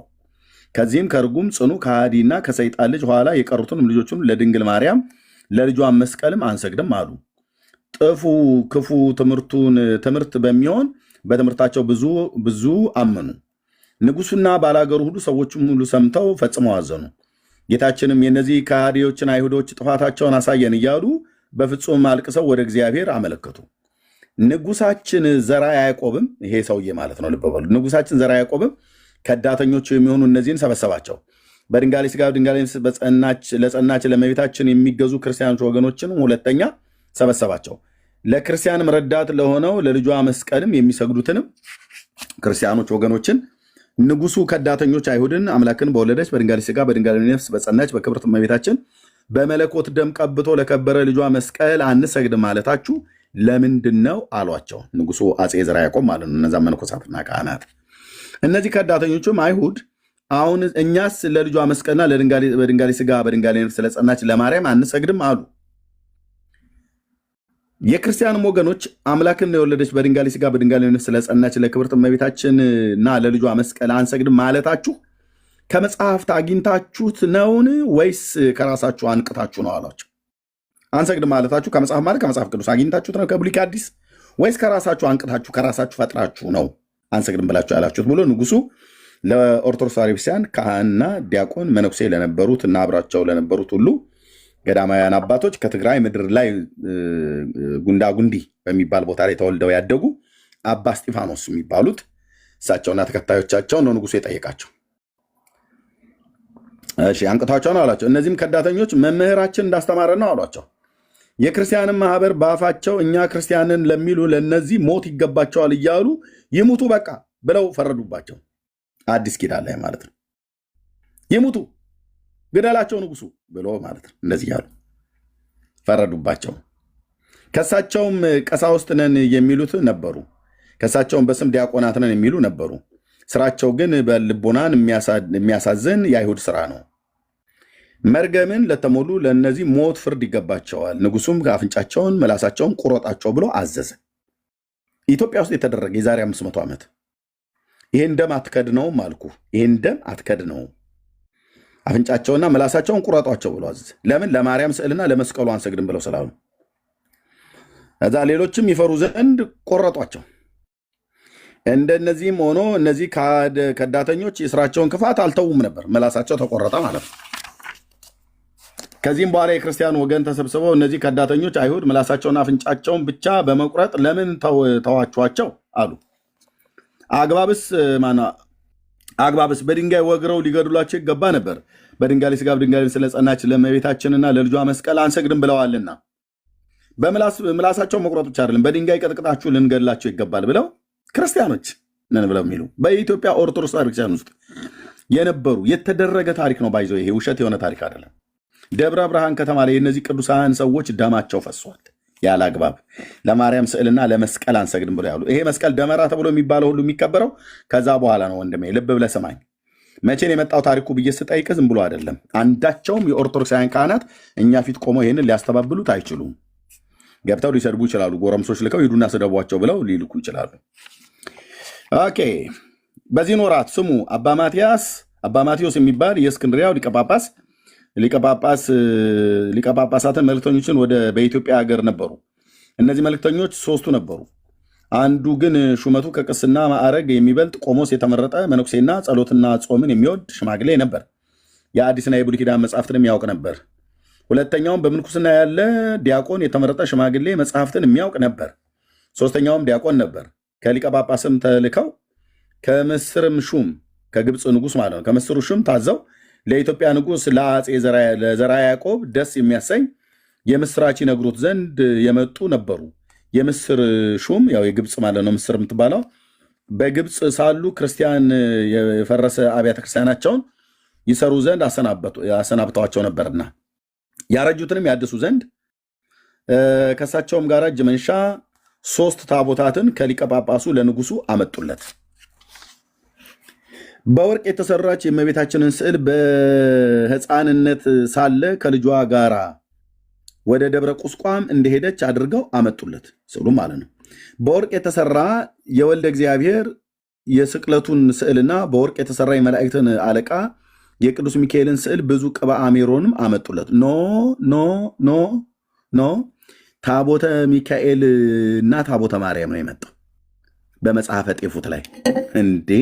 ከዚህም ከርጉም ጽኑ ከሃዲና ከሰይጣን ልጅ ኋላ የቀሩትንም ልጆቹን ለድንግል ማርያም ለልጇ መስቀልም አንሰግድም አሉ። ጥፉ ክፉ ትምህርት በሚሆን በትምህርታቸው ብዙ አመኑ። ንጉሱና ባላገሩ ሁሉ ሰዎችም ሁሉ ሰምተው ፈጽመው አዘኑ። ጌታችንም የእነዚህ ከሃዲዎችን አይሁዶች ጥፋታቸውን አሳየን እያሉ በፍጹም አልቅሰው ወደ እግዚአብሔር አመለከቱ። ንጉሳችን ዘራ ያዕቆብም ይሄ ሰውዬ ማለት ነው፣ ልብ በሉ። ንጉሳችን ዘራ ያዕቆብም ከዳተኞቹ የሚሆኑ እነዚህን ሰበሰባቸው። በድንጋሌ ሥጋ ድንጋሌ ለጸናች ለእመቤታችን የሚገዙ ክርስቲያኖች ወገኖችን ሁለተኛ ሰበሰባቸው። ለክርስቲያንም ረዳት ለሆነው ለልጇ መስቀልም የሚሰግዱትንም ክርስቲያኖች ወገኖችን ንጉሱ ከዳተኞች አይሁድን አምላክን በወለደች በድንጋሌ ሥጋ በድንጋሌ ነፍስ በጸናች በክብርት እመቤታችን በመለኮት ደም ቀብቶ ለከበረ ልጇ መስቀል አንሰግድ ማለታችሁ ለምንድን ነው አሏቸው። ንጉሱ አፄ ዘርዓ ያዕቆብ ማለት ነው። እነዛ መነኮሳትና ካህናት እነዚህ ከዳተኞቹም አይሁድ አሁን እኛስ ለልጇ መስቀልና በድንጋሌ ሥጋ በድንጋሌ ነፍስ ስለጸናች ለማርያም አንሰግድም አሉ። የክርስቲያንም ወገኖች አምላክን የወለደች በድንጋሌ ሥጋ በድንጋሌ ነፍስ ስለጸናች ለክብርት እመቤታችንና ለልጇ መስቀል አንሰግድም ማለታችሁ ከመጽሐፍት አግኝታችሁት ነውን ወይስ ከራሳችሁ አንቅታችሁ ነው አሏቸው። አንሰግድም ማለታችሁ ከመጽሐፍ ማለት ከመጽሐፍ ቅዱስ አግኝታችሁት ነው ከብሉይ ከአዲስ ወይስ ከራሳችሁ አንቅታችሁ ከራሳችሁ ፈጥራችሁ ነው አንሰግድም ብላችሁ ያላችሁት ብሎ ንጉሱ ለኦርቶዶክስ ቤተክርስቲያን ካህንና ዲያቆን መነኩሴ ለነበሩት እና አብራቸው ለነበሩት ሁሉ ገዳማውያን አባቶች ከትግራይ ምድር ላይ ጉንዳጉንዲ በሚባል ቦታ ላይ ተወልደው ያደጉ አባ እስጢፋኖስ የሚባሉት እሳቸውና ተከታዮቻቸው ነው ንጉሱ የጠየቃቸው። እሺ አንቅታቸው ነው አሏቸው። እነዚህም ከዳተኞች መምህራችን እንዳስተማረ ነው አሏቸው። የክርስቲያንን ማህበር በአፋቸው እኛ ክርስቲያንን ለሚሉ ለነዚህ ሞት ይገባቸዋል እያሉ ይሙቱ በቃ ብለው ፈረዱባቸው። አዲስ ኪዳን ላይ ማለት ነው። ይሙቱ ግደላቸው ንጉሱ ብሎ ማለት ነው። እንደዚህ ያሉ ፈረዱባቸው። ከሳቸውም ቀሳውስት ነን የሚሉት ነበሩ። ከሳቸውም በስም ዲያቆናት ነን የሚሉ ነበሩ። ስራቸው ግን በልቦናን የሚያሳዝን የአይሁድ ስራ ነው። መርገምን ለተሞሉ ለእነዚህ ሞት ፍርድ ይገባቸዋል። ንጉሱም አፍንጫቸውን ምላሳቸውን ቁረጣቸው ብሎ አዘዘ። ኢትዮጵያ ውስጥ የተደረገ የዛሬ 500 ዓመት ይሄን ደም አትከድነውም አልኩ። ይሄን ደም አትከድነውም፣ አፍንጫቸውና ምላሳቸውን ቁረጧቸው ብሎ አዘዘ። ለምን? ለማርያም ስዕልና ለመስቀሉ አንሰግድም ብለው ስላሉ። እዛ ሌሎችም ይፈሩ ዘንድ ቆረጧቸው። እንደነዚህም ሆኖ እነዚህ ከዳተኞች የስራቸውን ክፋት አልተውም ነበር። ምላሳቸው ተቆረጠ ማለት ነው። ከዚህም በኋላ የክርስቲያን ወገን ተሰብስበው እነዚህ ከዳተኞች አይሁድ ምላሳቸውና አፍንጫቸውን ብቻ በመቁረጥ ለምን ተዋችኋቸው አሉ። አግባብስ በድንጋይ ወግረው ሊገድሏቸው ይገባ ነበር። በድንጋሌ ሥጋ በድንጋሌ ስለጸናች ለእመቤታችንና ለልጇ መስቀል አንሰግድም ብለዋልና ምላሳቸው መቁረጥ ብቻ አይደለም በድንጋይ ቀጥቅጣችሁ ልንገድላቸው ይገባል ብለው ክርስቲያኖች ነን ብለው የሚሉ በኢትዮጵያ ኦርቶዶክስ ቤተክርስቲያን ውስጥ የነበሩ የተደረገ ታሪክ ነው። ባይዘው ይሄ ውሸት የሆነ ታሪክ አይደለም። ደብረ ብርሃን ከተማ ላይ የእነዚህ ቅዱሳን ሰዎች ደማቸው ፈሷል ያለ አግባብ ለማርያም ስዕልና ለመስቀል አንሰግድም ብለው ያሉ። ይሄ መስቀል ደመራ ተብሎ የሚባለው ሁሉ የሚከበረው ከዛ በኋላ ነው። ወንድሜ ልብ ብለህ ስማኝ። መቼን የመጣው ታሪኩ ብዬ ስጠይቅ ዝም ብሎ አይደለም። አንዳቸውም የኦርቶዶክሳውያን ካህናት እኛ ፊት ቆመው ይህንን ሊያስተባብሉት አይችሉም። ገብተው ሊሰድቡ ይችላሉ። ጎረምሶች ልከው ሂዱና ስደቧቸው ብለው ሊልኩ ይችላሉ። ኦኬ። በዚህ ኖራት ስሙ አባ ማቴዎስ የሚባል የእስክንድሪያው ሊቀ ጳጳሳትን መልክተኞችን በኢትዮጵያ ሀገር ነበሩ። እነዚህ መልክተኞች 3 ነበሩ። አንዱ ግን ሹመቱ ከቅስና ማዕረግ የሚበልጥ ቆሞስ የተመረጠ መነኩሴና ጸሎትና ጾምን የሚወድ ሽማግሌ ነበር። የአዲስና የብሉይ ኪዳን መጽሐፍትን የሚያውቅ ነበር። ሁለተኛውም በምንኩስና ያለ ዲያቆን የተመረጠ ሽማግሌ መጽሐፍትን የሚያውቅ ነበር። ሶስተኛውም ዲያቆን ነበር። ከሊቀ ጳጳስም ተልከው ከምስርም ሹም ከግብፅ ንጉስ ማለት ነው ከምስሩ ሹም ታዘው ለኢትዮጵያ ንጉስ ለአፄ ዘርዓ ያዕቆብ ደስ የሚያሰኝ የምስራች ይነግሩት ዘንድ የመጡ ነበሩ። የምስር ሹም ያው የግብፅ ማለት ነው ምስር የምትባለው በግብፅ ሳሉ ክርስቲያን የፈረሰ አብያተ ክርስቲያናቸውን ይሰሩ ዘንድ አሰናብተዋቸው ነበርና ያረጁትንም ያድሱ ዘንድ ከሳቸውም ጋር እጅ መንሻ 3 ታቦታትን ከሊቀ ጳጳሱ ለንጉሱ አመጡለት። በወርቅ የተሰራች የእመቤታችንን ስዕል በሕፃንነት ሳለ ከልጇ ጋራ ወደ ደብረ ቁስቋም እንደሄደች አድርገው አመጡለት። ስዕሉ ማለት ነው። በወርቅ የተሰራ የወልደ እግዚአብሔር የስቅለቱን ስዕልና በወርቅ የተሰራ የመላእክትን አለቃ የቅዱስ ሚካኤልን ስዕል ብዙ ቅባ አሜሮንም አመጡለት። ኖ ኖ ኖ ኖ ታቦተ ሚካኤል እና ታቦተ ማርያም ነው የመጣው በመጽሐፈ ጤፉት ላይ እንዲህ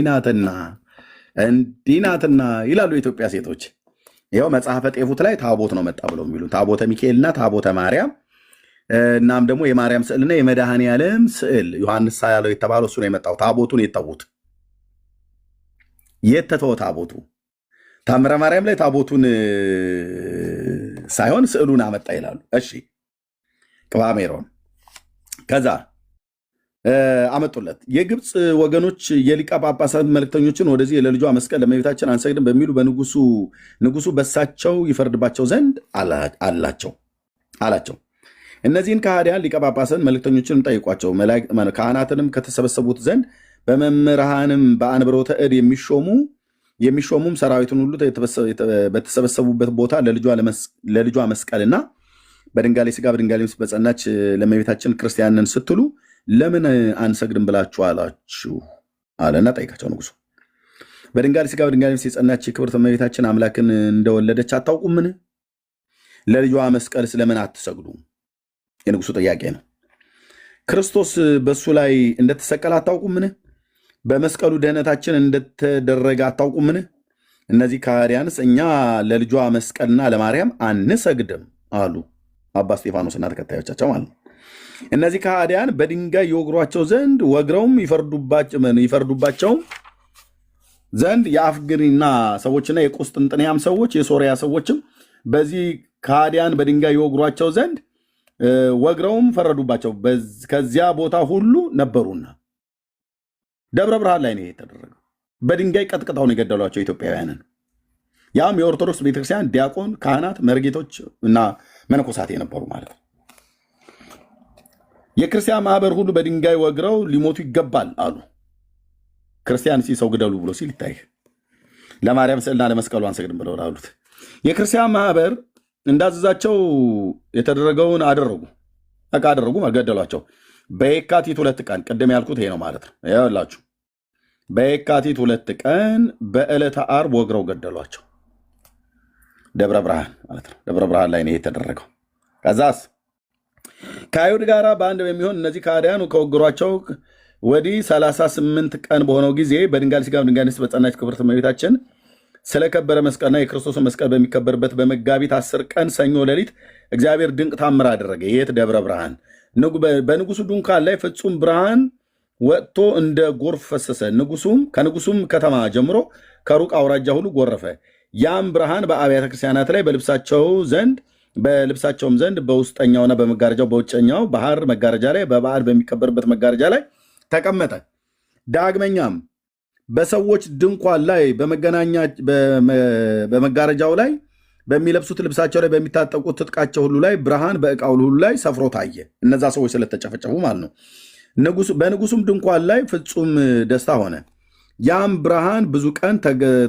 ናትና ይላሉ የኢትዮጵያ ሴቶች። ይኸው መጽሐፈ ጤፉት ላይ ታቦት ነው መጣ ብለው የሚሉ ታቦተ ሚካኤልና ታቦተ ማርያም እናም ደግሞ የማርያም ስዕልና የመድኃኔ ዓለም ስዕል ዮሐንስ ሳያለው የተባለው እሱ ነው የመጣው። ታቦቱን የተዉት የተተወ ታቦቱ ታምረ ማርያም ላይ ታቦቱን ሳይሆን ስዕሉን አመጣ ይላሉ። እሺ ቅባ ሜሮን ከዛ አመጡለት። የግብፅ ወገኖች የሊቀ ጳጳሳት መልክተኞችን ወደዚህ ለልጇ መስቀል ለእመቤታችን አንሰግድም በሚሉ ንጉሱ በሳቸው ይፈርድባቸው ዘንድ አላቸው። እነዚህን ከሃዲያን ሊቀ ጳጳሳት መልክተኞችንም ጠይቋቸው፣ ካህናትንም ከተሰበሰቡት ዘንድ በመምህራንም በአንብሮተ እድ የሚሾሙም ሰራዊትን ሁሉ በተሰበሰቡበት ቦታ ለልጇ መስቀልና በድንጋሌ ስጋ በድንጋሌ ነፍስ በጸናች ለእመቤታችን ክርስቲያንን ስትሉ ለምን አንሰግድም ብላችሁ አላችሁ አለና ጠይቃቸው። ንጉሱ በድንጋሌ ስጋ በድንጋሌ ነፍስ የጸናች የክብርት እመቤታችን አምላክን እንደወለደች አታውቁምን? ለልጇ መስቀል ስለምን አትሰግዱ? የንጉሱ ጥያቄ ነው። ክርስቶስ በሱ ላይ እንደተሰቀለ አታውቁምን? በመስቀሉ ድህነታችን እንደተደረገ አታውቁምን? እነዚህ ከሃዲያንስ እኛ ለልጇ መስቀልና ለማርያም አንሰግድም አሉ። አባ እስጢፋኖስና ተከታዮቻቸው ማለት ነው። እነዚህ ከሃዲያን በድንጋይ ይወግሯቸው ዘንድ ወግረውም ይፈርዱባቸው ዘንድ የአፍግሪና ሰዎችና የቁስጥንጥንያም ሰዎች የሶሪያ ሰዎችም በዚህ ከሃዲያን በድንጋይ ይወግሯቸው ዘንድ ወግረውም ፈረዱባቸው። ከዚያ ቦታ ሁሉ ነበሩና ደብረ ብርሃን ላይ ነው የተደረገው። በድንጋይ ቀጥቅጠው ነው የገደሏቸው ኢትዮጵያውያንን። ያም የኦርቶዶክስ ቤተክርስቲያን ዲያቆን፣ ካህናት፣ መርጌቶች እና መነኮሳት የነበሩ ማለት ነው። የክርስቲያን ማህበር ሁሉ በድንጋይ ወግረው ሊሞቱ ይገባል አሉ። ክርስቲያን ሰው ግደሉ ብሎ ሲል ይታይ ለማርያም ስዕልና ለመስቀሉ አንሰግድም ብለው ላሉት የክርስቲያን ማህበር እንዳዘዛቸው የተደረገውን አደረጉ። ገደሏቸው። በየካቲት 2 ቀን ቅድም ያልኩት ይሄ ነው ማለት ነው። ያላችሁ በየካቲት 2 ቀን በዕለተ ዓርብ ወግረው ገደሏቸው። ደብረ ብርሃን ማለት ነው። ደብረ ብርሃን ላይ ነው የተደረገው። ከዛስ ከአይሁድ ጋር በአንድ በሚሆን እነዚህ ከሃዲያኑ ከወገሯቸው ወዲህ 38 ቀን በሆነው ጊዜ በድንጋሌ ስጋ በድንጋሌ ነፍስ በጸናች ክብርት እመቤታችን ስለከበረ መስቀልና የክርስቶስን መስቀል በሚከበርበት በመጋቢት 10 ቀን ሰኞ ሌሊት እግዚአብሔር ድንቅ ታምር አደረገ። የት? ደብረ ብርሃን። በንጉሱ ድንኳን ላይ ፍጹም ብርሃን ወጥቶ እንደ ጎርፍ ፈሰሰ። ከንጉሱም ከተማ ጀምሮ ከሩቅ አውራጃ ሁሉ ጎረፈ። ያም ብርሃን በአብያተ ክርስቲያናት ላይ በልብሳቸውም ዘንድ በውስጠኛውና በመጋረጃው በውጨኛው ባህር መጋረጃ ላይ በበዓል በሚከበርበት መጋረጃ ላይ ተቀመጠ። ዳግመኛም በሰዎች ድንኳን ላይ በመጋረጃው ላይ በሚለብሱት ልብሳቸው ላይ በሚታጠቁት ትጥቃቸው ሁሉ ላይ ብርሃን በዕቃው ሁሉ ላይ ሰፍሮ ታየ። እነዛ ሰዎች ስለተጨፈጨፉ ማለት ነው። በንጉሱም ድንኳን ላይ ፍጹም ደስታ ሆነ። ያም ብርሃን ብዙ ቀን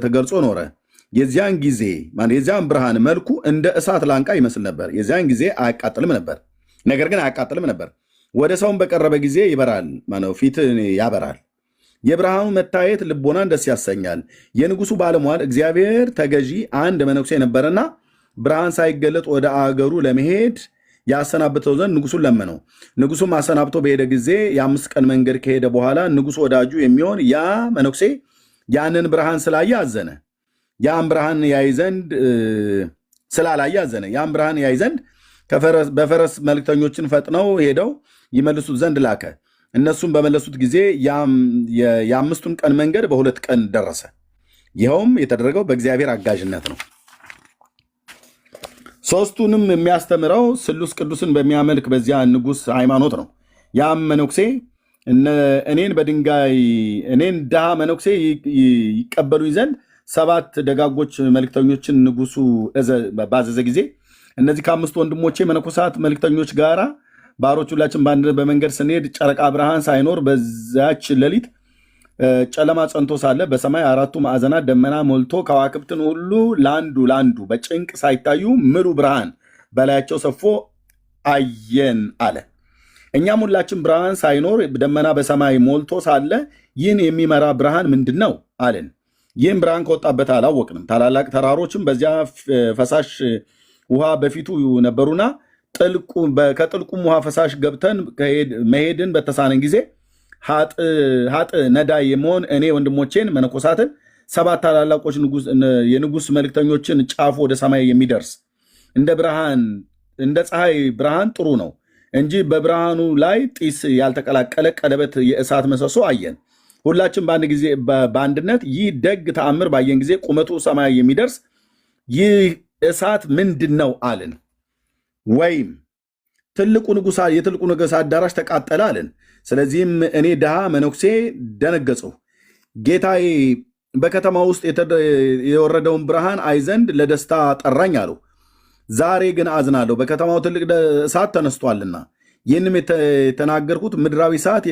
ተገልጾ ኖረ። የዚያን ብርሃን መልኩ እንደ እሳት ላንቃ ይመስል ነበር። የዚያን ጊዜ አያቃጥልም ነበር፣ ነገር ግን አያቃጥልም ነበር። ወደ ሰውን በቀረበ ጊዜ ይበራል፣ ፊት ያበራል። የብርሃኑ መታየት ልቦናን ደስ ያሰኛል። የንጉሱ ባለሟል እግዚአብሔር ተገዢ አንድ መነኩሴ ነበረና ብርሃን ሳይገለጥ ወደ አገሩ ለመሄድ ያሰናብተው ዘንድ ንጉሱን ለመነው። ንጉሱም አሰናብቶ በሄደ ጊዜ የ5 ቀን መንገድ ከሄደ በኋላ ንጉሱ ወዳጁ የሚሆን ያ መነኩሴ ያንን ብርሃን ስላየ አዘነ። ያን ብርሃን ያይ ዘንድ በፈረስ መልክተኞችን ፈጥነው ሄደው ይመልሱት ዘንድ ላከ። እነሱም በመለሱት ጊዜ የ5ቱን ቀን መንገድ በ2 ቀን ደረሰ። ይኸውም የተደረገው በእግዚአብሔር አጋዥነት ነው። ሦስቱንም የሚያስተምረው ስሉስ ቅዱስን በሚያመልክ በዚያ ንጉሥ ሃይማኖት ነው። ያም መነኩሴ እኔን ድሃ መነኩሴ ይቀበሉኝ ዘንድ 7 ደጋጎች መልክተኞችን ንጉሱ ባዘዘ ጊዜ እነዚህ ከ5 ወንድሞቼ መነኮሳት መልክተኞች ጋራ ባሮች ሁላችን በአንድነት በመንገድ ስንሄድ ጨረቃ ብርሃን ሳይኖር በዛች ሌሊት ጨለማ ጸንቶ ሳለ በሰማይ 4ቱ ማዕዘናት ደመና ሞልቶ ከዋክብትን ሁሉ ለአንዱ በጭንቅ ሳይታዩ ምሉ ብርሃን በላያቸው ሰፎ አየን አለ። እኛም ሁላችን ብርሃን ሳይኖር ደመና በሰማይ ሞልቶ ሳለ ይህን የሚመራ ብርሃን ምንድን ነው አለን። ይህም ብርሃን ከወጣበት አላወቅንም። ታላላቅ ተራሮችም በዚያ ፈሳሽ ውሃ በፊቱ ነበሩና ከጥልቁም ውሃ ፈሳሽ ገብተን መሄድን በተሳነን ጊዜ ሀጥ ነዳይ የመሆን እኔ ወንድሞቼን መነኮሳትን 7 ታላላቆች የንጉሥ መልእክተኞችን ጫፉ ወደ ሰማይ የሚደርስ እንደ ፀሐይ ብርሃን ጥሩ ነው እንጂ በብርሃኑ ላይ ጢስ ያልተቀላቀለ ቀለበት የእሳት ምሰሶ አየን። ሁላችን በአንድ ጊዜ በአንድነት ይህ ደግ ተአምር ባየን ጊዜ ቁመቱ ሰማይ የሚደርስ ይህ እሳት ምንድን ነው አልን። ወይም የትልቁ ንጉሥ አዳራሽ ተቃጠለ አልን። ስለዚህም እኔ ድሃ መነኩሴ ደነገጽሁ። ጌታዬ በከተማ ውስጥ የወረደውን ብርሃን አይ ዘንድ ለደስታ ጠራኝ አለው። ዛሬ ግን አዝናለሁ፣ በከተማው ትልቅ እሳት ተነስቷልና። ይህንም የተናገርኩት ምድራዊ እሳት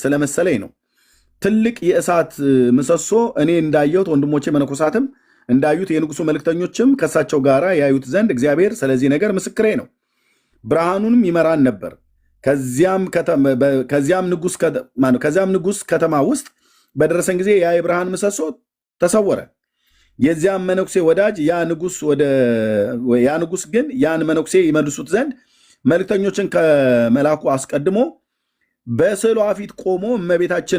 ስለመሰለኝ ነው። ትልቅ የእሳት ምሰሶ እኔ እንዳየሁት ወንድሞቼ መነኮሳትም እንዳዩት የንጉሱ መልእክተኞችም ከእሳቸው ጋር ያዩት ዘንድ እግዚአብሔር ስለዚህ ነገር ምስክሬ ነው። ብርሃኑንም ይመራን ነበር። ከዚያም ንጉሥ ከተማ ውስጥ በደረሰን ጊዜ ያ የብርሃን ምሰሶ ተሰወረ። የዚያም መነኩሴ ወዳጅ ያ ንጉሥ ግን ያን መነኩሴ ይመልሱት ዘንድ መልእክተኞችን ከመላኩ አስቀድሞ በስዕሏ ፊት ቆሞ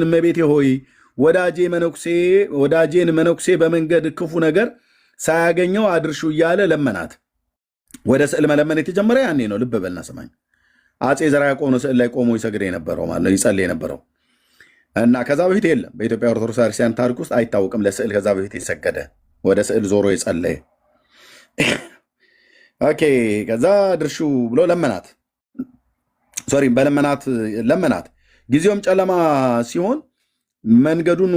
እመቤቴ ሆይ ወዳጄን መነኩሴ በመንገድ ክፉ ነገር ሳያገኘው አድርሹ እያለ ለመናት። ወደ ስዕል መለመን የተጀመረ ያኔ ነው። ልብ በልና ሰማኝ። አፄ ዘርዓ ያዕቆብ ነው ስዕል ላይ ቆሞ ይሰግድ የነበረው ማለት ነው፣ ይጸልይ የነበረው እና ከዛ በፊት የለም። በኢትዮጵያ ኦርቶዶክስ ክርስቲያን ታሪክ ውስጥ አይታወቅም ለስዕል ከዛ በፊት የሰገደ ወደ ስዕል ዞሮ የጸለየ። ኦኬ ከዛ ድርሹ ብሎ ለመናት። ጊዜውም ጨለማ ሲሆን መንገዱን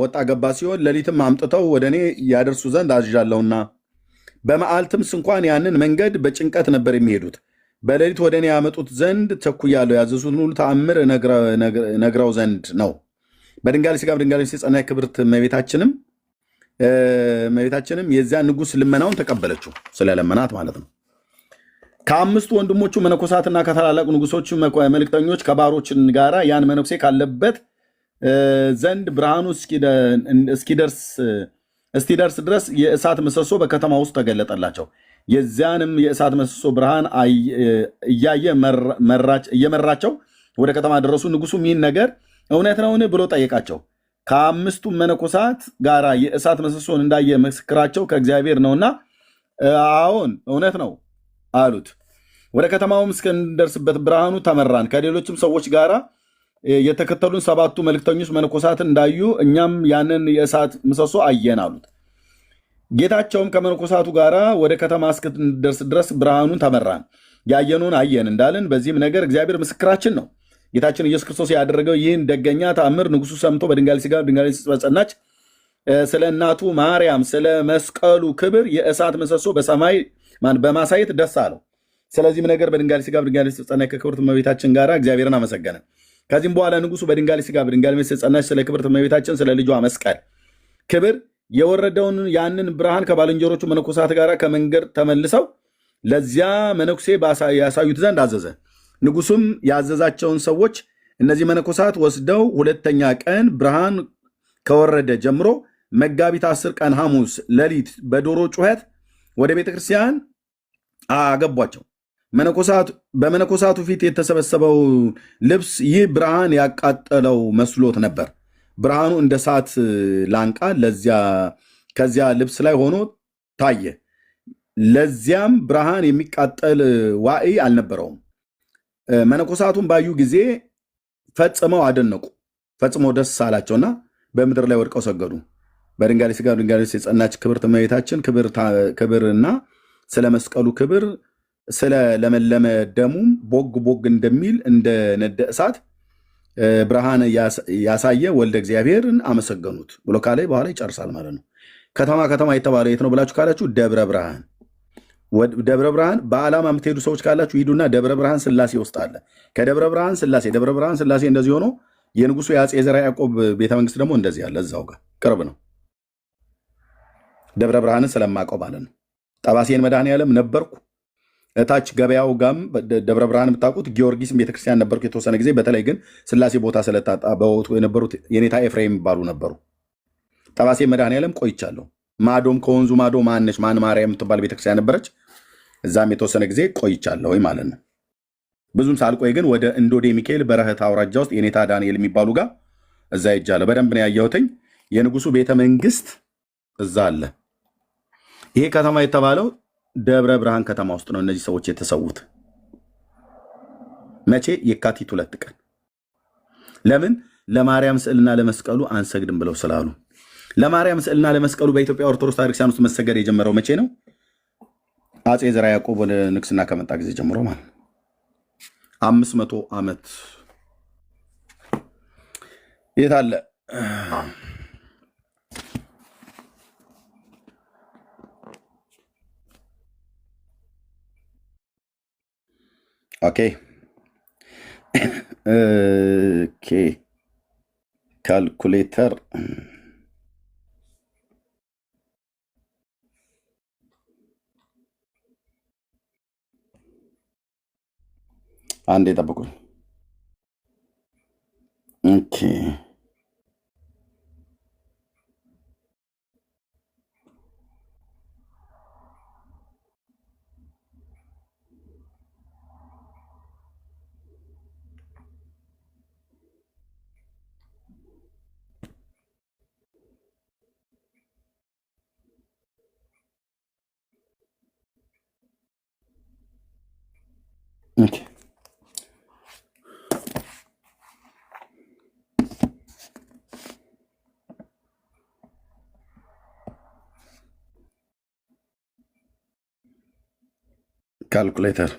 ወጣ ገባ ሲሆን ሌሊትም አምጥተው ወደ እኔ ያደርሱ ዘንድ አዝዣለሁና በመዓልትም እንኳን ያንን መንገድ በጭንቀት ነበር የሚሄዱት። በሌሊት ወደ እኔ ያመጡት ዘንድ ቸኩያለሁ። ያዘዙትን ሁሉ ተአምር ነግረው ዘንድ ነው። በድንጋሌ ሥጋ በድንጋሌ ነፍስ የጸናች ክብርት እመቤታችንም የዚያን ንጉሥ ልመናውን ተቀበለችው፣ ስለለመናት ማለት ነው። ከ5 ወንድሞቹ መነኮሳትና ከታላላቁ ንጉሶቹ መልእክተኞች ከባሮችን ጋራ ያን መነኩሴ ካለበት ዘንድ ብርሃኑ እስኪደርስ ድረስ የእሳት ምሰሶ በከተማ ውስጥ ተገለጠላቸው። የዚያንም የእሳት ምሰሶ ብርሃን እየመራቸው ወደ ከተማ ደረሱ። ንጉሱም ይህን ነገር እውነት ነውን ብሎ ጠየቃቸው። ከ5ቱ መነኮሳት ጋራ የእሳት ምሰሶን እንዳየ ምስክራቸው ከእግዚአብሔር ነውና አዎን እውነት ነው አሉት። ወደ ከተማውም እስክንደርስበት ብርሃኑ ተመራን። ከሌሎችም ሰዎች ጋራ የተከተሉን 7ቱ መልእክተኞች መነኮሳትን እንዳዩ እኛም ያንን የእሳት ምሰሶ አየን አሉት። ጌታቸውም ከመነኮሳቱ ጋር ወደ ከተማ እስክንደርስ ድረስ ብርሃኑን ተመራን፣ ያየኑን አየን እንዳልን በዚህም ነገር እግዚአብሔር ምስክራችን ነው። ጌታችን ኢየሱስ ክርስቶስ ያደረገው ይህን ደገኛ ተአምር ንጉሱ ሰምቶ በድንጋሌ ሥጋ በድንጋሌ ነፍስ በጸናች ስለ እናቱ ማርያም ስለ መስቀሉ ክብር የእሳት ምሰሶ በሰማይ በማሳየት ደስ አለው። ስለዚህም ነገር በድንጋሌ ሥጋ በድንጋሌ ነፍስ በጸናች ከክብርት እመቤታችን ጋር እግዚአብሔርን አመሰገነ። ከዚህም በኋላ ንጉሱ በድንጋሌ ሥጋ በድንጋሌ ነፍስ የጸናች ስለ ክብርት እመቤታችን ስለ ልጇ መስቀል ክብር የወረደውን ያንን ብርሃን ከባልንጀሮቹ መነኮሳት ጋር ከመንገድ ተመልሰው ለዚያ መነኩሴ ያሳዩት ዘንድ አዘዘ። ንጉሱም ያዘዛቸውን ሰዎች እነዚህ መነኮሳት ወስደው 2ኛ ቀን ብርሃን ከወረደ ጀምሮ መጋቢት 10 ቀን ሐሙስ ሌሊት በዶሮ ጩኸት ወደ ቤተክርስቲያን አገቧቸው። በመነኮሳቱ ፊት የተሰበሰበው ልብስ ይህ ብርሃን ያቃጠለው መስሎት ነበር። ብርሃኑ እንደ እሳት ላንቃ ከዚያ ልብስ ላይ ሆኖ ታየ። ለዚያም ብርሃን የሚቃጠል ዋዕይ አልነበረውም። መነኮሳቱን ባዩ ጊዜ ፈጽመው አደነቁ፣ ፈጽመው ደስ አላቸውና በምድር ላይ ወድቀው ሰገዱ። በድንጋሌ ሥጋ በድንጋሌ ነፍስ የጸናች ክብርት እመቤታችን ክብርና ስለ መስቀሉ ክብር ስለ ለመለመ ደሙም ቦግ እንደሚል እንደ ነደ እሳት ብርሃን ያሳየ ወልደ እግዚአብሔርን አመሰገኑት ብሎ ካለ በኋላ ይጨርሳል ማለት ነው። ከተማ የተባለ የት ነው ብላችሁ ካላችሁ ደብረ ብርሃን። በዓላማ የምትሄዱ ሰዎች ካላችሁ ሂዱና ደብረ ብርሃን ስላሴ ውስጥ አለ። ከደብረ ብርሃን ስላሴ እንደዚህ ሆኖ የንጉሱ የአፄ ዘርዓ ያዕቆብ ቤተመንግስት ደግሞ እንደዚህ አለ፣ እዛው ጋር ቅርብ ነው። ደብረ ብርሃንን ስለማውቀው ማለት ነው። ጠባሴን መድኃኔዓለም ነበርኩ። እታች ገበያው ጋም ደብረ ብርሃን የምታውቁት ጊዮርጊስ ቤተክርስቲያን ነበርኩ የተወሰነ ጊዜ። በተለይ ግን ስላሴ ቦታ ስለታጣ በወቅቱ የነበሩት የኔታ ኤፍሬም የሚባሉ ነበሩ። ጠባሴ መድኃኔዓለም ቆይቻለሁ። ማዶም ከወንዙ ማዶ ማነች ማን ማርያም የምትባል ቤተክርስቲያን ነበረች። እዛም የተወሰነ ጊዜ ቆይቻለሁ ማለት ነው። ብዙም ሳልቆይ ግን ወደ እንዶዴ ሚካኤል በረህት አውራጃ ውስጥ የኔታ ዳንኤል የሚባሉ ጋር እዛ ሄጃለሁ። በደንብ ነው ያየሁትኝ። የንጉሱ ቤተ መንግስት እዛ አለ። ይሄ ከተማ የተባለው ደብረ ብርሃን ከተማ ውስጥ ነው እነዚህ ሰዎች የተሰዉት። መቼ? የካቲት 2 ቀን። ለምን? ለማርያም ስዕልና ለመስቀሉ አንሰግድም ብለው ስላሉ። ለማርያም ስዕልና ለመስቀሉ በኢትዮጵያ ኦርቶዶክስ ቤተክርስቲያን ውስጥ መሰገድ የጀመረው መቼ ነው? አፄ ዘርዓ ያዕቆብ ወደ ንግስና ከመጣ ጊዜ ጀምሮ ማለት 500 ዓመት። የት አለ? ኦኬ ኦኬ ካልኩሌተር አንዴ ጠብቁኝ። ኦኬ ኦኬ ካልኩሌተር